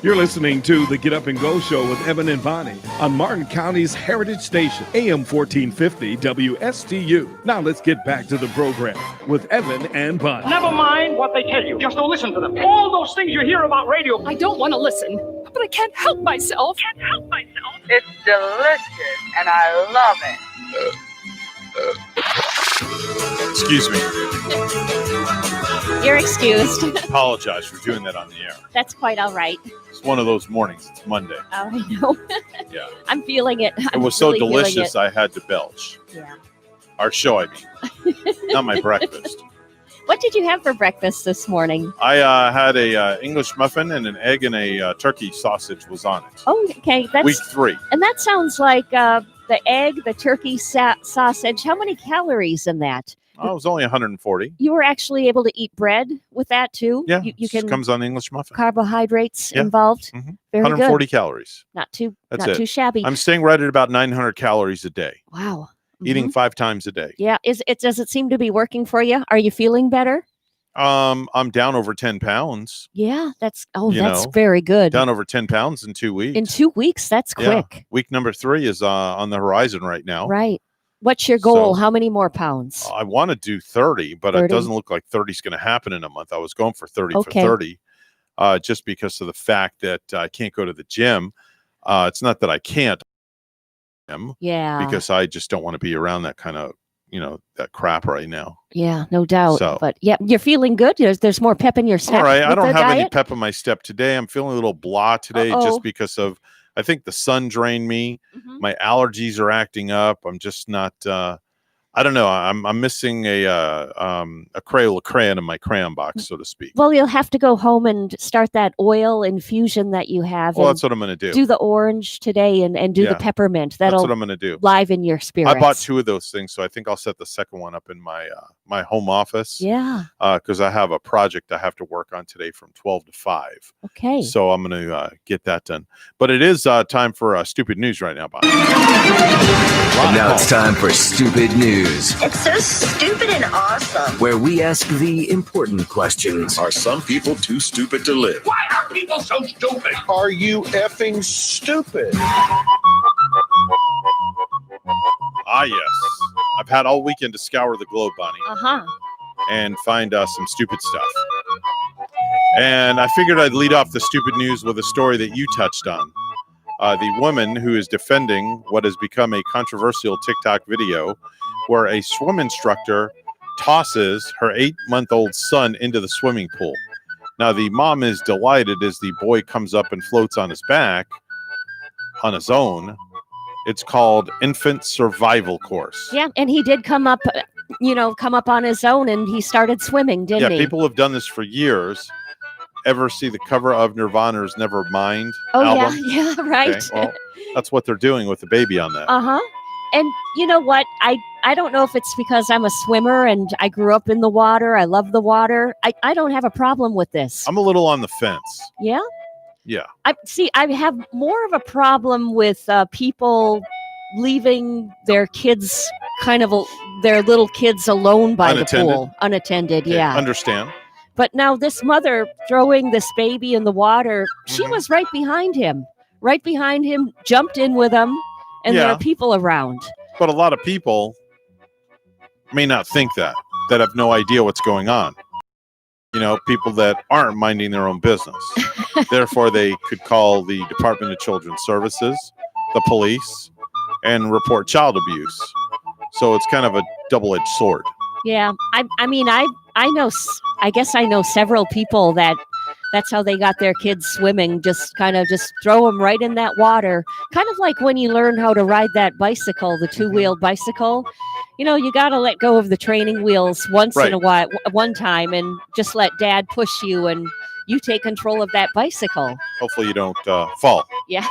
You're listening to the Get Up and Go Show with Evan and Bonnie on Martin County's Heritage Station, AM 1450 WSTU. Now let's get back to the program with Evan and Bonnie. Never mind what they tell you. Just don't listen to them. All those things you hear about radio. I don't want to listen, but I can't help myself. It's delicious, and I love it. Excuse me. You're excused. Apologize for doing that on the air. That's quite all right. It's one of those mornings. It's Monday. Oh, I know. Yeah. I'm feeling it. It was so delicious, I had to belch. Yeah. Our show, I mean. Not my breakfast. What did you have for breakfast this morning? I had a English muffin and an egg and a turkey sausage was on it. Oh, okay. That's Week 3. And that sounds like the egg, the turkey sausage. How many calories in that? Oh, it was only 140. You were actually able to eat bread with that too? Yeah, You it can comes on the English muffin. carbohydrates Yeah. involved. Mhm. Very 140 good. calories. Not too That's not it. too shabby. I'm staying right at about 900 calories a day. Wow. Eating 5 times a day. Yeah. Does it seem to be working for you? Are you feeling better? I'm down over 10 pounds. Yeah, that's You very good. Down over 10 pounds in 2 weeks. In 2 weeks, that's Yeah. quick. Week number 3 is on the horizon right now. Right. What's your goal? So- How many more pounds? I want to do 30, but 30? it doesn't look like 30 is going to happen in a month. I was going for 30 Okay. for 30, just because of the fact that I can't go to the gym. It's not that I can't, Yeah. because I just don't want to be around that kind of, that crap right now. Yeah, no doubt. So- But yeah, you're feeling good. There's more pep in your step. All right, I with don't the have any diet? pep in my step today. I'm feeling a little blah today, Uh-oh. just because of, I think the sun drained me. Mm-hmm. My allergies are acting up. I'm just not. I don't know. I'm missing a Crayola crayon in my crayon box, so to speak. Well, you'll have to go home and start that oil infusion that you have. Well, and that's what I'm going to do. Do the orange today and do Yeah. the peppermint. That's That'll what I'm going to do. liven your spirits. I bought 2 of those things, so I think I'll set the second one up in my my home office. Yeah. Because I have a project I have to work on today from 12 to 5. Okay. So I'm going to get that done. But it is time for stupid news right now, Bob. And now it's time for Stupid News, It's so stupid and awesome. where we ask the important questions. Are some people too stupid to live? Why are people so stupid? Are you effing stupid? Ah, yes. I've had all weekend to scour the globe, Bonnie, Uh-huh. and find some stupid stuff. And I figured I'd lead off the stupid news with a story that you touched on. The woman who is defending what has become a controversial TikTok video where a swim instructor tosses her 8-month-old son into the swimming pool. Now, the mom is delighted as the boy comes up and floats on his back on his own. It's called Infant Survival Course. Yeah, and he did come up on his own and he started swimming, didn't Yeah, he? people have done this for years. Ever see the cover of Nirvana's Nevermind Oh, album? yeah, right. Okay, well, that's what they're doing with the baby on that. Uh-huh. And you know what? I don't know if it's because I'm a swimmer and I grew up in the water. I love the water. I don't have a problem with this. I'm a little on the fence. Yeah? Yeah. I have more of a problem with people leaving their kids their little kids alone by Unattended. the pool. Unattended, yeah. Understand. But now this mother throwing this baby in the water, she Mm-hmm. was right behind him, jumped in with him, and there Yeah. are people around. But a lot of people may not think that have no idea what's going on. People that aren't minding their own business. Therefore, they could call the Department of Children's Services, the police, and report child abuse. So it's kind of a double-edged sword. Yeah, I guess I know several people that's how they got their kids swimming. Just throw them right in that water. Kind of like when you learn how to ride that bicycle, the 2-wheeled bicycle. You got to let go of the training wheels once in a while, one time, and just let dad push you and you take control of that bicycle. Hopefully you don't fall. Yeah.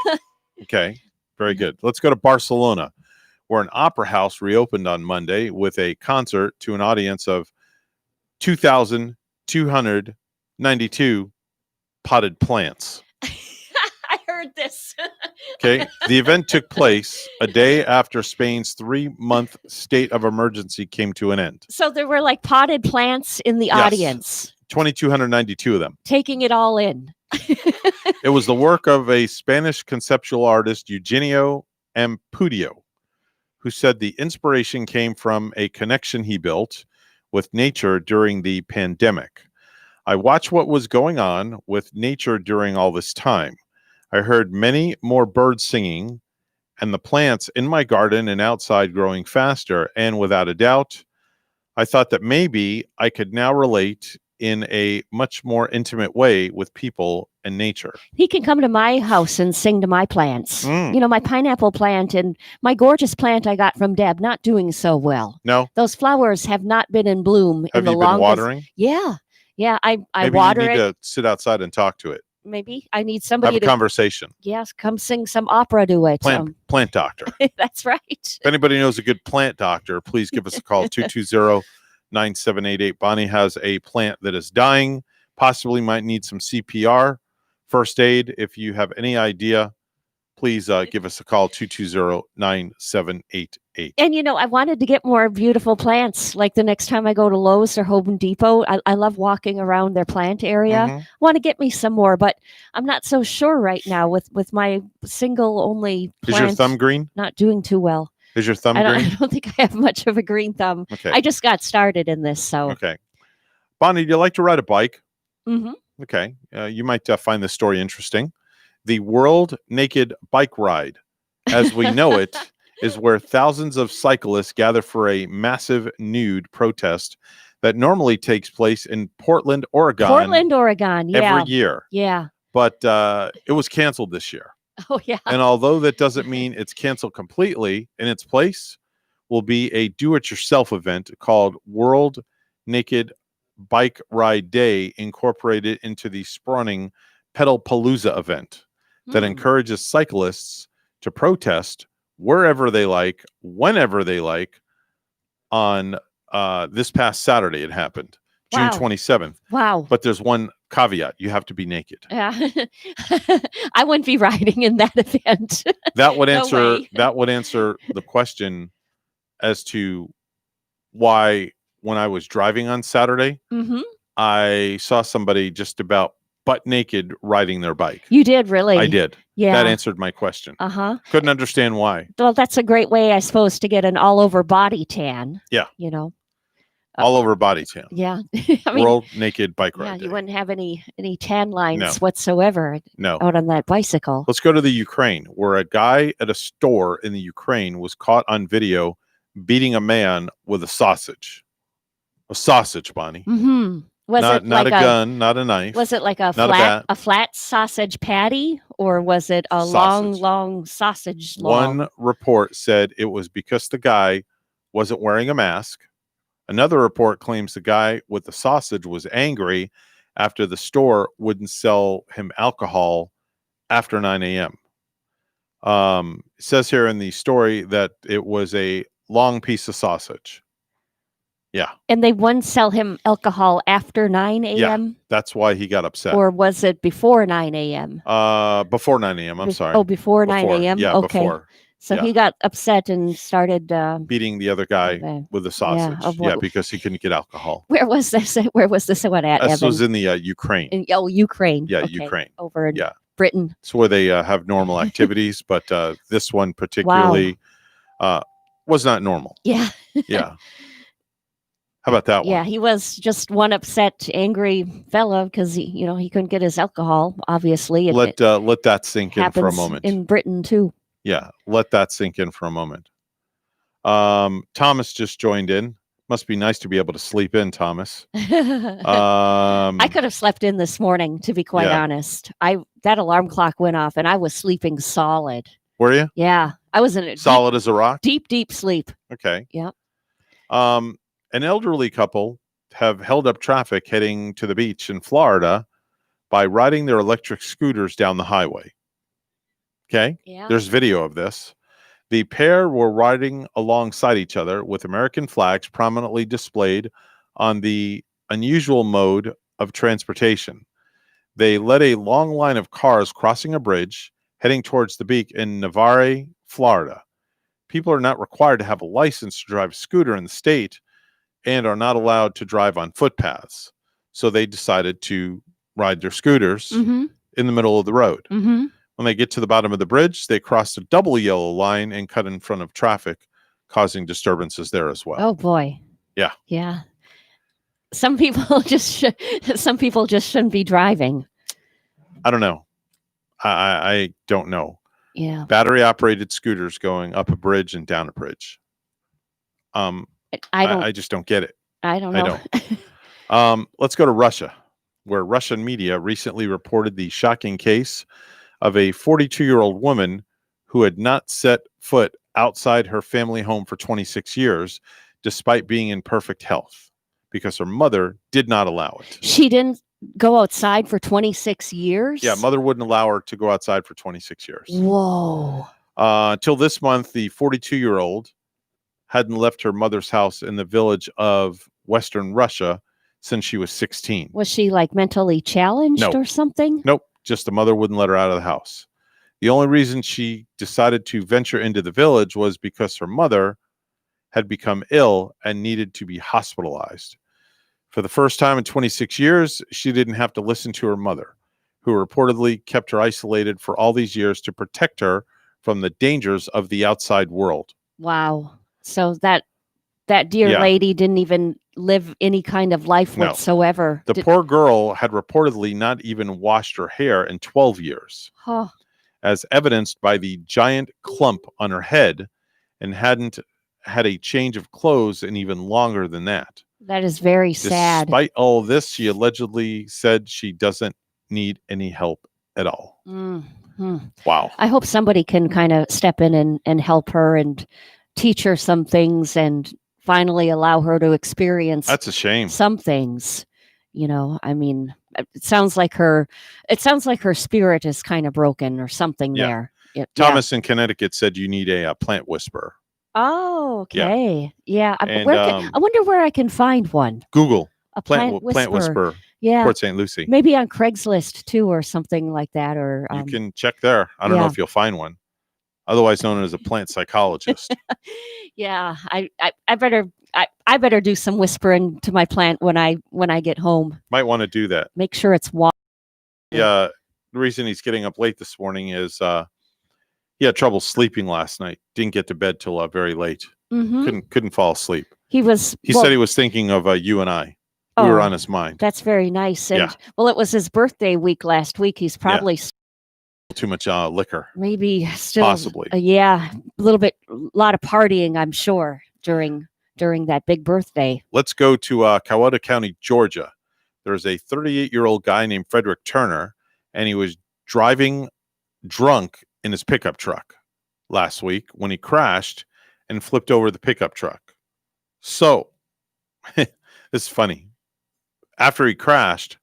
Okay, very good. Let's go to Barcelona, where an opera house reopened on Monday with a concert to an audience of 2,292 potted plants. I heard this. Okay, the event took place a day after Spain's 3-month state of emergency came to an end. So there were like potted plants in the Yes. audience, 2,292 of them. taking it all in. It was the work of a Spanish conceptual artist, Eugenio Ampudio, who said the inspiration came from a connection he built with nature during the pandemic. I watched what was going on with nature during all this time. I heard many more birds singing and the plants in my garden and outside growing faster. And without a doubt, I thought that maybe I could now relate in a much more intimate way with people and nature. He can come to my house and sing to my plants. Mm. You know, my pineapple plant and my gorgeous plant I got from Deb, not doing so well. No? Those flowers have not been in bloom Have in the you been longest. watering? Yeah. Yeah. I Maybe water you need it. to sit outside and talk to it. Maybe I need Have somebody a to conversation. Yes, come sing some opera to it. Plant doctor. That's right. If anybody knows a good plant doctor, please give us a call, 220-9788. Bonnie has a plant that is dying, possibly might need some CPR, first aid. If you have any idea, please give us a call, 220-9788. And, you know, I wanted to get more beautiful plants. Like the next time I go to Lowe's or Home Depot, I love walking around their plant area. Mhm. Want to get me some more, but I'm not so sure right now with my single only Is plant your thumb green? not doing too well. Is your thumb I green? don't think I have much of a green thumb. Okay. I just got started in this, so. Okay. Bonnie, do you like to ride a bike? Mhm. Okay. You might find this story interesting. The World Naked Bike Ride, as we know it, is where thousands of cyclists gather for a massive nude protest that normally takes place in Portland, Oregon. Portland, Oregon. Yeah. Every year. Yeah. But it was canceled this year. Oh, yeah. And although that doesn't mean it's canceled completely, in its place will be a do-it-yourself event called World Naked Bike Ride Day, incorporated into the sprawling Pedalpalooza event that encourages cyclists to protest wherever they like, whenever they like. On this past Saturday, it happened, Wow. June 27th. Wow. But there's one caveat: you have to be naked. Yeah. I wouldn't be riding in that event. That would No answer way. that would answer the question as to why, when I was driving on Saturday, Mhm. I saw somebody just about butt naked riding their bike. You did really? I did. Yeah. That answered my question. Uh-huh. Couldn't understand why. Well, that's a great way, I suppose, to get an all over body tan. Yeah. You know. All over body tan. Yeah. I mean, World Naked Bike yeah, Ride. you wouldn't have any tan lines No. whatsoever No. out on that bicycle. Let's go to the Ukraine, where a guy at a store in the Ukraine was caught on video beating a man with a sausage. A sausage, Bonnie. Mm-hmm. Was not it not like a gun, not a knife. Was it like a not flat bat. flat sausage patty, or was it a Sausage. long sausage? Long? One report said it was because the guy wasn't wearing a mask. Another report claims the guy with the sausage was angry after the store wouldn't sell him alcohol after 9 a.m. It says here in the story that it was a long piece of sausage. Yeah. And they wouldn't sell him alcohol after 9 Yeah. a.m. That's why he got upset. Or was it before 9 a.m.? Before 9 a.m. I'm sorry. Oh, before 9 a.m. Yeah, okay. before. So Yeah. he got upset and started. Beating the other guy Okay. with the sausage. of Yeah, what- because he couldn't get alcohol. Where was this? Where was this one at? This Evan? was in the Ukraine. Ukraine. Yeah, Okay. Ukraine. Over in Yeah. Britain. It's where they have normal activities, but this one particularly was not normal. Yeah. Yeah. How about that one? Yeah, he was just one upset, angry fella because he couldn't get his alcohol. Obviously, Let that sink in for a happens moment. in Britain too. Yeah, let that sink in for a moment. Thomas just joined in. Must be nice to be able to sleep in, Thomas. I could have slept in this morning, to be quite Yeah. honest. That alarm clock went off, and I was sleeping solid. Were you Yeah, I was in a solid as a rock? deep sleep. Okay. Yeah. An elderly couple have held up traffic heading to the beach in Florida by riding their electric scooters down the highway. Okay. Yeah. There's video of this. The pair were riding alongside each other with American flags prominently displayed on the unusual mode of transportation. They led a long line of cars crossing a bridge heading towards the beach in Navarre, Florida. People are not required to have a license to drive a scooter in the state and are not allowed to drive on footpaths. So they decided to ride their scooters Mhm. in the middle of the road. Mm-hmm. When they get to the bottom of the bridge, they cross a double yellow line and cut in front of traffic, causing disturbances there as well. Oh boy. Yeah. Yeah. Some people just shouldn't be driving. I don't know. I don't know. Yeah. Battery operated scooters going up a bridge and down a bridge. I just don't get it. I don't know. I don't. Let's go to Russia, where Russian media recently reported the shocking case of a 42-year-old woman who had not set foot outside her family home for 26 years, despite being in perfect health, because her mother did not allow it. She didn't go outside for 26 years? Yeah, mother wouldn't allow her to go outside for 26 years. Whoa. Until this month, the 42-year-old hadn't left her mother's house in the village of Western Russia since she was 16. Was she like mentally challenged No. or something? Nope, just the mother wouldn't let her out of the house. The only reason she decided to venture into the village was because her mother had become ill and needed to be hospitalized. For the first time in 26 years, she didn't have to listen to her mother, who reportedly kept her isolated for all these years to protect her from the dangers of the outside world. Wow. So that dear Yeah. lady didn't even live any kind of life No. whatsoever. The poor girl had reportedly not even washed her hair in 12 years, Oh, as evidenced by the giant clump on her head, and hadn't had a change of clothes in even longer than that. that is very sad. Despite all this, she allegedly said she doesn't need any help at all. Mhm. Wow. I hope somebody can kind of step in and help her and teach her some things and finally allow her to experience That's a shame. some things. I mean, it sounds like her spirit is kind of broken or something Yeah. there. Yeah. Thomas in Connecticut said you need a plant whisperer. Oh, Yeah. okay. Yeah. And, I wonder where I can find one. Google A plant whisperer. Yeah. Port St. Lucie. Maybe on Craigslist too, or something like that. Or You can check there. I don't know yeah. if you'll find one. Otherwise known as a plant psychologist. yeah. I better do some whispering to my plant when I get home. Might want to do that. Make sure it's water. Yeah. The reason he's getting up late this morning is he had trouble sleeping last night. Didn't get to bed till very late. Mm-hmm. Couldn't fall asleep. He said he was thinking of you and I. We were on his mind. That's very nice. And Yeah. well, it was his birthday week last week. He's probably Too much liquor. maybe still Possibly. Yeah, a lot of partying, I'm sure, during that big birthday. Let's go to Coweta County, Georgia. There's a 38-year-old guy named Frederick Turner, and he was driving drunk in his pickup truck last week when he crashed and flipped over the pickup truck. So, this is funny. After he crashed,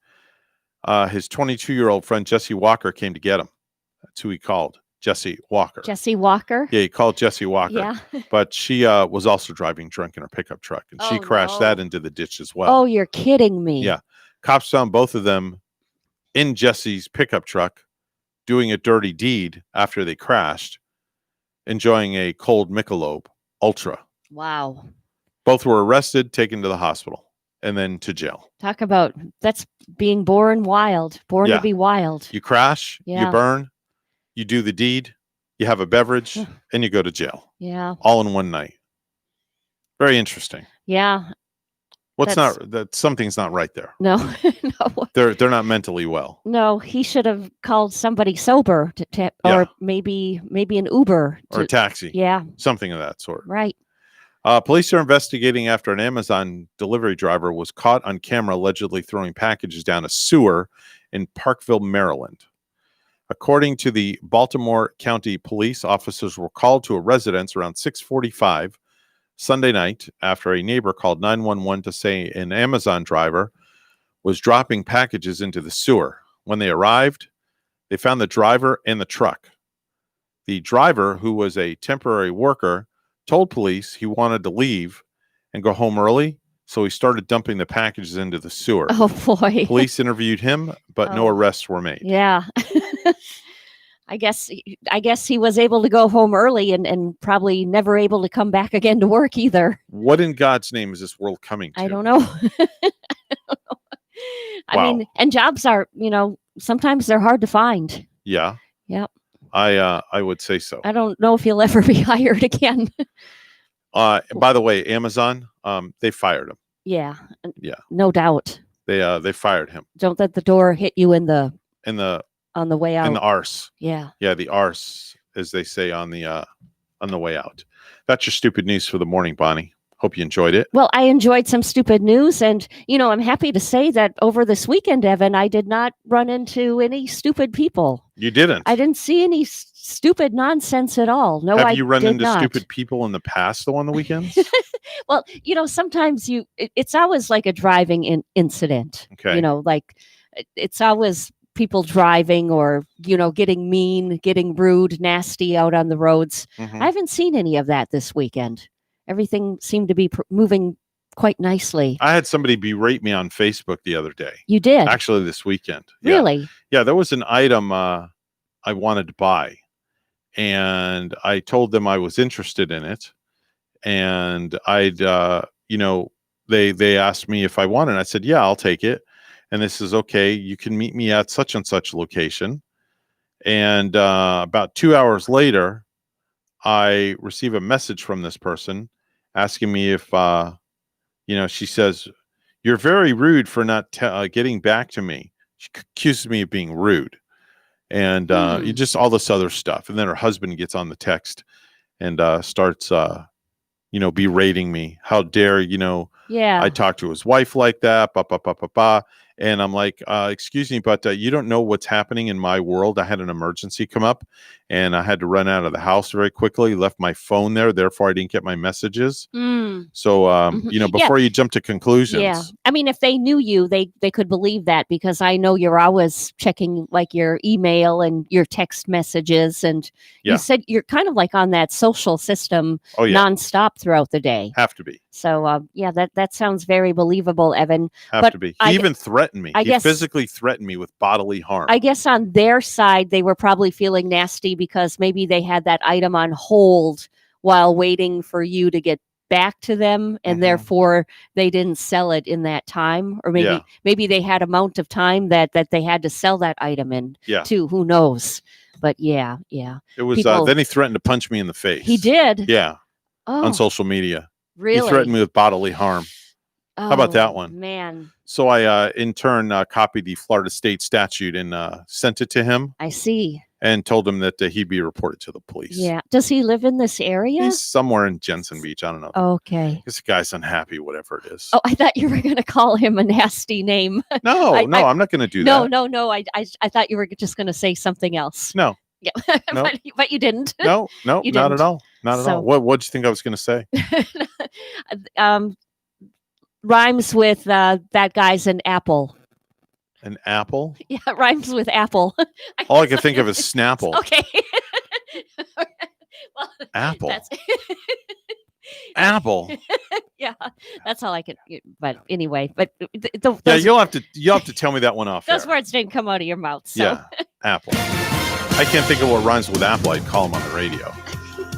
his 22-year-old friend Jesse Walker came to get him. That's who he called, Jesse Walker. Jesse Walker. Yeah, he called Jesse Walker. Yeah. But she was also driving drunk in her pickup truck, and she Oh, crashed no. that into the ditch as well. Oh, you're kidding me. Yeah. Cops found both of them in Jesse's pickup truck doing a dirty deed after they crashed, enjoying a cold Michelob Ultra. Wow. Both were arrested, taken to the hospital, and then to jail. Talk about that's being born wild, born Yeah. to be wild. You crash, Yeah. you burn, you do the deed, you have a beverage, and you go to jail. Yeah. All in one night. Very interesting. Yeah. Something's not right there. No. No. They're not mentally well. No, he should have called somebody sober or maybe an Uber Or a taxi. Yeah. Something of that sort. Right. Police are investigating after an Amazon delivery driver was caught on camera allegedly throwing packages down a sewer in Parkville, Maryland. According to the Baltimore County Police, officers were called to a residence around 6:45 Sunday night after a neighbor called 911 to say an Amazon driver was dropping packages into the sewer. When they arrived, they found the driver and the truck. The driver, who was a temporary worker, told police he wanted to leave and go home early, so he started dumping the packages into the sewer. Oh boy. Police interviewed him, but no arrests were made. Yeah. I guess he was able to go home early and probably never able to come back again to work either. What in God's name is this world coming to? I don't know. I Wow. mean, and jobs are, sometimes they're hard to find. Yeah, Yep. I would say so. I don't know if you'll ever be hired again. By the way, Amazon, they fired him. Yeah. Yeah, No doubt. they fired him Don't let the door hit you in the on the way out. in the arse. Yeah. Yeah, the arse, as they say on the way out. That's your stupid news for the morning, Bonnie. Hope you enjoyed it. Well, I enjoyed some stupid news, and I'm happy to say that over this weekend, Evan, I did not run into any stupid people. You didn't. I didn't see any stupid nonsense at all. No, Have I you run did into not. stupid people in the past, though, on the weekends? Well, sometimes it's always like a driving incident. Okay. Like it's always people driving or, getting mean, getting rude, nasty out on the roads. Mhm. I haven't seen any of that this weekend. Everything seemed to be moving quite nicely. I had somebody berate me on Facebook the other day. You did? Actually, this weekend. Yeah. Really? Yeah, there was an item I wanted to buy, and I told them I was interested in it, and I'd they asked me if I wanted it. I said, yeah, I'll take it. And this is okay. You can meet me at such and such location. And about 2 hours later, I receive a message from this person asking me if, she says, "You're very rude for not getting back to me." She accuses me of being rude, and just all this other stuff. And then her husband gets on the text and starts, berating me. How dare, Yeah. I talked to his wife like that, ba. And I'm like, excuse me, but you don't know what's happening in my world. I had an emergency come up and I had to run out of the house very quickly, left my phone there. Therefore, I didn't get my messages. So, before you jump to conclusions. Yeah. I mean, if they knew you, they could believe that, because I know you're always checking like your email and your text messages. And Yeah. you said you're kind of like on that social system nonstop throughout the day. Have to be. So, that sounds very believable, Evan. Have But to be. He I- even threatened me. I He guess- physically threatened me with bodily harm. I guess on their side, they were probably feeling nasty because maybe they had that item on hold while waiting for you to get back to them, and therefore they didn't sell it in that time, or maybe Yeah. maybe they had amount of time that they had to sell that item in Yeah. too. Who knows? But yeah. It was. People- Then he threatened to punch me in the face. He did. Yeah. Oh, On social media. really? He threatened me with bodily harm. How about that Oh, one? man? So I, in turn, copied the Florida State statute and sent it to him I see. and told him that he'd be reported to the police. Yeah. Does he live in this area? He's somewhere in Jensen Beach. I don't know. Okay. This guy's unhappy, whatever it is. Oh, I thought you were going to call him a nasty name. No, I'm not going to do that. No. I thought you were just going to say something else. No, Yeah, No. but you didn't. no, You not didn't. at all. Not at So- all. What'd you think I was going to say? Rhymes with that guy's an apple. An apple? Yeah, rhymes with apple. All I can think of is Snapple. Okay. Well, Apple. That's, Apple. yeah, that's all I could. But anyway, but Yeah, those, you'll have to tell me that one off. those air. words didn't come out of your mouth. So. Yeah, apple. I can't think of what rhymes with apple. I'd call him on the radio.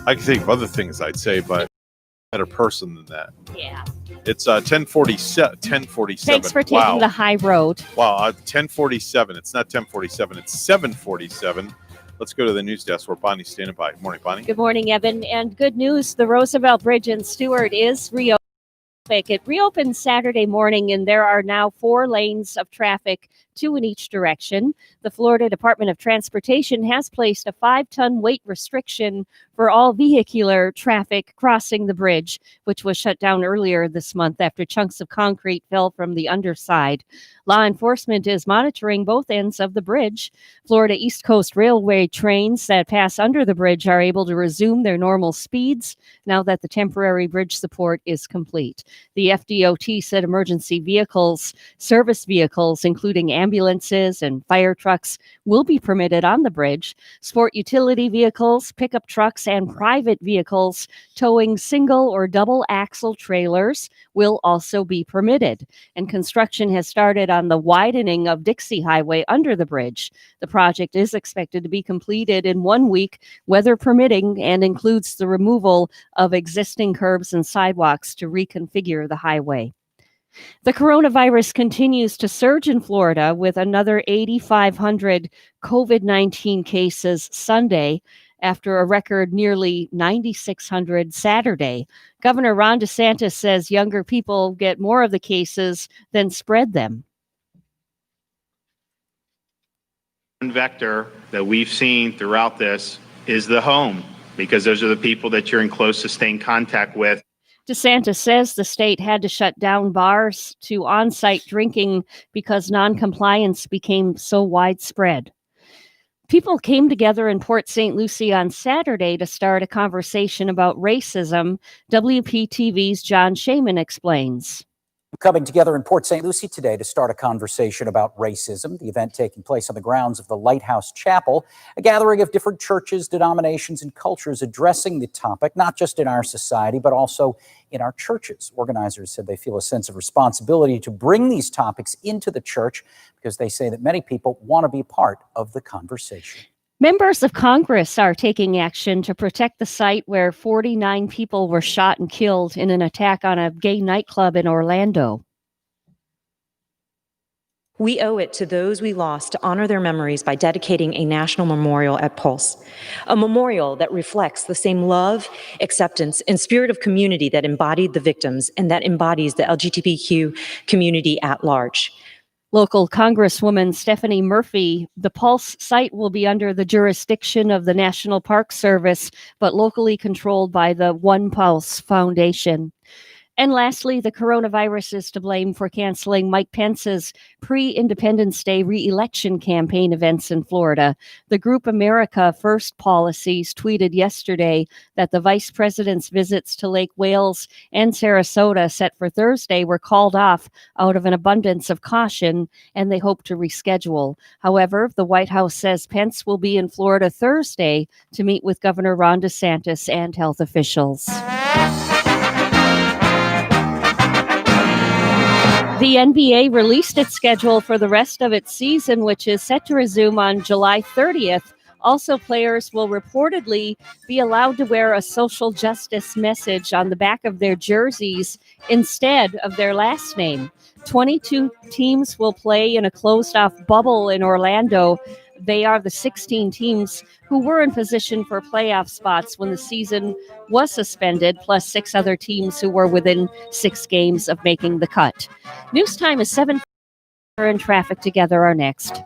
I can think of other things I'd say, but better person than that. Yeah. It's 10:47. 10:47. Thanks for taking Wow. the high road. Wow, 10:47. It's not 10:47. It's 7:47. Let's go to the news desk where Bonnie's standing by. Good morning, Bonnie. Good morning, Evan. And good news, the Roosevelt Bridge in Stewart is reopened. It reopened Saturday morning, and there are now 4 lanes of traffic, 2 in each direction. The Florida Department of Transportation has placed a 5-ton weight restriction for all vehicular traffic crossing the bridge, which was shut down earlier this month after chunks of concrete fell from the underside. Law enforcement is monitoring both ends of the bridge. Florida East Coast Railway trains that pass under the bridge are able to resume their normal speeds now that the temporary bridge support is complete. The FDOT said emergency vehicles, service vehicles, including ambulances and fire trucks, will be permitted on the bridge. Sport utility vehicles, pickup trucks, and private vehicles towing single or double axle trailers will also be permitted. And construction has started on the widening of Dixie Highway under the bridge. The project is expected to be completed in 1 week, weather permitting, and includes the removal of existing curbs and sidewalks to reconfigure the highway. The coronavirus continues to surge in Florida with another 8,500 COVID-19 cases Sunday after a record nearly 9,600 Saturday. Governor Ron DeSantis says younger people get more of the cases than spread them. One vector that we've seen throughout this is the home, because those are the people that you're in close, sustained contact with. DeSantis says the state had to shut down bars to on-site drinking because noncompliance became so widespread. People came together in Port St. Lucie on Saturday to start a conversation about racism. WPTV's John Shaman explains. Coming together in Port St. Lucie today to start a conversation about racism. The event taking place on the grounds of the Lighthouse Chapel, a gathering of different churches, denominations, and cultures addressing the topic, not just in our society, but also in our churches. Organizers said they feel a sense of responsibility to bring these topics into the church because they say that many people want to be part of the conversation. Members of Congress are taking action to protect the site where 49 people were shot and killed in an attack on a gay nightclub in Orlando. We owe it to those we lost to honor their memories by dedicating a national memorial at Pulse, a memorial that reflects the same love, acceptance, and spirit of community that embodied the victims and that embodies the LGBTQ community at large. Local Congresswoman Stephanie Murphy, the Pulse site will be under the jurisdiction of the National Park Service, but locally controlled by the One Pulse Foundation. And lastly, the coronavirus is to blame for canceling Mike Pence's pre-Independence Day re-election campaign events in Florida. The Group America First policies tweeted yesterday that the vice president's visits to Lake Wales and Sarasota set for Thursday were called off out of an abundance of caution, and they hope to reschedule. However, the White House says Pence will be in Florida Thursday to meet with Governor Ron DeSantis and health officials. The NBA released its schedule for the rest of its season, which is set to resume on July 30th. Also, players will reportedly be allowed to wear a social justice message on the back of their jerseys instead of their last name. 22 teams will play in a closed-off bubble in Orlando. They are the 16 teams who were in position for playoff spots when the season was suspended, plus 6 other teams who were within 6 games of making the cut. News time is 7. And traffic together are next.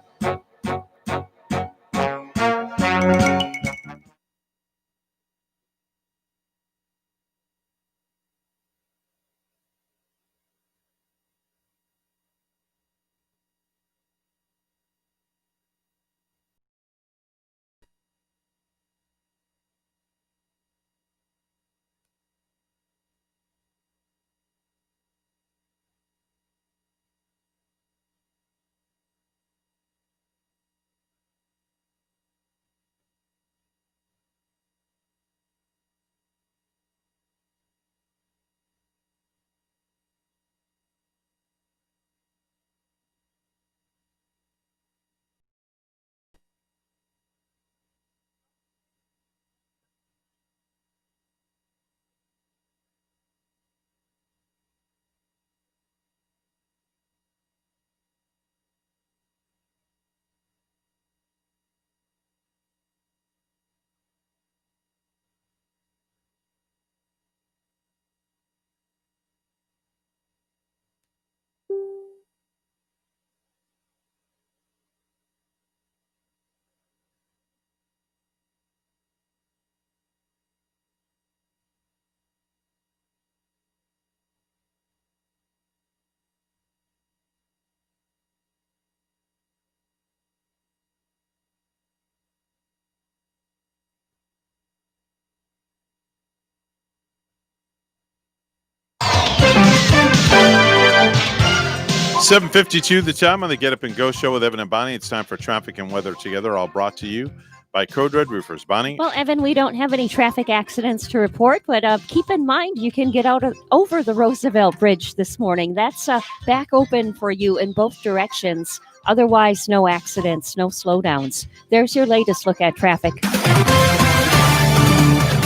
$7:52 the time on the Get Up and Go show with Evan and Bonnie. It's time for traffic and weather together, all brought to you by Code Red Roofers. Bonnie? Well, Evan, we don't have any traffic accidents to report, but keep in mind you can get over the Roosevelt Bridge this morning. That's back open for you in both directions. Otherwise, no accidents, no slowdowns. There's your latest look at traffic.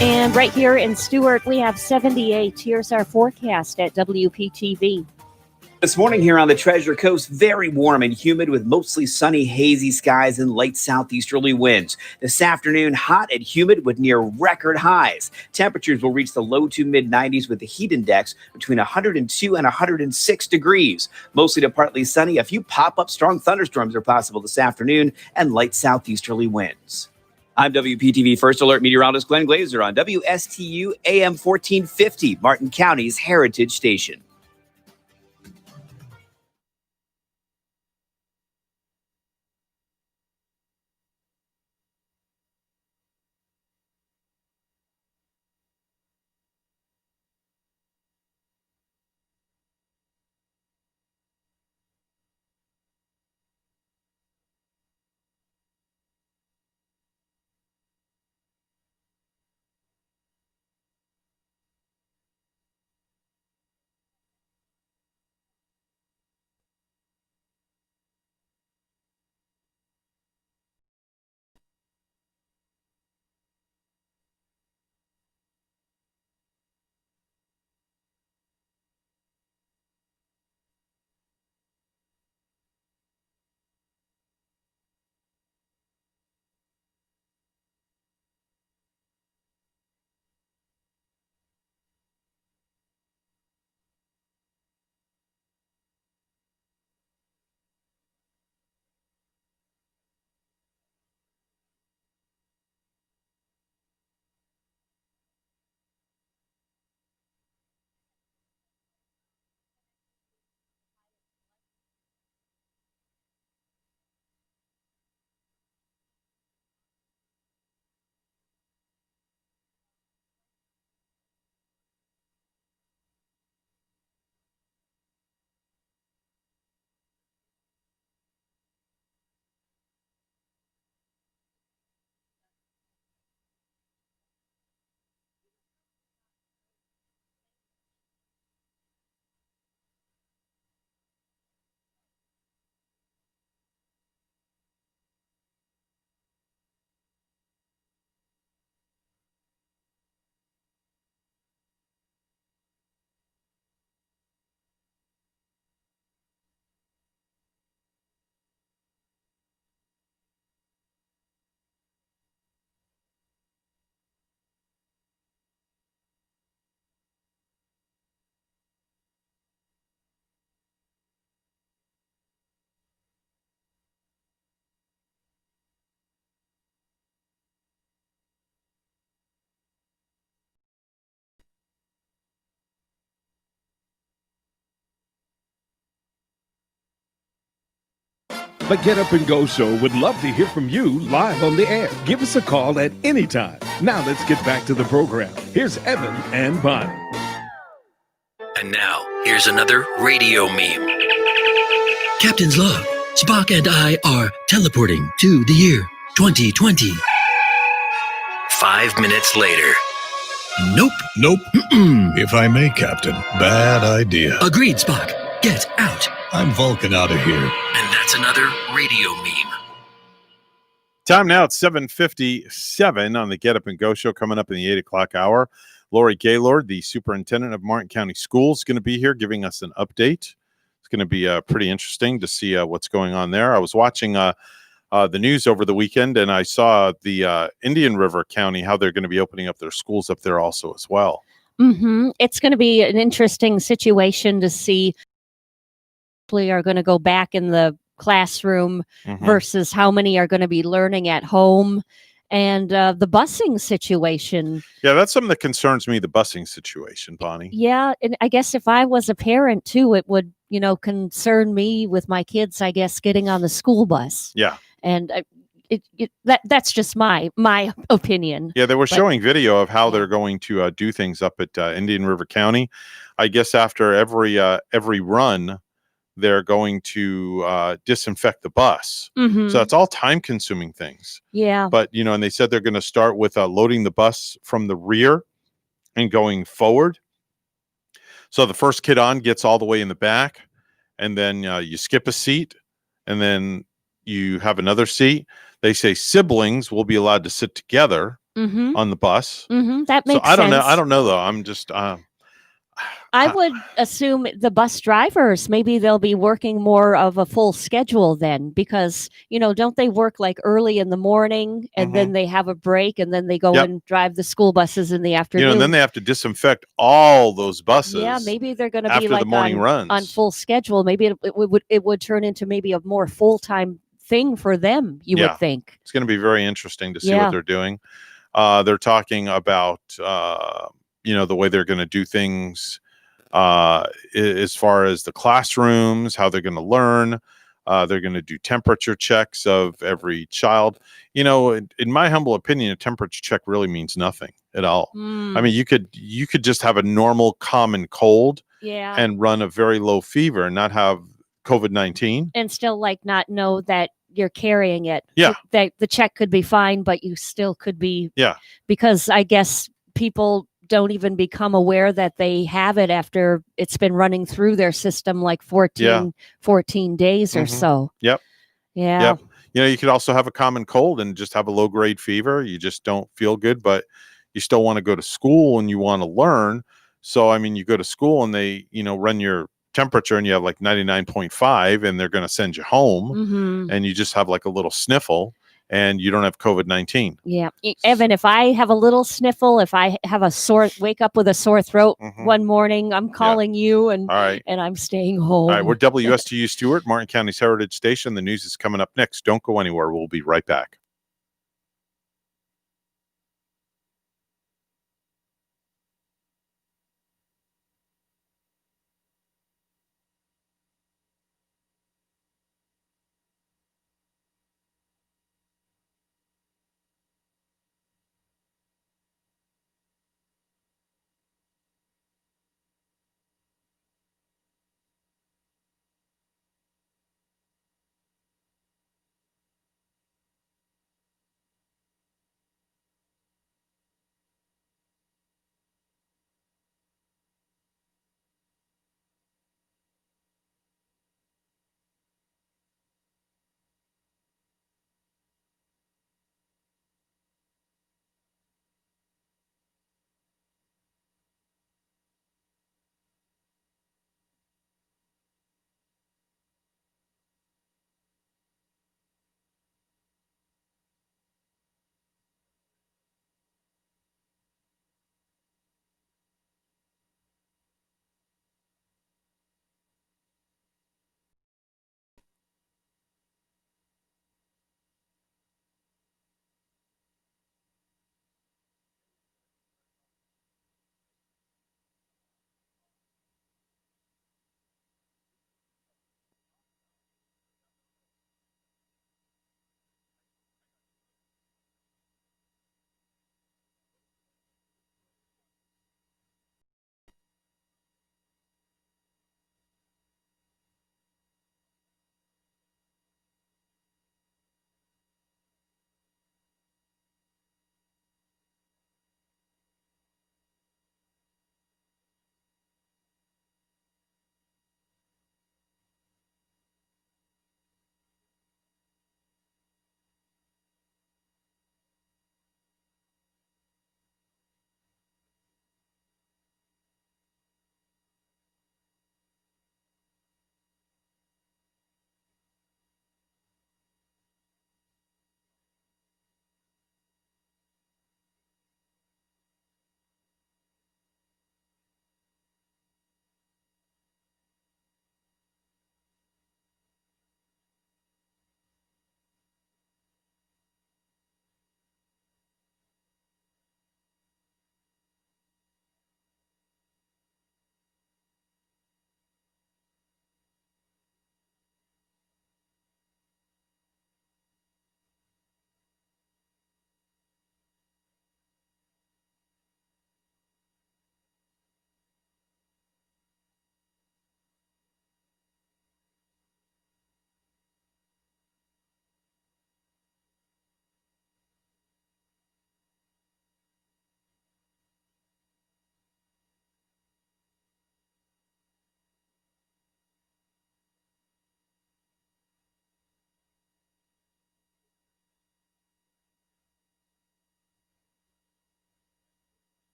And right here in Stuart, we have 78. Here's our forecast at WPTV. This morning here on the Treasure Coast, very warm and humid with mostly sunny, hazy skies and light southeasterly winds. This afternoon, hot and humid with near record highs. Temperatures will reach the low to mid 90s with the heat index between 102 and 106 degrees. Mostly to partly sunny. A few pop-up strong thunderstorms are possible this afternoon and light southeasterly winds. I'm WPTV First Alert meteorologist Glenn Glazer on WSTU AM 1450, Martin County's Heritage Station. The Get Up and Go Show would love to hear from you live on the air. Give us a call at any time. Now let's get back to the program. Here's Evan and Bonnie. And now, here's another radio meme. Captain's log. Spock and I are teleporting to the year 2020. 5 minutes later. Nope. If I may, Captain, bad idea. Agreed, Spock. Get out. I'm Vulcan out of here. And that's another radio meme. Time now at 7:57 on the Get Up and Go Show, coming up in the 8 o'clock hour. Lori Gaylord, the superintendent of Martin County Schools, is going to be here giving us an update. It's going to be pretty interesting to see what's going on there. I was watching the news over the weekend, and I saw the Indian River County, how they're going to be opening up their schools up there also as well. It's going to be an interesting situation to see are going to go back in the classroom versus how many are going to be learning at home, and the busing situation. Yeah, that's something that concerns me, the busing situation, Bonnie. Yeah, and I guess if I was a parent too, it would, concern me with my kids, I guess, getting on the school bus. Yeah. And that's just my opinion. Yeah, they were showing video of how they're going to do things up at Indian River County. I guess after every run, they're going to disinfect the bus. So that's all time-consuming things. Yeah. But, and they said they're going to start with loading the bus from the rear and going forward. So the first kid on gets all the way in the back, and then you skip a seat, and then you have another seat. They say siblings will be allowed to sit together on the bus. That makes sense. I don't know. I don't know, though. I'm just... I would assume the bus drivers, maybe they'll be working more of a full schedule then, because, don't they work like early in the morning and then they have a break and then they go Yep. and drive the school buses in the afternoon? And then they have to disinfect all those buses. Yeah, maybe they're going to after be like the morning runs. on full schedule. Maybe it would turn into maybe a more full-time thing for them, you would think. It's going to be very interesting to see what they're doing. They're talking about, the way they're going to do things as far as the classrooms, how they're going to learn. They're going to do temperature checks of every child. In my humble opinion, a temperature check really means nothing at all. I mean, you could just have a normal common cold and run a very low fever and not have COVID-19. And still not know that you're carrying it. Yeah. That the check could be fine, but you still could be. Yeah. Because I guess people don't even become aware that they have it after it's been running through their system like 14 days or so. Yep. Yeah. Yep. You could also have a common cold and just have a low grade fever. You just don't feel good, but you still want to go to school and you want to learn. So, I mean, you go to school and they, run your temperature and you have like 99.5 and they're going to send you home and you just have like a little sniffle and you don't have COVID-19. Yeah. Evan, if I have a little sniffle, if I have wake up with a sore throat one morning, I'm calling you and I'm staying home. All right. We're WSTU Stewart, Martin County's Heritage Station. The news is coming up next. Don't go anywhere. We'll be right back.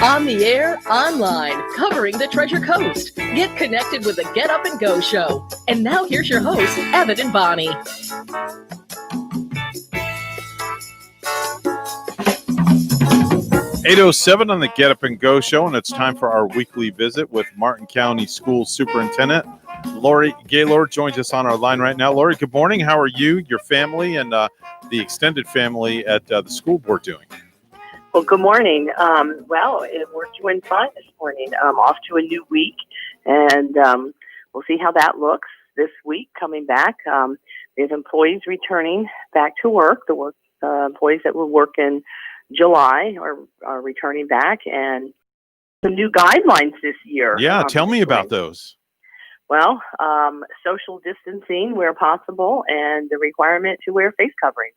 On the air, online, covering the Treasure Coast. Get connected with the Get Up and Go Show. And now here's your hosts, Evan and Bonnie. 8:07 on the Get Up and Go Show, and it's time for our weekly visit with Martin County School Superintendent Lori Gaylord joins us on our line right now. Lori, good morning. How are you, your family, and the extended family at the school board doing? Well, good morning. We're doing fine this morning. Off to a new week, and we'll see how that looks this week coming back. We have employees returning back to work. The employees that were working July are returning back, and some new guidelines this year. Yeah, tell me about those. Well, social distancing where possible, and the requirement to wear face coverings.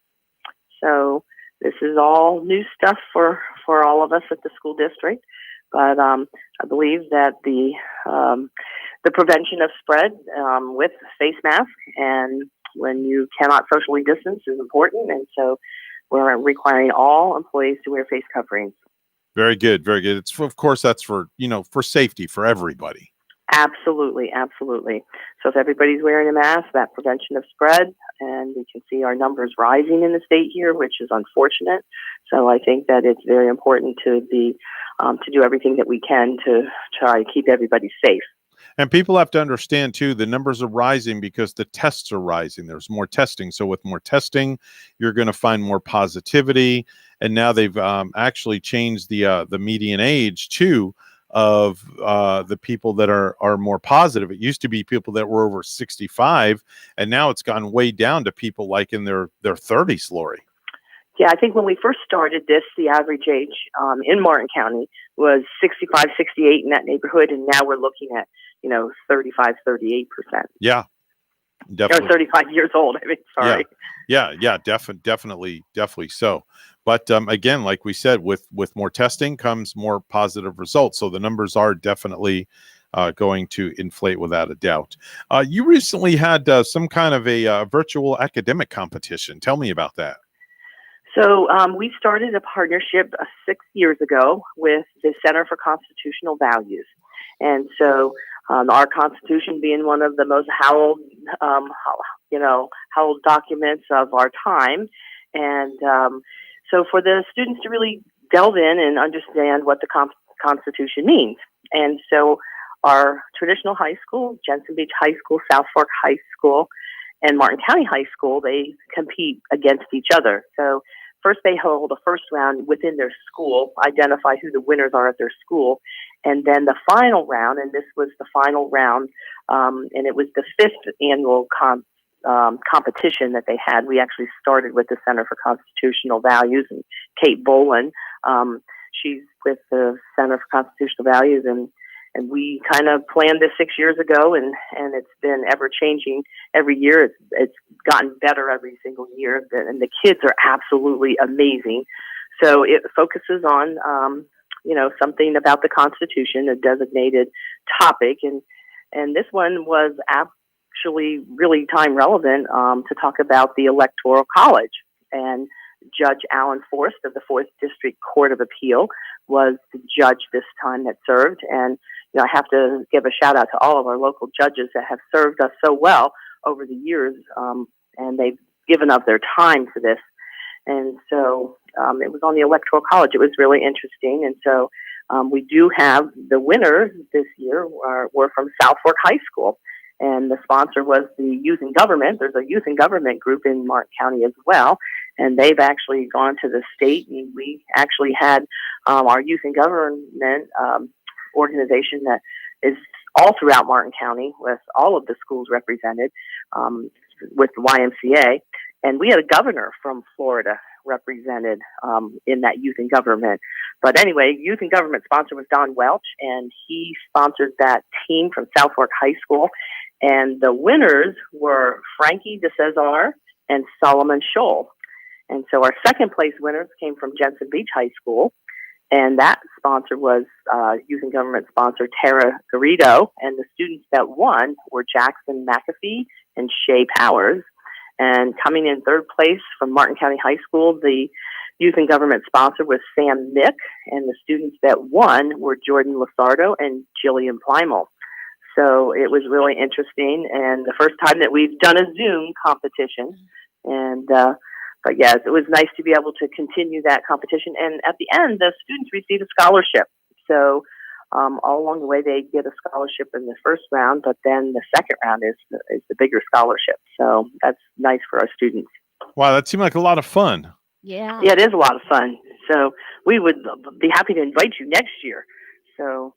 So this is all new stuff for all of us at the school district, but I believe that the prevention of spread with face masks and when you cannot socially distance is important, and so we're requiring all employees to wear face coverings. Very good, very good. Of course, that's for safety for everybody. Absolutely, absolutely. So if everybody's wearing a mask, that prevention of spread, and we can see our numbers rising in the state here, which is unfortunate. So I think that it's very important to be to do everything that we can to try to keep everybody safe. And people have to understand, too, the numbers are rising because the tests are rising. There's more testing. So with more testing, you're going to find more positivity. And now they've actually changed the median age, too, of the people that are more positive. It used to be people that were over 65, and now it's gone way down to people like in their 30s, Lori. Yeah, I think when we first started this, the average age in Martin County was 65, 68 in that neighborhood, and now we're looking at 35, 38%. Yeah, definitely. Or 35 years old. I mean, sorry. Yeah, definitely so. But again, like we said, with more testing comes more positive results. So the numbers are definitely going to inflate without a doubt. You recently had some kind of a virtual academic competition. Tell me about that. So we started a partnership 6 years ago with the Center for Constitutional Values. And so our Constitution being one of the most hallowed documents of our time. And so for the students to really delve in and understand what the Constitution means. And so our traditional high school, Jensen Beach High School, South Fork High School, and Martin County High School, they compete against each other. So first they hold a first round within their school, identify who the winners are at their school, and then the final round, and this was the final round, and it was the 5th annual competition that they had. We actually started with the Center for Constitutional Values, and Kate Boland, she's with the Center for Constitutional Values, and we kind of planned this 6 years ago, and it's been ever changing every year. It's gotten better every single year, and the kids are absolutely amazing. So it focuses on, something about the Constitution, a designated topic, and this one was actually really time relevant to talk about the Electoral College. And Judge Alan Forst of the 4th District Court of Appeal was the judge this time that served. And I have to give a shout out to all of our local judges that have served us so well over the years, and they've given up their time for this. And so it was on the Electoral College. It was really interesting. And so we do have the winners this year were from South Fork High School. And the sponsor was the Youth in Government. There's a Youth in Government group in Martin County as well. And they've actually gone to the state. And we actually had our Youth in Government organization that is all throughout Martin County with all of the schools represented with the YMCA. And we had a governor from Florida represented in that Youth in Government. But anyway, Youth in Government sponsor was Don Welch, and he sponsored that team from South Fork High School. And the winners were Frankie DeCesar and Solomon Scholl. And so our second place winners came from Jensen Beach High School. And that sponsor was Youth in Government sponsor Tara Garrido. And the students that won were Jackson McAfee and Shay Powers. And coming in third place from Martin County High School, the Youth and Government sponsor was Sam Mick, and the students that won were Jordan Lasardo and Jillian Plymel. So it was really interesting, and the first time that we've done a Zoom competition. And but yes, it was nice to be able to continue that competition. And at the end, the students received a scholarship. So all along the way, they get a scholarship in the first round, but then the second round is the bigger scholarship. So that's nice for our students. Wow, that seemed like a lot of fun. Yeah. Yeah, it is a lot of fun. So we would be happy to invite you next year. So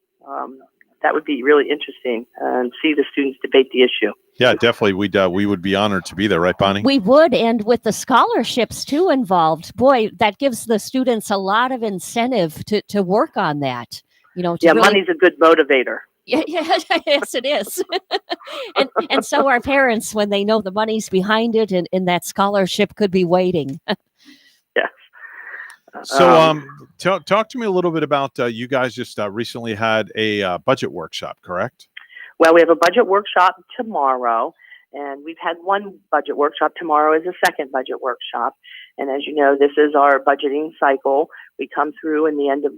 that would be really interesting and see the students debate the issue. Yeah, definitely. We would be honored to be there, right, Bonnie? We would, and with the scholarships too involved, boy, that gives the students a lot of incentive to work on that. You know, to yeah, really... money's a good motivator. Yeah, yes, it is. and so our parents, when they know the money's behind it, and that scholarship could be waiting. Yes. So, talk to me a little bit about you guys just recently had a budget workshop, correct? Well, we have a budget workshop tomorrow, and we've had one budget workshop. Tomorrow is a second budget workshop. And as you know, this is our budgeting cycle. We come through, and the end of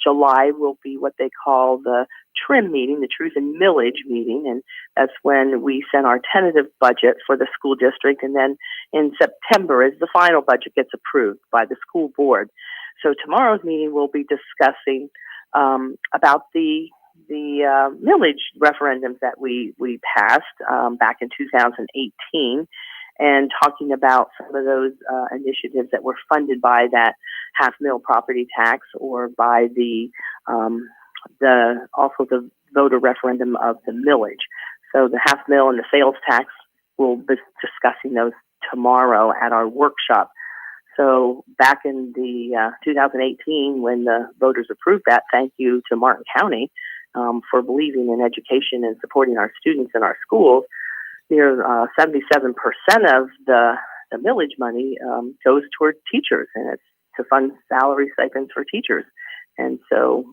July will be what they call the TRIM meeting, the Truth and Millage meeting. And that's when we send our tentative budget for the school district. And then in September, as the final budget gets approved by the school board. So tomorrow's meeting will be discussing about the millage referendums that we passed back in 2018, and talking about some of those initiatives that were funded by that half-mil property tax, or by the voter referendum of the millage. So the half-mil and the sales tax, we'll be discussing those tomorrow at our workshop. So back in the 2018, when the voters approved that, thank you to Martin County for believing in education and supporting our students in our schools. Near 77% of the millage money goes toward teachers, and it's to fund salary stipends for teachers. And so,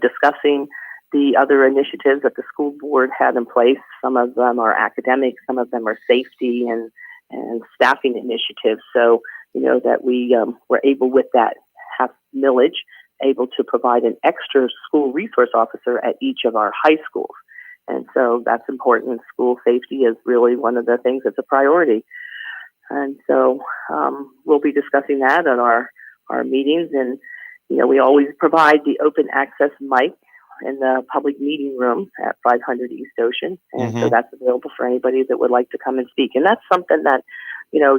discussing the other initiatives that the school board had in place, some of them are academic, some of them are safety and staffing initiatives. So, that we were able, with that half millage, able to provide an extra school resource officer at each of our high schools. And so that's important. School safety is really one of the things that's a priority. And so we'll be discussing that at our meetings. And, we always provide the open access mic in the public meeting room at 500 East Ocean. And so that's available for anybody that would like to come and speak. And that's something that,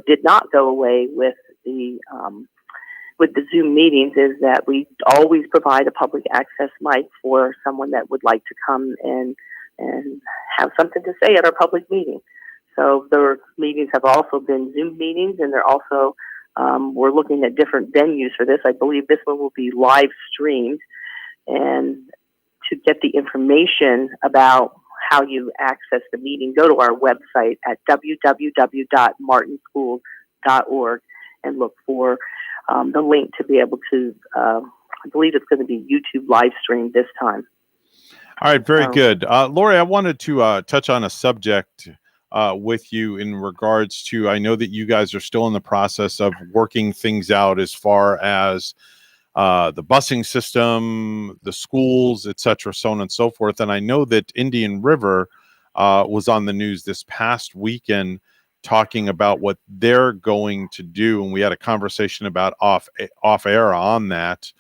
did not go away with the Zoom meetings, is that we always provide a public access mic for someone that would like to come and have something to say at our public meeting. So their meetings have also been Zoom meetings, and they're also, we're looking at different venues for this. I believe this one will be live streamed. And to get the information about how you access the meeting, go to our website at www.martinschools.org and look for the link to be able to, I believe it's going to be YouTube live stream this time. All right, very good. Lori, I wanted to touch on a subject with you in regards to, I know that you guys are still in the process of working things out as far as the busing system, the schools, et cetera, so on and so forth. And I know that Indian River was on the news this past weekend talking about what they're going to do. And we had a conversation about off air on that,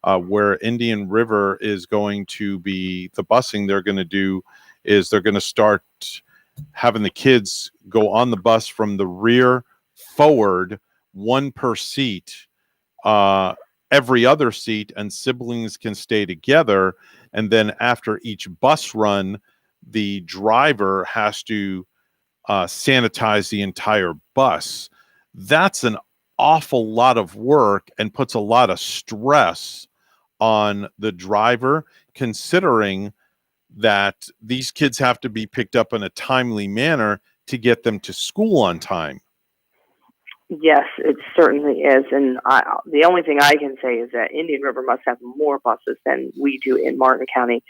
where Indian River is going to be, the busing they're going to do is they're going to start having the kids go on the bus from the rear forward, one per seat, every other seat, and siblings can stay together. And then after each bus run, the driver has to sanitize the entire bus. That's an awful lot of work and puts a lot of stress on the driver, considering that these kids have to be picked up in a timely manner to get them to school on time. Yes, it certainly is. And the only thing I can say is that Indian River must have more buses than we do in Martin County.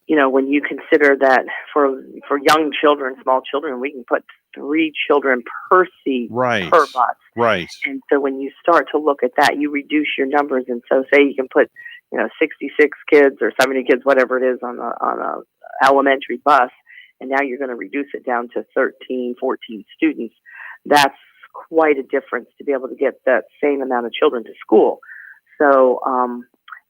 when you consider that for young children, small children, we can put 3 children per seat Right. per bus. Right. And so when you start to look at that, you reduce your numbers. And so say you can put, 66 kids or 70 kids, whatever it is, on a elementary bus, and now you're going to reduce it down to 13, 14 students. That's quite a difference to be able to get that same amount of children to school. So,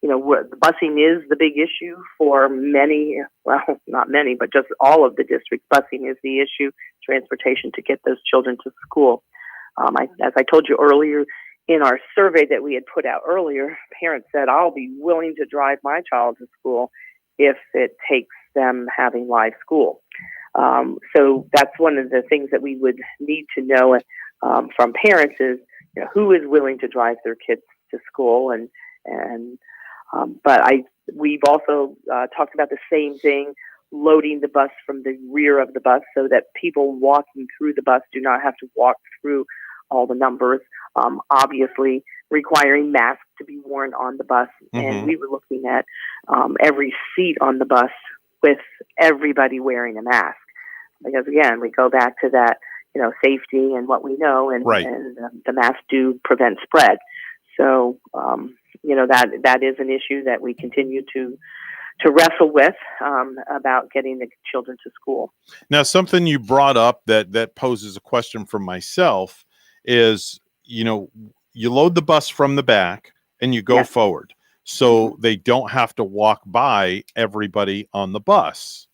the busing is the big issue for many, well, not many, but just all of the districts. Busing is the issue, transportation to get those children to school. As I told you earlier, in our survey that we had put out earlier, parents said, I'll be willing to drive my child to school if it takes them having live school. So that's one of the things that we would need to know from parents is, who is willing to drive their kids to school. But we've also talked about the same thing, loading the bus from the rear of the bus so that people walking through the bus do not have to walk through all the numbers. Obviously requiring masks to be worn on the bus. And we were looking at every seat on the bus with everybody wearing a mask. Because again, we go back to that, safety and what we know, and, Right. and the masks do prevent spread. So, that is an issue that we continue to wrestle with about getting the children to school. Now, something you brought up that poses a question for myself is, you load the bus from the back and you go forward. So they don't have to walk by everybody on the bus.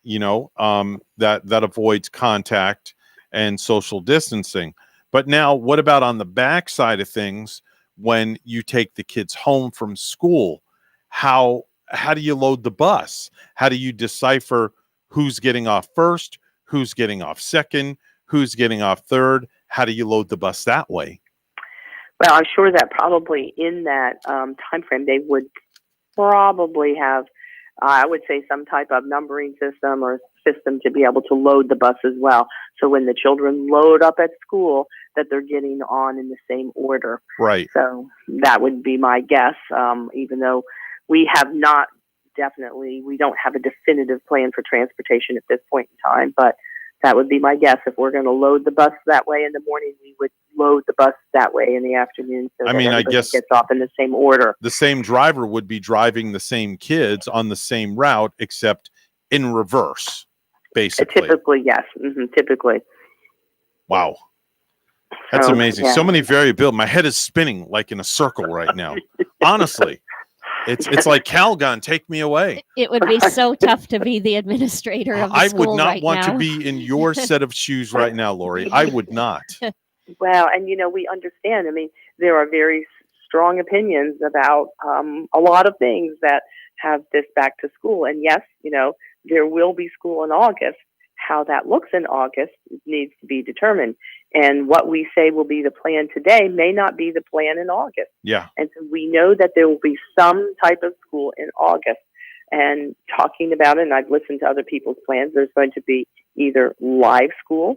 That avoids contact and social distancing. But now, what about on the back side of things when you take the kids home from school? How do you load the bus? How do you decipher who's getting off first, who's getting off second, who's getting off third? How do you load the bus that way? Well, I'm sure that probably in that time frame they would probably have, I would say, some type of numbering system or system to be able to load the bus as well. So when the children load up at school, that they're getting on in the same order. Right. So that would be my guess, even though we have not we don't have a definitive plan for transportation at this point in time, but that would be my guess. If we're going to load the bus that way in the morning, we would load the bus that way in the afternoon. So I that mean, I everybody guess gets off in the same order. the same driver would be driving the same kids on the same route, except in reverse, basically. Typically, yes. Typically. Wow. That's So, amazing. yeah. So many variability. My head is spinning like in a circle right now. Honestly, it's like Calgon, take me away. It would be so tough to be the administrator of the I school would not right want now. to be in your set of shoes right now, Lori. I would not. Well, and we understand. I mean, there are very strong opinions about a lot of things that have this back to school. And yes, there will be school in August. How that looks in August needs to be determined. And what we say will be the plan today may not be the plan in August. Yeah. And so we know that there will be some type of school in August. And talking about it, and I've listened to other people's plans, there's going to be either live school,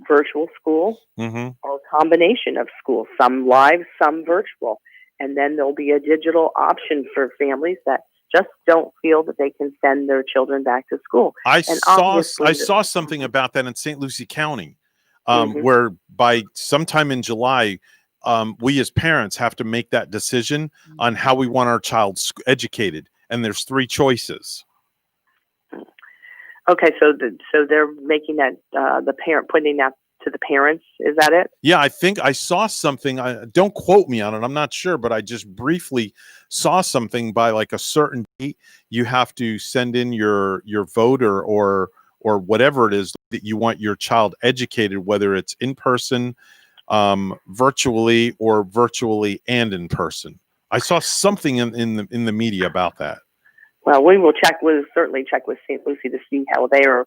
virtual school, or a combination of schools, some live, some virtual. And then there'll be a digital option for families that just don't feel that they can send their children back to school. I And saw something about that in St. Lucie County, where by sometime in July, we as parents have to make that decision on how we want our child educated. And there's 3 choices. Okay, so they're making that the parent putting that to the parents. Is that it? Yeah, I think I saw something. Don't quote me on it. I'm not sure, but I just briefly saw something by like a certain date. You have to send in your vote or whatever it is that you want your child educated, whether it's in person, virtually, or virtually and in person. I saw something in the media about that. Well, we will check. We'll certainly check with St. Lucie to see how they are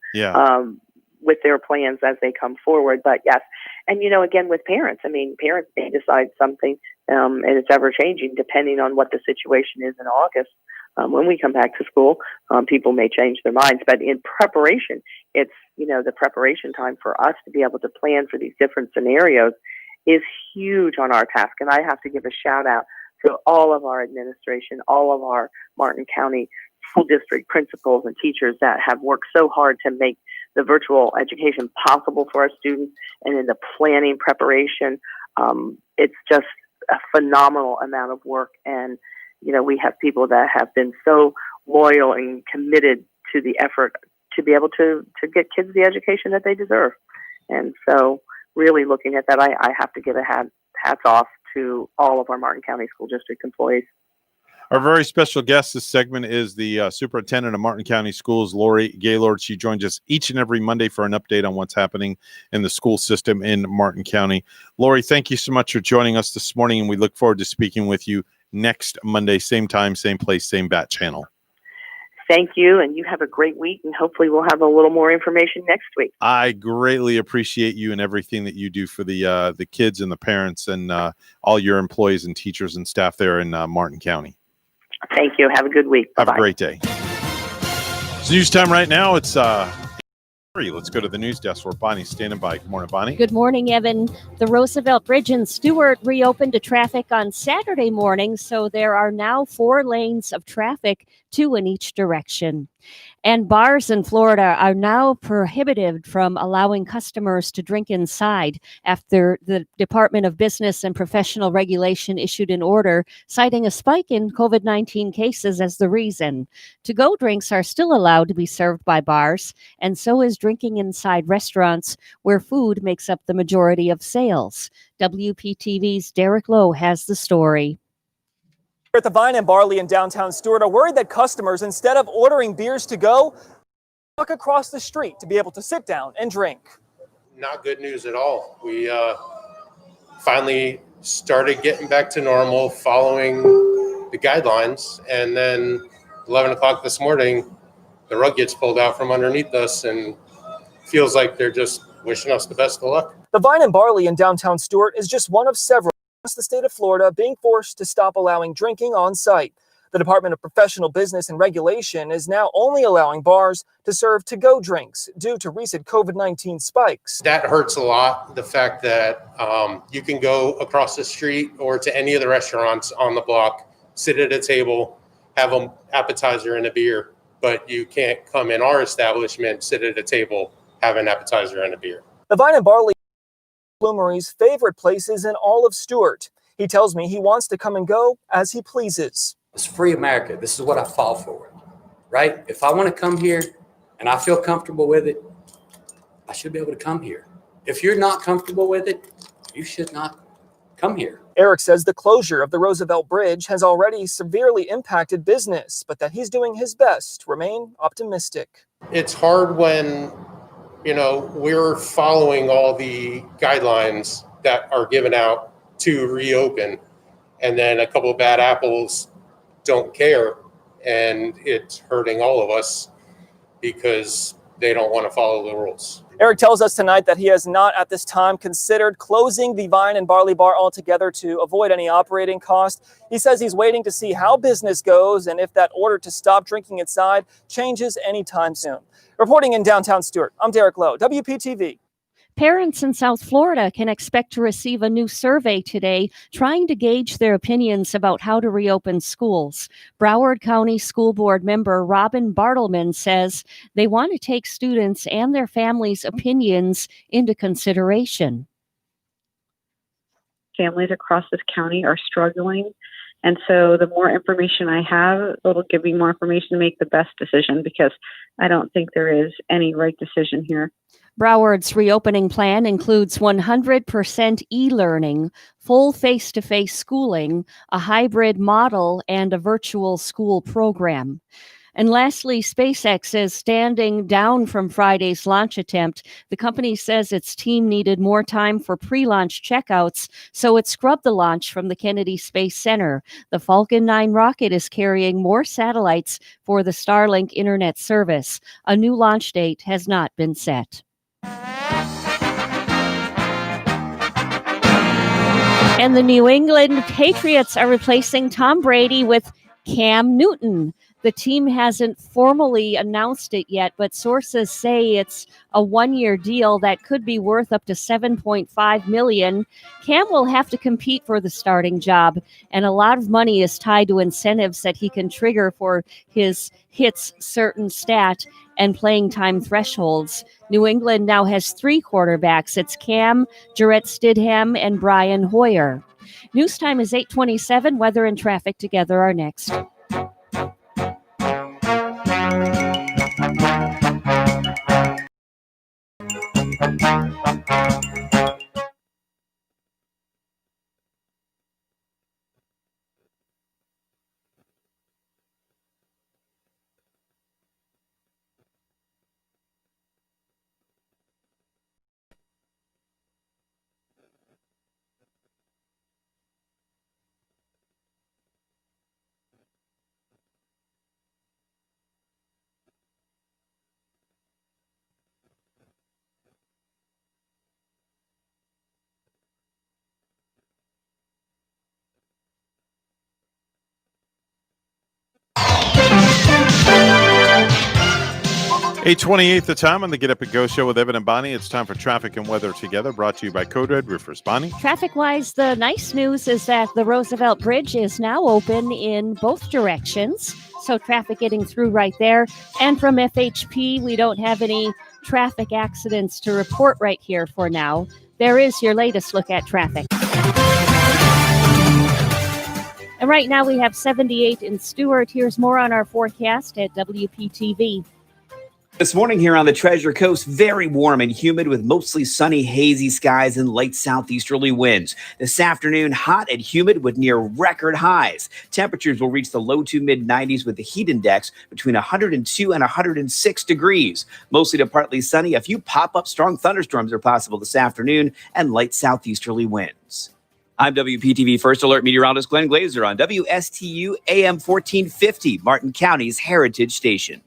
with their plans as they come forward. But yes, and again with parents, I mean, parents may decide something, and it's ever changing depending on what the situation is in August. When we come back to school, people may change their minds. But in preparation, it's the preparation time for us to be able to plan for these different scenarios is huge on our task. And I have to give a shout out to all of our administration, all of our Martin County school district principals and teachers that have worked so hard to make the virtual education possible for our students, and in the planning preparation. It's just a phenomenal amount of work. And, we have people that have been so loyal and committed to the effort to be able to get kids the education that they deserve. And so really looking at that, I have to give a hats off to all of our Martin County School District employees. Our very special guest this segment is the superintendent of Martin County Schools, Lori Gaylord. She joins us each and every Monday for an update on what's happening in the school system in Martin County. Lori, thank you so much for joining us this morning, and we look forward to speaking with you next Monday, same time, same place, same bat channel. Thank you, and you have a great week, and hopefully we'll have a little more information next week. I greatly appreciate you and everything that you do for the kids and the parents and all your employees and teachers and staff there in Martin County. Thank you. Have a good week. Bye-bye. Have a great day. It's news time right now. It's let's go to the news desk where Bonnie's standing by. Good morning, Bonnie. Good morning, Evan. The Roosevelt Bridge in Stuart reopened to traffic on Saturday morning, so there are now 4 lanes of traffic, 2 in each direction. And bars in Florida are now prohibited from allowing customers to drink inside after the Department of Business and Professional Regulation issued an order citing a spike in COVID-19 cases as the reason. To-go drinks are still allowed to be served by bars, and so is drinking inside restaurants where food makes up the majority of sales. WPTV's Derek Lowe has the story. At the Vine and Barley in downtown Stuart are worried that customers, instead of ordering beers to go, walk across the street to be able to sit down and drink. Not good news at all. We finally started getting back to normal following the guidelines, and then 11 o'clock this morning, the rug gets pulled out from underneath us and feels like they're just wishing us the best of luck. The Vine and Barley in downtown Stuart is just one of several across the state of Florida being forced to stop allowing drinking on site. The Department of Professional Business and Regulation is now only allowing bars to serve to-go drinks due to recent COVID-19 spikes. That hurts a lot, the fact that you can go across the street or to any of the restaurants on the block, sit at a table, have an appetizer and a beer, but you can't come in our establishment, sit at a table, have an appetizer and a beer. The Vine and Barley Bloomery's favorite places in all of Stuart. He tells me he wants to come and go as he pleases. It's free America. This is what I fought for, right? If I want to come here and I feel comfortable with it, I should be able to come here. If you're not comfortable with it, you should not come here. Eric says the closure of the Roosevelt Bridge has already severely impacted business, but that he's doing his best to remain optimistic. It's hard when we're following all the guidelines that are given out to reopen, and then a couple of bad apples don't care, and it's hurting all of us because they don't want to follow the rules. Eric tells us tonight that he has not at this time considered closing the Vine and Barley Bar altogether to avoid any operating cost. He says he's waiting to see how business goes and if that order to stop drinking inside changes anytime soon. Reporting in downtown Stuart, I'm Derek Lowe, WPTV. Parents in South Florida can expect to receive a new survey today trying to gauge their opinions about how to reopen schools. Broward County School Board member Robin Bartleman says they want to take students and their families' opinions into consideration. Families across this county are struggling. And so the more information I have, it'll give me more information to make the best decision, because I don't think there is any right decision here. Broward's reopening plan includes 100% e-learning, full face-to-face schooling, a hybrid model, and a virtual school program. And lastly, SpaceX is standing down from Friday's launch attempt. The company says its team needed more time for pre-launch checkouts, so it scrubbed the launch from the Kennedy Space Center. The Falcon 9 rocket is carrying more satellites for the Starlink internet service. A new launch date has not been set. And the New England Patriots are replacing Tom Brady with Cam Newton. The team hasn't formally announced it yet, but sources say it's a one-year deal that could be worth up to $7.5 million. Cam will have to compete for the starting job, and a lot of money is tied to incentives that he can trigger for his hits certain stat and playing time thresholds. New England now has 3 quarterbacks. It's Cam, Jarrett Stidham, and Brian Hoyer. News time is 8:27. Weather and traffic together are next. $8:28 the time on the Get Up and Go show with Evan and Bonnie. It's time for traffic and weather together, brought to you by Code Red Roofers. Bonnie? Traffic-wise, the nice news is that the Roosevelt Bridge is now open in both directions, so traffic getting through right there. And from FHP, we don't have any traffic accidents to report right here for now. There is your latest look at traffic. And right now we have 78 in Stewart. Here's more on our forecast at WPTV. This morning here on the Treasure Coast, very warm and humid with mostly sunny, hazy skies and light southeasterly winds. This afternoon, hot and humid with near record highs. Temperatures will reach the low to mid 90s with the heat index between 102 and 106 degrees. Mostly to partly sunny. A few pop-up strong thunderstorms are possible this afternoon and light southeasterly winds. I'm WPTV First Alert meteorologist Glenn Glazer on WSTU AM 1450, Martin County's Heritage Station.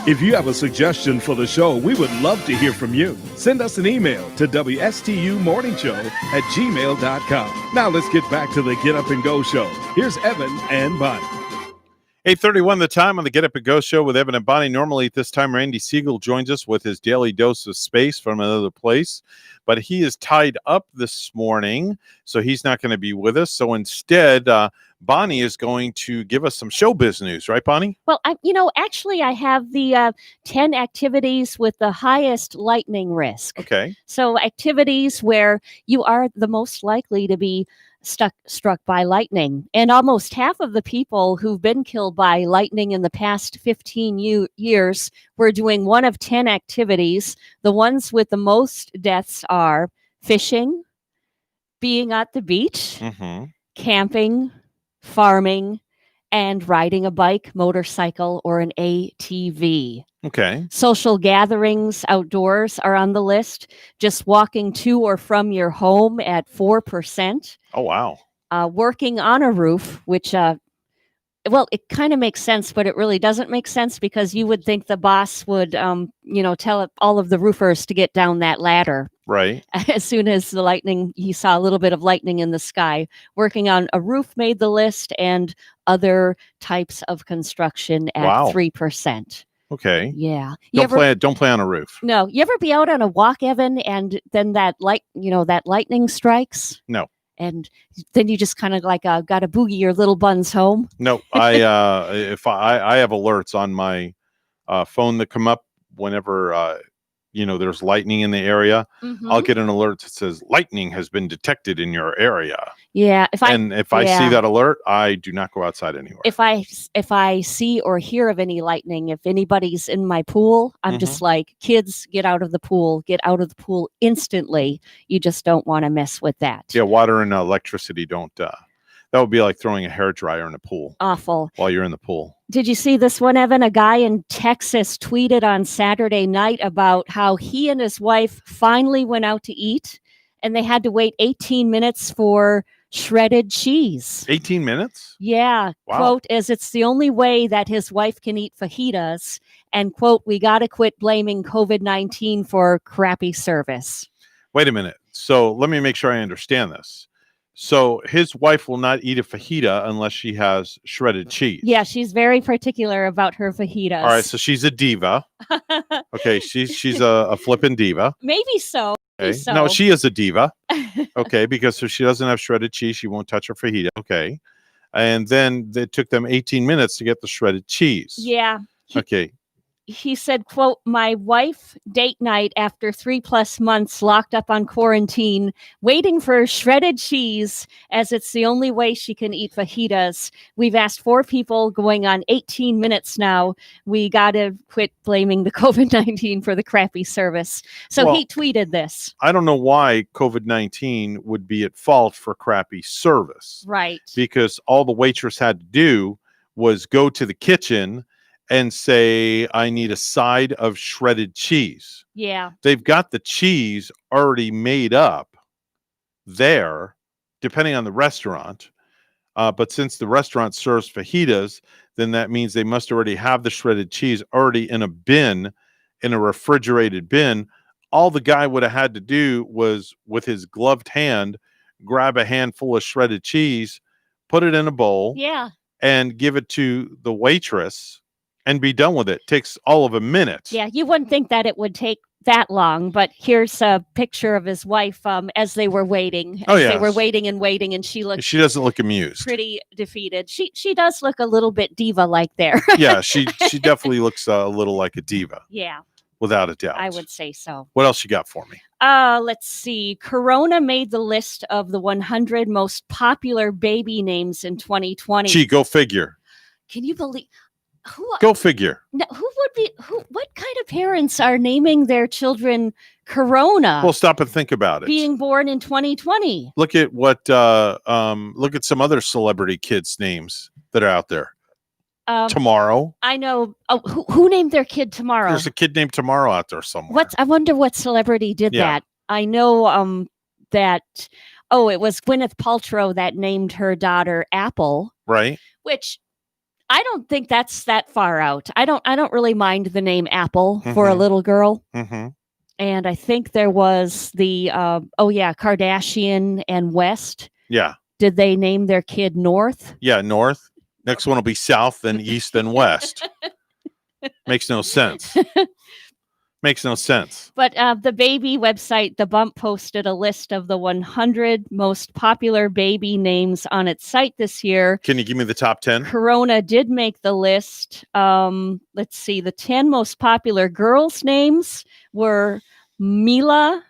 If you have a suggestion for the show, we would love to hear from you. Send us an email to WSTUmorningshow@gmail.com. Now let's get back to the Get Up and Go show. Here's Evan and Bonnie. 8:31 the time on the Get Up and Go show with Evan and Bonnie. Normally at this time, Randy Siegel joins us with his daily dose of space from another place, but he is tied up this morning, so he's not going to be with us. So instead, Bonnie is going to give us some showbiz news, right, Bonnie? Well, actually, I have the 10 activities with the highest lightning risk. Okay. So activities where you are the most likely to be struck by lightning. And almost half of the people who've been killed by lightning in the past 15 years were doing one of 10 activities. The ones with the most deaths are fishing, being at the beach, camping, farming, and riding a bike, motorcycle, or an ATV. Okay. Social gatherings outdoors are on the list. Just walking to or from your home at 4%. Oh, wow. Working on a roof, which, well, it kind of makes sense, but it really doesn't make sense because you would think the boss would, tell all of the roofers to get down that ladder. Right. As soon as he saw a little bit of lightning in the sky. Working on a roof made the list, and other types of construction at 3%. Okay. Yeah. Don't play on a roof. No. You ever be out on a walk, Evan, and then that lightning strikes? No. And then you just kind of like got to boogie your little buns home. No. I have alerts on my phone that come up whenever there's lightning in the area. I'll get an alert that says lightning has been detected in your area. Yeah. If I see that alert, I do not go outside anywhere. If I see or hear of any lightning, if anybody's in my pool, I'm just like, kids, get out of the pool. Get out of the pool instantly. You just don't want to mess with that. Yeah, water and electricity don't. That would be like throwing a hairdryer in a pool. Awful. While you're in the pool. Did you see this one, Evan? A guy in Texas tweeted on Saturday night about how he and his wife finally went out to eat, and they had to wait 18 minutes for shredded cheese. 18 minutes? Yeah. Wow. Quote, as it's the only way that his wife can eat fajitas. And quote, we got to quit blaming COVID-19 for crappy service. Wait a minute. So let me make sure I understand this. So his wife will not eat a fajita unless she has shredded cheese. Yeah, she's very particular about her fajitas. All right, so she's a diva. Okay, she's a flippin' diva. Maybe so. Okay. Maybe so. No, she is a diva. Okay, because if she doesn't have shredded cheese, she won't touch her fajita. Okay. And then it took them 18 minutes to get the shredded cheese. Yeah. Okay. He said, quote, my wife date night after 3+ months locked up on quarantine, waiting for shredded cheese as it's the only way she can eat fajitas. We've asked 4 people going on 18 minutes now. We got to quit blaming the COVID-19 for the crappy service. So he tweeted this. I don't know why COVID-19 would be at fault for crappy service. Right. Because all the waitress had to do was go to the kitchen and say, I need a side of shredded cheese. Yeah. They've got the cheese already made up there, depending on the restaurant. But since the restaurant serves fajitas, then that means they must already have the shredded cheese already in a bin, in a refrigerated bin. All the guy would have had to do was, with his gloved hand, grab a handful of shredded cheese, put it in a bowl, yeah, and give it to the waitress and be done with it. Takes all of a minute. Yeah, you wouldn't think that it would take that long, but here's a picture of his wife as they were waiting. Oh, They yes. were waiting, and she looked She doesn't look amused. pretty defeated. She does look a little bit diva-like there. Yeah, she definitely looks a little like a diva, Yeah, without a doubt. I would say so. What else you got for me? Let's see. Corona made the list of the 100 most popular baby names in 2020. Gee, go figure. Can you believe? Go figure. No, what kind of parents are naming their children Corona? Well, stop and think about it. Being born in 2020. Look at look at some other celebrity kids' names that are out there. Tomorrow. I know. Oh, who named their kid Tomorrow? There's a kid named Tomorrow out there somewhere. I wonder what celebrity did Yeah. that. I know that. Oh, it was Gwyneth Paltrow that named her daughter Apple. Right. Which I don't think that's that far out. I don't really mind the name Apple for a Mhm. little girl. Mm-hmm. And I think there was the Kardashian and West. Yeah. Did they name their kid North? Yeah. North. Next one will be South, then East, then West. Makes no sense. Makes no sense. But the baby website, The Bump, posted a list of the 100 most popular baby names on its site this year. Can you give me the top 10? Corona did make the list. Let's see. The 10 most popular girls' names were Mila,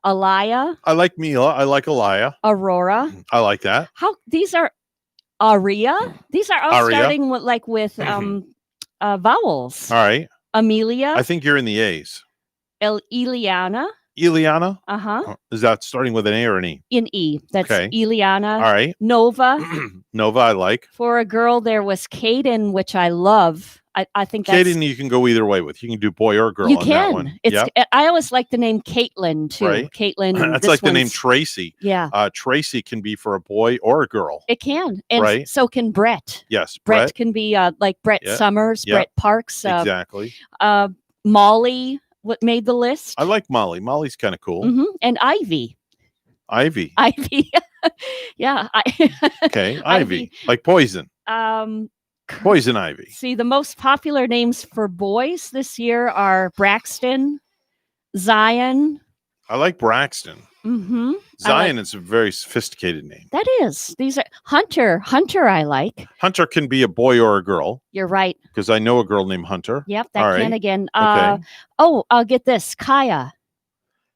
Alaya, I like Mila. I like Alaya. Aurora. I like that. How these are Aria? These are all Aria. starting with vowels. All right. Amelia, I think you're in the A's. Eliana. Eliana? Uh-huh. Is that starting with an A or an E? In E. That's Okay. Eliana. All right. Nova. Nova, I like. For a girl, there was Caden, which I love. I think that's... Kaden, you can go either way with. You can do boy or girl You on that can. one. It's. Yep. I always like the name Caitlin, too. Right. Caitlin. That's this like the name one's- Tracy. Yeah. Tracy can be for a boy or a girl. It can. And Right. so can Brett. Yes. Brett can be like Brett Yeah. Summers, Yeah. Brett Parks. Exactly. Molly made the list. I like Molly. Molly's kind of cool. Mhm. And Ivy. Ivy. Ivy. Yeah. Okay. Ivy. Like poison. Poison ivy. See, the most popular names for boys this year are Braxton, Zion. I like Braxton. Mm-hmm. Zion is a very sophisticated name. That is. These are Hunter. Hunter, I like. Hunter can be a boy or a girl You're right. because I know a girl named Hunter. Yep, that All can right. again. Okay. Oh, I'll get this. Kaya.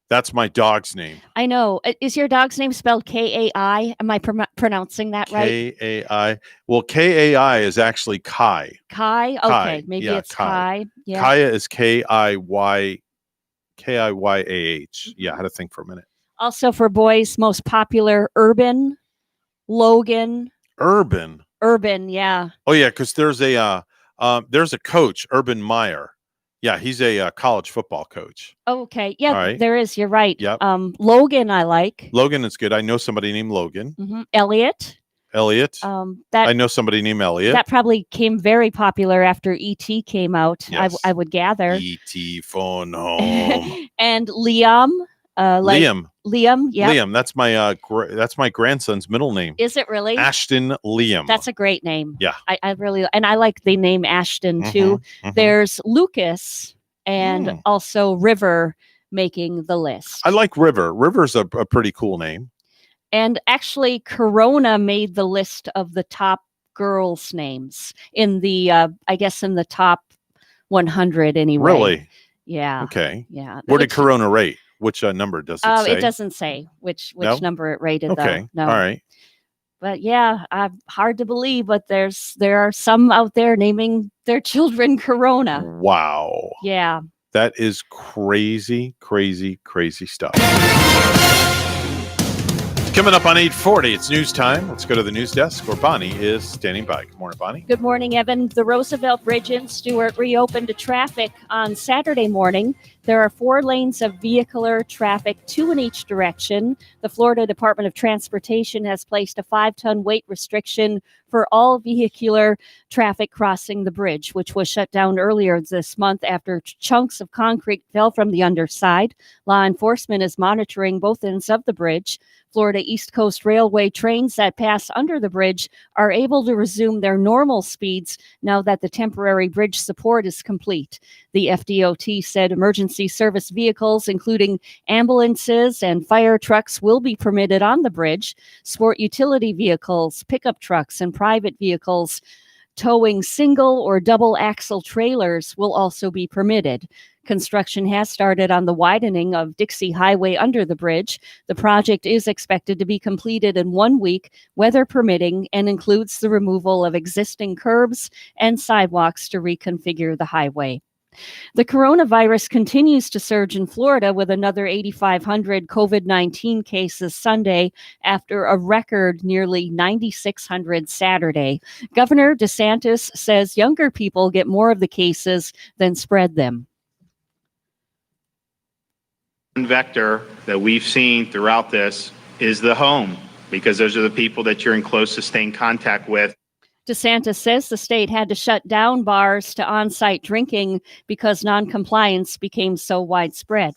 That's my dog's name. I know. Is your dog's name spelled Kai? Am I pronouncing that right? Kai. Well, Kai is actually Kai. Kai? Okay, Kai. maybe Yeah, it's Kai. Kai. Yeah. Kaya is Kiy. Kiyaah. Yeah, I had to think for a minute. Also for boys, most popular Urban, Logan. Urban. Urban, yeah. Oh yeah, because there's a coach, Urban Meyer. Yeah, he's a college football coach. Okay, yeah, All right. there is. You're right. Yep. Logan, I like. Logan is good. I know somebody named Logan. Elliot. Elliot. That I know somebody named Elliot. that probably came very popular after ET came out. Yes. I would gather. E.T. phone home. And Liam. Liam. Liam. Yeah. Liam. That's my grandson's middle name. Is it really? Ashton Liam. That's a great name. Yeah. I really, and I like the name Ashton too. mhm. There's Lucas and also River making the list. I like River. River's a pretty cool name. And actually, Corona made the list of the top girls' names in the, I guess, in the top 100 anyway. Really? Yeah. Okay. Yeah. Where did Which- Corona rate? Which number does it say? It doesn't say which No? number it rated. Okay. Though. No. All right. But yeah, hard to believe, but there are some out there naming their children Corona. Wow. Yeah. That is crazy, crazy, crazy stuff. Coming up on 8:40, it's news time. Let's go to the news desk where Bonnie is standing by. Good morning, Bonnie. Good morning, Evan. The Roosevelt Bridge in Stewart reopened to traffic on Saturday morning. There are 4 lanes of vehicular traffic, 2 in each direction. The Florida Department of Transportation has placed a 5-ton weight restriction for all vehicular traffic crossing the bridge, which was shut down earlier this month after chunks of concrete fell from the underside. Law enforcement is monitoring both ends of the bridge. Florida East Coast Railway trains that pass under the bridge are able to resume their normal speeds now that the temporary bridge support is complete. The FDOT said emergency service vehicles, including ambulances and fire trucks, will be permitted on the bridge. Sport utility vehicles, pickup trucks, and private vehicles towing single or double axle trailers will also be permitted. Construction has started on the widening of Dixie Highway under the bridge. The project is expected to be completed in 1 week, weather permitting, and includes the removal of existing curbs and sidewalks to reconfigure the highway. The coronavirus continues to surge in Florida with another 8,500 COVID-19 cases Sunday after a record nearly 9,600 Saturday. Governor DeSantis says younger people get more of the cases than spread them. One vector that we've seen throughout this is the home, because those are the people that you're in close, sustained contact with. DeSantis says the state had to shut down bars to on-site drinking because noncompliance became so widespread.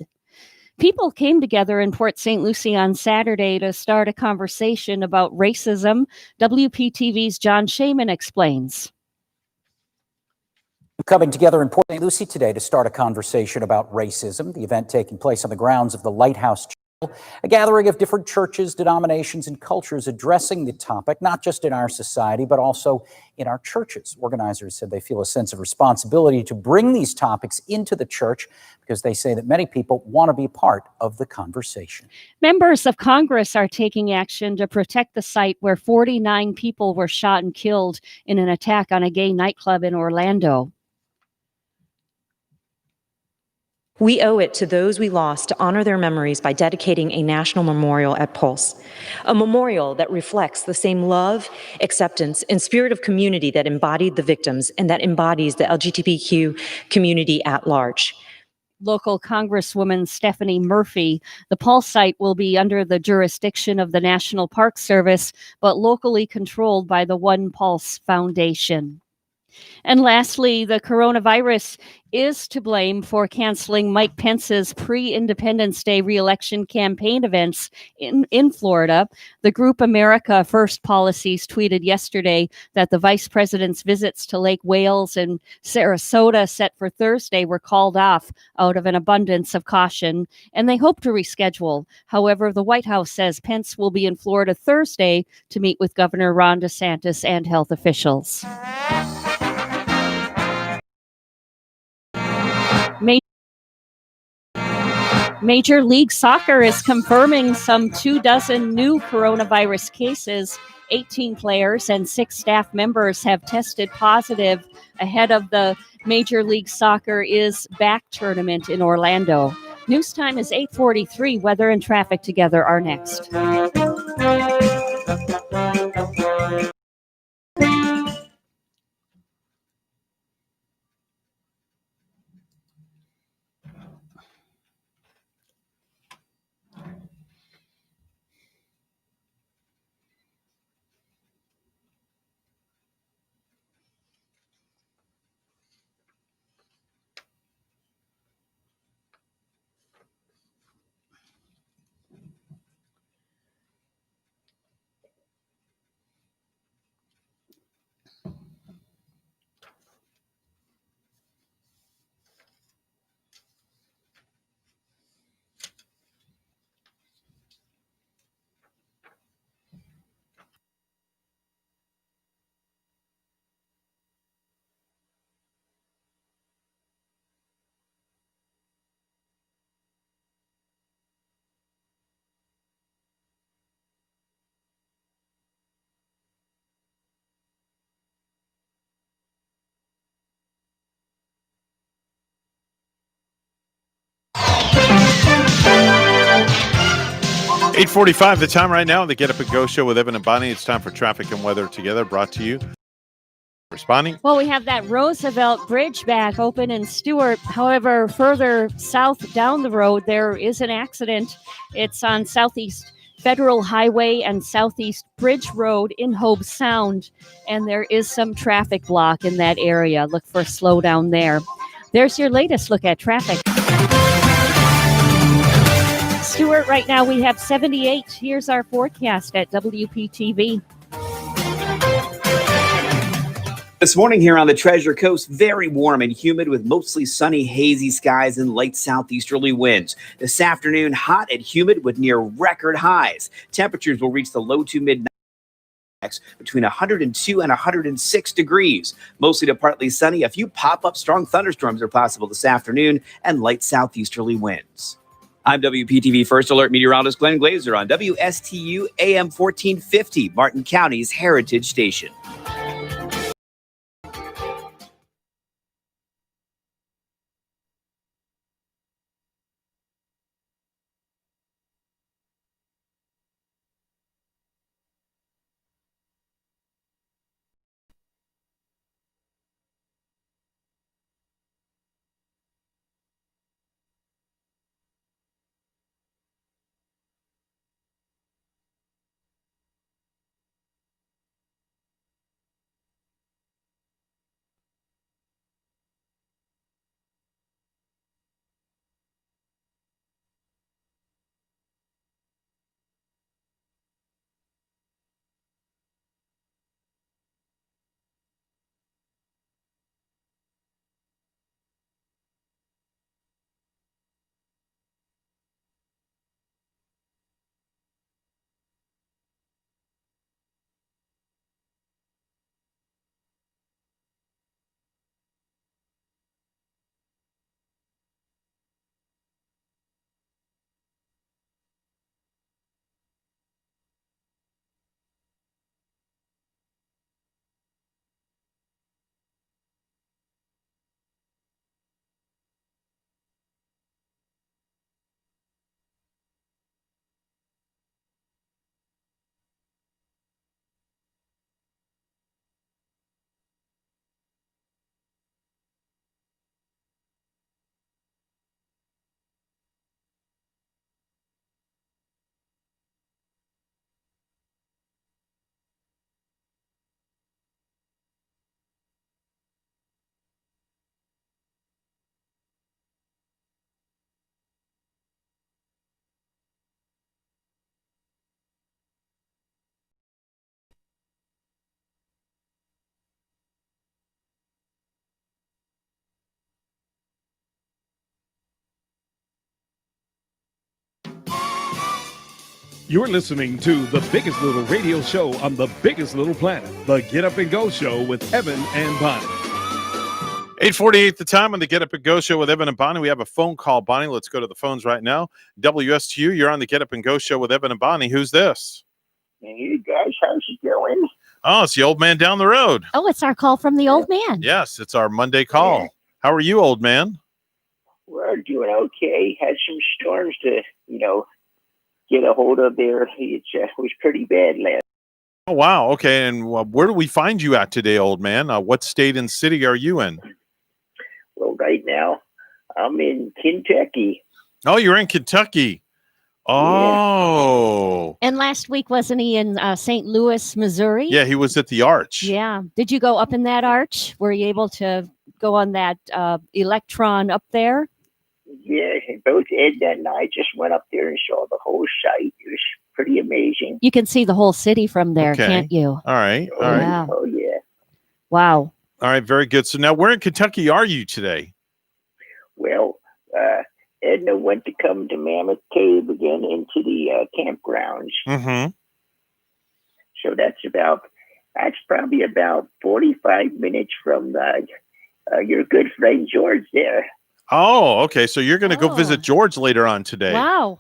People came together in Port St. Lucie on Saturday to start a conversation about racism. WPTV's John Shaman explains. Coming together in Port St. Lucie today to start a conversation about racism, the event taking place on the grounds of the Lighthouse Chapel, a gathering of different churches, denominations, and cultures addressing the topic, not just in our society, but also in our churches. Organizers said they feel a sense of responsibility to bring these topics into the church because they say that many people want to be part of the conversation. Members of Congress are taking action to protect the site where 49 people were shot and killed in an attack on a gay nightclub in Orlando. We owe it to those we lost to honor their memories by dedicating a national memorial at Pulse, a memorial that reflects the same love, acceptance, and spirit of community that embodied the victims and that embodies the LGBTQ community at large. Local Congresswoman Stephanie Murphy. The Pulse site will be under the jurisdiction of the National Park Service, but locally controlled by the One Pulse Foundation. And lastly, the coronavirus is to blame for canceling Mike Pence's pre-Independence Day re-election campaign events in Florida. The group America First Policies tweeted yesterday that the vice president's visits to Lake Wales and Sarasota set for Thursday were called off out of an abundance of caution, and they hope to reschedule. However, the White House says Pence will be in Florida Thursday to meet with Governor Ron DeSantis and health officials. Major League Soccer is confirming some 24 new coronavirus cases. 18 players and 6 staff members have tested positive ahead of the Major League Soccer is Back tournament in Orlando. News time is 8:43. Weather and traffic together are next. 8:45 the time right now. The Get Up and Go show with Evan and Bonnie. It's time for traffic and weather together, brought to you. Responding. Well, we have that Roosevelt Bridge back open in Stewart. However, further south down the road, there is an accident. It's on Southeast Federal Highway and Southeast Bridge Road in Hobe Sound, and there is some traffic block in that area. Look for a slowdown there. There's your latest look at traffic. Stewart, right now we have 78. Here's our forecast at WPTV. This morning here on the Treasure Coast, very warm and humid with mostly sunny, hazy skies and light southeasterly winds. This afternoon, hot and humid with near record highs. Temperatures will reach the low to mid between 102 and 106 degrees. Mostly to partly sunny. A few pop-up strong thunderstorms are possible this afternoon and light southeasterly winds. I'm WPTV First Alert meteorologist Glenn Glazer on WSTU AM 1450, Martin County's Heritage Station. You're listening to the biggest little radio show on the biggest little planet, the Get Up and Go Show with Evan and Bonnie. 8:48 the time on the Get Up and Go Show with Evan and Bonnie. We have a phone call, Bonnie. Let's go to the phones right now. WSTU, you're on the Get Up and Go Show with Evan and Bonnie. Who's this? Hey, guys, how's it going? Oh, it's the old man down the road. Oh, it's our call from the old man. Yes, it's our Monday call. Yeah. How are you, old man? We're doing okay. Had some storms to, get a hold of there. It was pretty bad last. Oh, wow. Okay, and where do we find you at today, old man? What state and city are you in? Well, right now, I'm in Kentucky. Oh, you're in Kentucky. Oh. And last week, wasn't he in St. Louis, Missouri? Yeah, he was at the Arch. Yeah. Did you go up in that arch? Were you able to go on that Electron up there? Yeah, both Ed and I just went up there and saw the whole site. It was pretty amazing. You can see the whole city from there, Okay. can't you? All right. All right. Yeah. Oh, yeah. Wow. All right. Very good. So now where in Kentucky are you today? Well, Edna went to come to Mammoth Cave again into the campgrounds. Mm-hmm. So that's probably about 45 minutes from your good friend George there. Oh, okay. So you're going to go visit George later on today. Wow.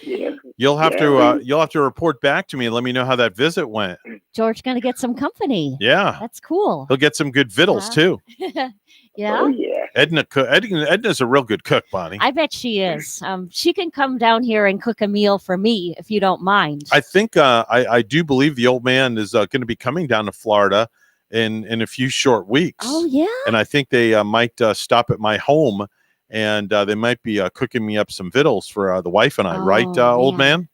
Yeah. You'll have to report back to me and let me know how that visit went. George going to get some company. Yeah. That's cool. He'll get some good vittles too. Yeah. Oh, yeah. Edna's a real good cook, Bonnie. I bet she is. She can come down here and cook a meal for me if you don't mind. I think I do believe the old man is going to be coming down to Florida in a few short weeks. Oh, yeah. And I think they might stop at my home and they might be cooking me up some vittles for the wife and I, right, old man?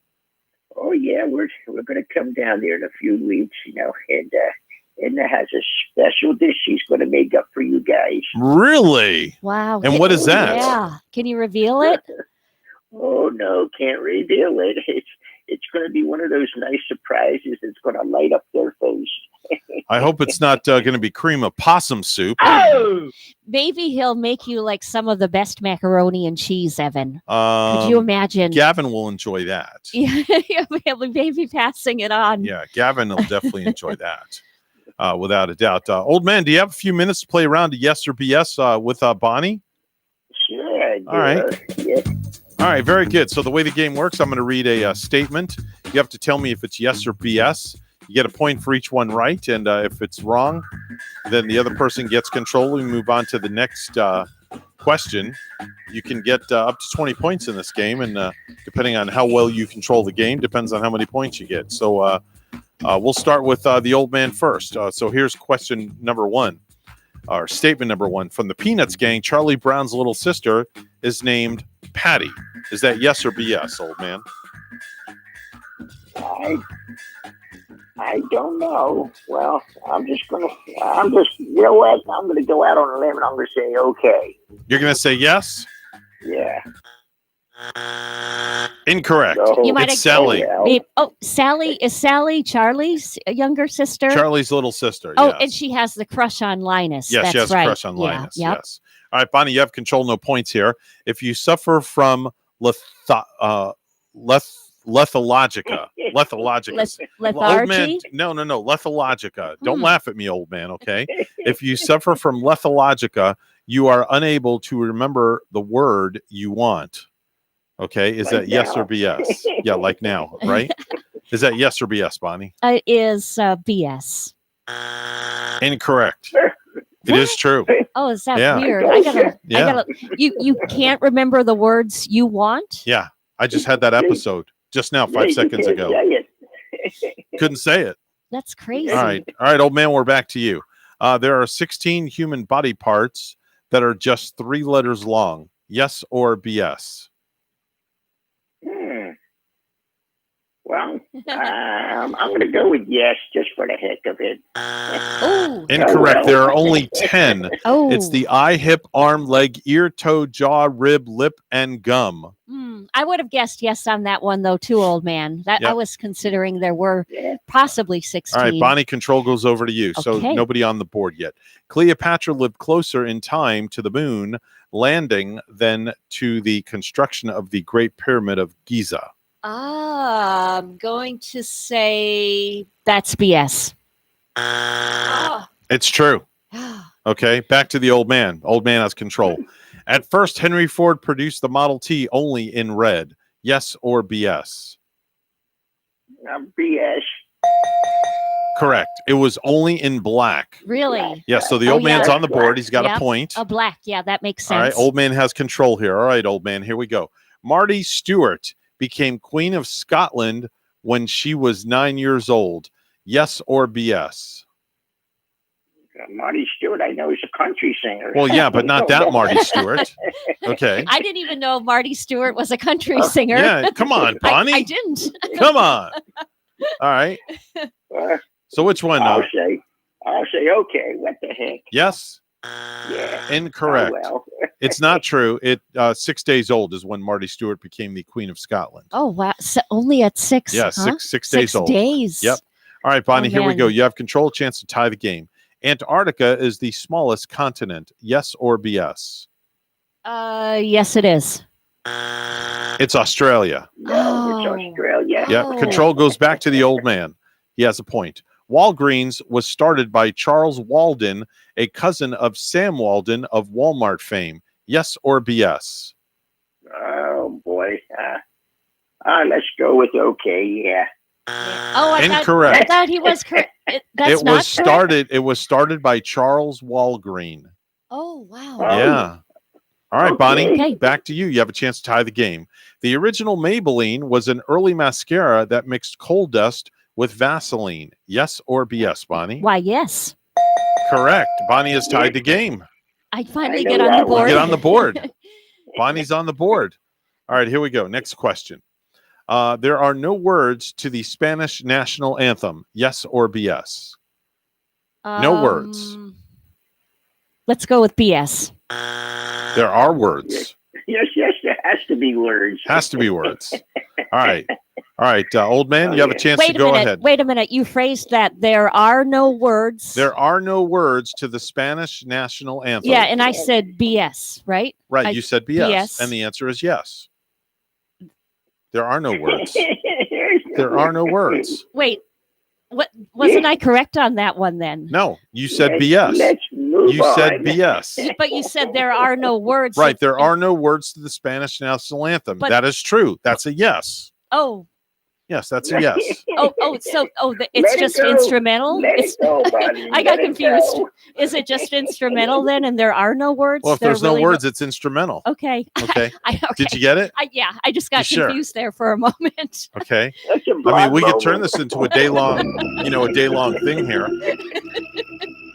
Oh, yeah. We're going to come down there in a few weeks, and Edna has a special dish she's going to make up for you guys. Really? Wow. And what is that? Yeah. Can you reveal it? Oh, no, can't reveal it. It's going to be one of those nice surprises that's going to light up their face. I hope it's not going to be cream of possum soup. Oh! Maybe he'll make you like some of the best macaroni and cheese, Evan. Could you imagine? Gavin will enjoy that. Yeah, he'll be maybe passing it on. Yeah, Gavin will definitely enjoy that, without a doubt. Old man, do you have a few minutes to play around to yes or BS with Bonnie? Sure. I do. All right. Yeah. All right, very good. So the way the game works, I'm going to read a statement. You have to tell me if it's yes or BS. You get a point for each one right, and if it's wrong, then the other person gets control. We move on to the next question. You can get up to 20 points in this game, and depending on how well you control the game, depends on how many points you get. So we'll start with the old man first. So here's question number one, or statement number one. From the Peanuts gang, Charlie Brown's little sister is named Patty. Is that yes or BS, old man? I don't know. Well, you know what? I'm going to go out on a limb and I'm going to say, okay. You're going to say yes? Yeah. Incorrect. You might It's Sally. Sally. Is Sally Charlie's younger sister? Charlie's little sister. Oh, yes. and she has the crush on Linus. Yes, That's she has right. a crush on Linus. Yeah. Yep. Yes. All right, Bonnie, you have control, no points here. If you suffer from lethargica. Lethargy? Old man, no, lethologica. Don't laugh at me, old man, okay? If you suffer from lethologica, you are unable to remember the word you want. Okay, is Like that yes now. or BS? Yeah, like now, right? Is that yes or BS, Bonnie? It is BS. Incorrect. It is true. Oh, is that Yeah. weird? Yeah. You can't remember the words you want? Yeah, I just had that episode just now, 5 seconds ago. Couldn't say it. That's crazy. All right, old man, we're back to you. There are 16 human body parts that are just 3 letters long. Yes or BS? Well, I'm going to go with yes, just for the heck of it. Incorrect. There are only 10. Oh. It's the eye, hip, arm, leg, ear, toe, jaw, rib, lip, and gum. I would have guessed yes on that one, though, too, old man. I Yep. was considering there were possibly 16. All right, Bonnie, control goes over to you. So Okay. nobody on the board yet. Cleopatra lived closer in time to the moon landing than to the construction of the Great Pyramid of Giza. I'm going to say that's BS. It's true. Okay, back to the old man. Old man has control. At first, Henry Ford produced the Model T only in red. Yes or BS? BS. Correct. It was only in black. Really? Yeah, so the old man's on the board. He's got a Yep. point. A black. Yeah, that makes sense. All right, old man has control here. All right, old man, here we go. Marty Stewart became Queen of Scotland when she was 9 years old. Yes or BS? Marty Stewart, I know, he's a country singer. Well, yeah, but not that Marty Stewart. Okay. I didn't even know Marty Stewart was a country singer. Yeah, come on, Bonnie. I didn't. Come on. All right. So which one? I'll say okay. What the heck? Yes. Yeah. Incorrect. Oh, well. It's not true. 6 days old is when Marty Stewart became the Queen of Scotland. Oh, wow. So only at 6. Yeah, huh? 6 days old. 6 days. Yep. All right, Bonnie, here we man. go. You have control, chance to tie the game. Antarctica is the smallest continent. Yes or BS? Yes, it is. It's Australia. No, it's Australia. Yep. Control goes back to the old man. He has a point. Walgreens was started by Charles Walden, a cousin of Sam Walden of Walmart fame. Yes or BS? Oh, boy. Let's go with okay, yeah. Oh, I Incorrect. thought he was correct. That's It not was correct? started. It was started by Charles Walgreen. Oh, wow. Yeah. All right, Okay. Bonnie, Okay. back to you. You have a chance to tie the game. The original Maybelline was an early mascara that mixed coal dust with Vaseline. Yes or BS, Bonnie? Why, yes. Correct. Bonnie has tied the game. I finally I know get on the that one. board. Get on the board. Bonnie's on the board. All right, here we go. Next question. There are no words to the Spanish national anthem. Yes or BS? No words. Let's go with BS. There are words. Yes, there has to be words. Has to be words. All right. All right, old man, you have a chance to go ahead. Wait a minute. You phrased that there are no words. There are no words to the Spanish national anthem. Yeah, and I said BS, right? Right, I- you said BS, BS. and the answer is yes. There are no words. There are no words. Wait, what? Wasn't I correct on that one then? No, you said BS. Let's move You said on. BS. But you said there are no words. Right, there are no words to the Spanish national anthem. But- That is true. That's a yes. Oh, Yes, that's a yes. it's Let it's it just go. instrumental. Let It's, it go, buddy. I got Let it confused. go. Is it just instrumental then, and there are no words? Well, if There there's really no words, it's instrumental. Okay. Okay. Okay. Did you get it? Yeah, I just got You sure? confused there for a moment. Okay. That's a I mean, broad we could turn moment. this into a day long thing here.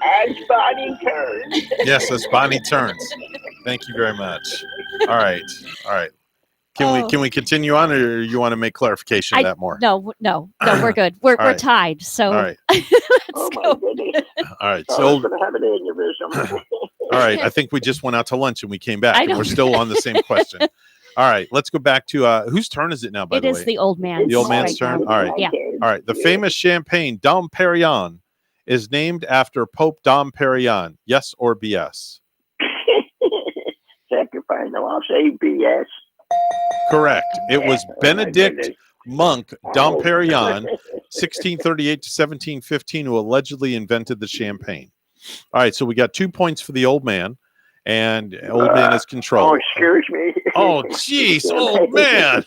As Bonnie turns. Yes, as Bonnie turns. Thank you very much. All right. All right. Can we continue on, or you want to make clarification of that more? No, we're good. We're All right. tied. So All right. Oh, my goodness. All right. I So was going to have an aneurysm. all right, I think we just went out to lunch and we came back, I and know. we're still on the same question. All right, let's go back to whose turn is it now? By it the is way, the old man's. the old man's right turn. now. All right. Yeah. All right. The famous champagne Dom Perignon is named after Pope Dom Perignon. Yes or BS? Sacrifice. No, I'll say BS. Correct. It was Oh, my Benedict goodness. monk Dom Oh. Perignon, 1638 to 1715, who allegedly invented the champagne. All right, so we got 2 points for the old man, and old man is Oh, control. excuse me. Oh, jeez, old man,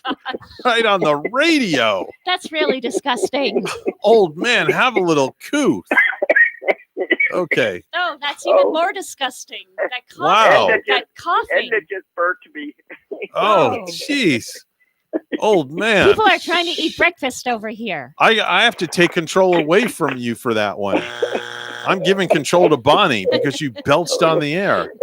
right on the radio. That's really disgusting. Old man, have a little couth. Okay. No, that's even more disgusting. That coughing. Wow. That coughing. It just burnt me. Oh, jeez. Old man. People are trying to eat breakfast over here. I have to take control away from you for that one. I'm giving control to Bonnie because you belched on the air.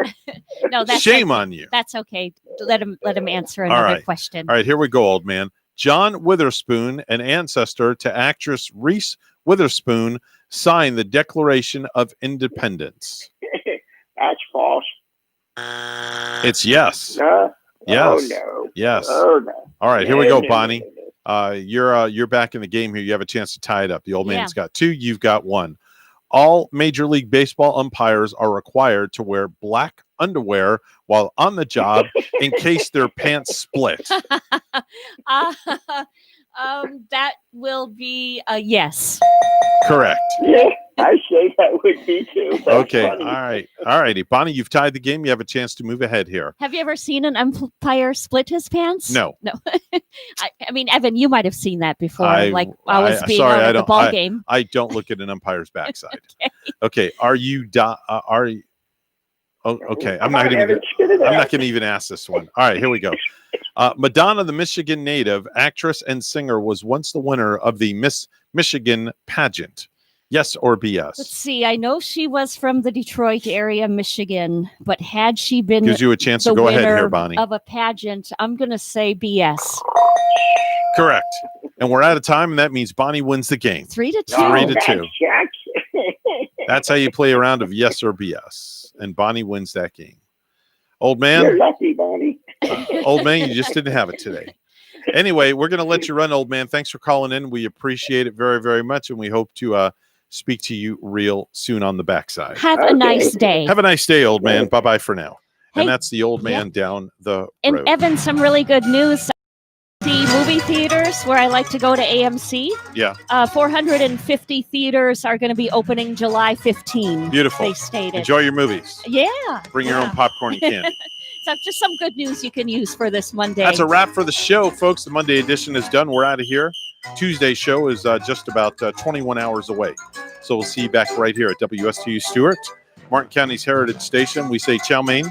No, that's Shame okay. on you. That's okay. Let him answer All another right. question. All right, here we go, old man. John Witherspoon, an ancestor to actress Reese Witherspoon, signed the Declaration of Independence. That's false. It's yes. Oh, Yes. no. Yes. Oh, no. All right, here we go, No, no, Bonnie. no, You're back in the game here. You have a chance to tie it up. The old Yeah. man's got 2. You've got 1. All Major League Baseball umpires are required to wear black underwear while on the job in case their pants split. That will be a yes. Correct. Yeah, I say that would be too. That's Okay. funny. All right. All righty. Bonnie, you've tied the game. You have a chance to move ahead here. Have you ever seen an umpire split his pants? No. No. I mean, Evan, you might have seen that before. I was being sorry, out I at the don't- ball game. I don't look at an umpire's backside. Okay. Are you? Are you? Oh, okay. I'm not going to even ask this one. All right. Here we go. Madonna, the Michigan native actress and singer, was once the winner of the Miss Michigan pageant. Yes or BS? Let's see. I know she was from the Detroit area, Michigan, but had she been Gives you a chance to the go ahead winner here, Bonnie. of a pageant, I'm going to say BS. Correct. And we're out of time, and that means Bonnie wins the game. 3-2. 3-2. That's how you play a round of yes or BS. And Bonnie wins that game. Old man. You're lucky, Bonnie. Old man, you just didn't have it today. Anyway, we're going to let you run, old man. Thanks for calling in. We appreciate it very, very much. And we hope to speak to you real soon on the backside. Have a nice day. Have a nice day, old man. Bye-bye for now. And Hey, that's the old man down the And road. Evan, some really good news. The movie theaters where I like to go to AMC, Yeah. 450 theaters are going to be opening July 15. Beautiful. They stated. Enjoy your movies. Yeah. Bring your own popcorn and candy. So just some good news you can use for this Monday. That's a wrap for the show, folks. The Monday edition is done. We're out of here. Tuesday show is just about 21 hours away. So we'll see you back right here at WSTU Stewart, Martin County's Heritage Station. We say ciao, mein,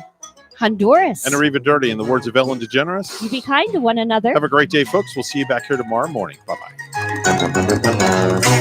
Honduras. and arriva dirty in the words of Ellen DeGeneres. You be kind to one another. Have a great day, folks. We'll see you back here tomorrow morning. Bye-bye.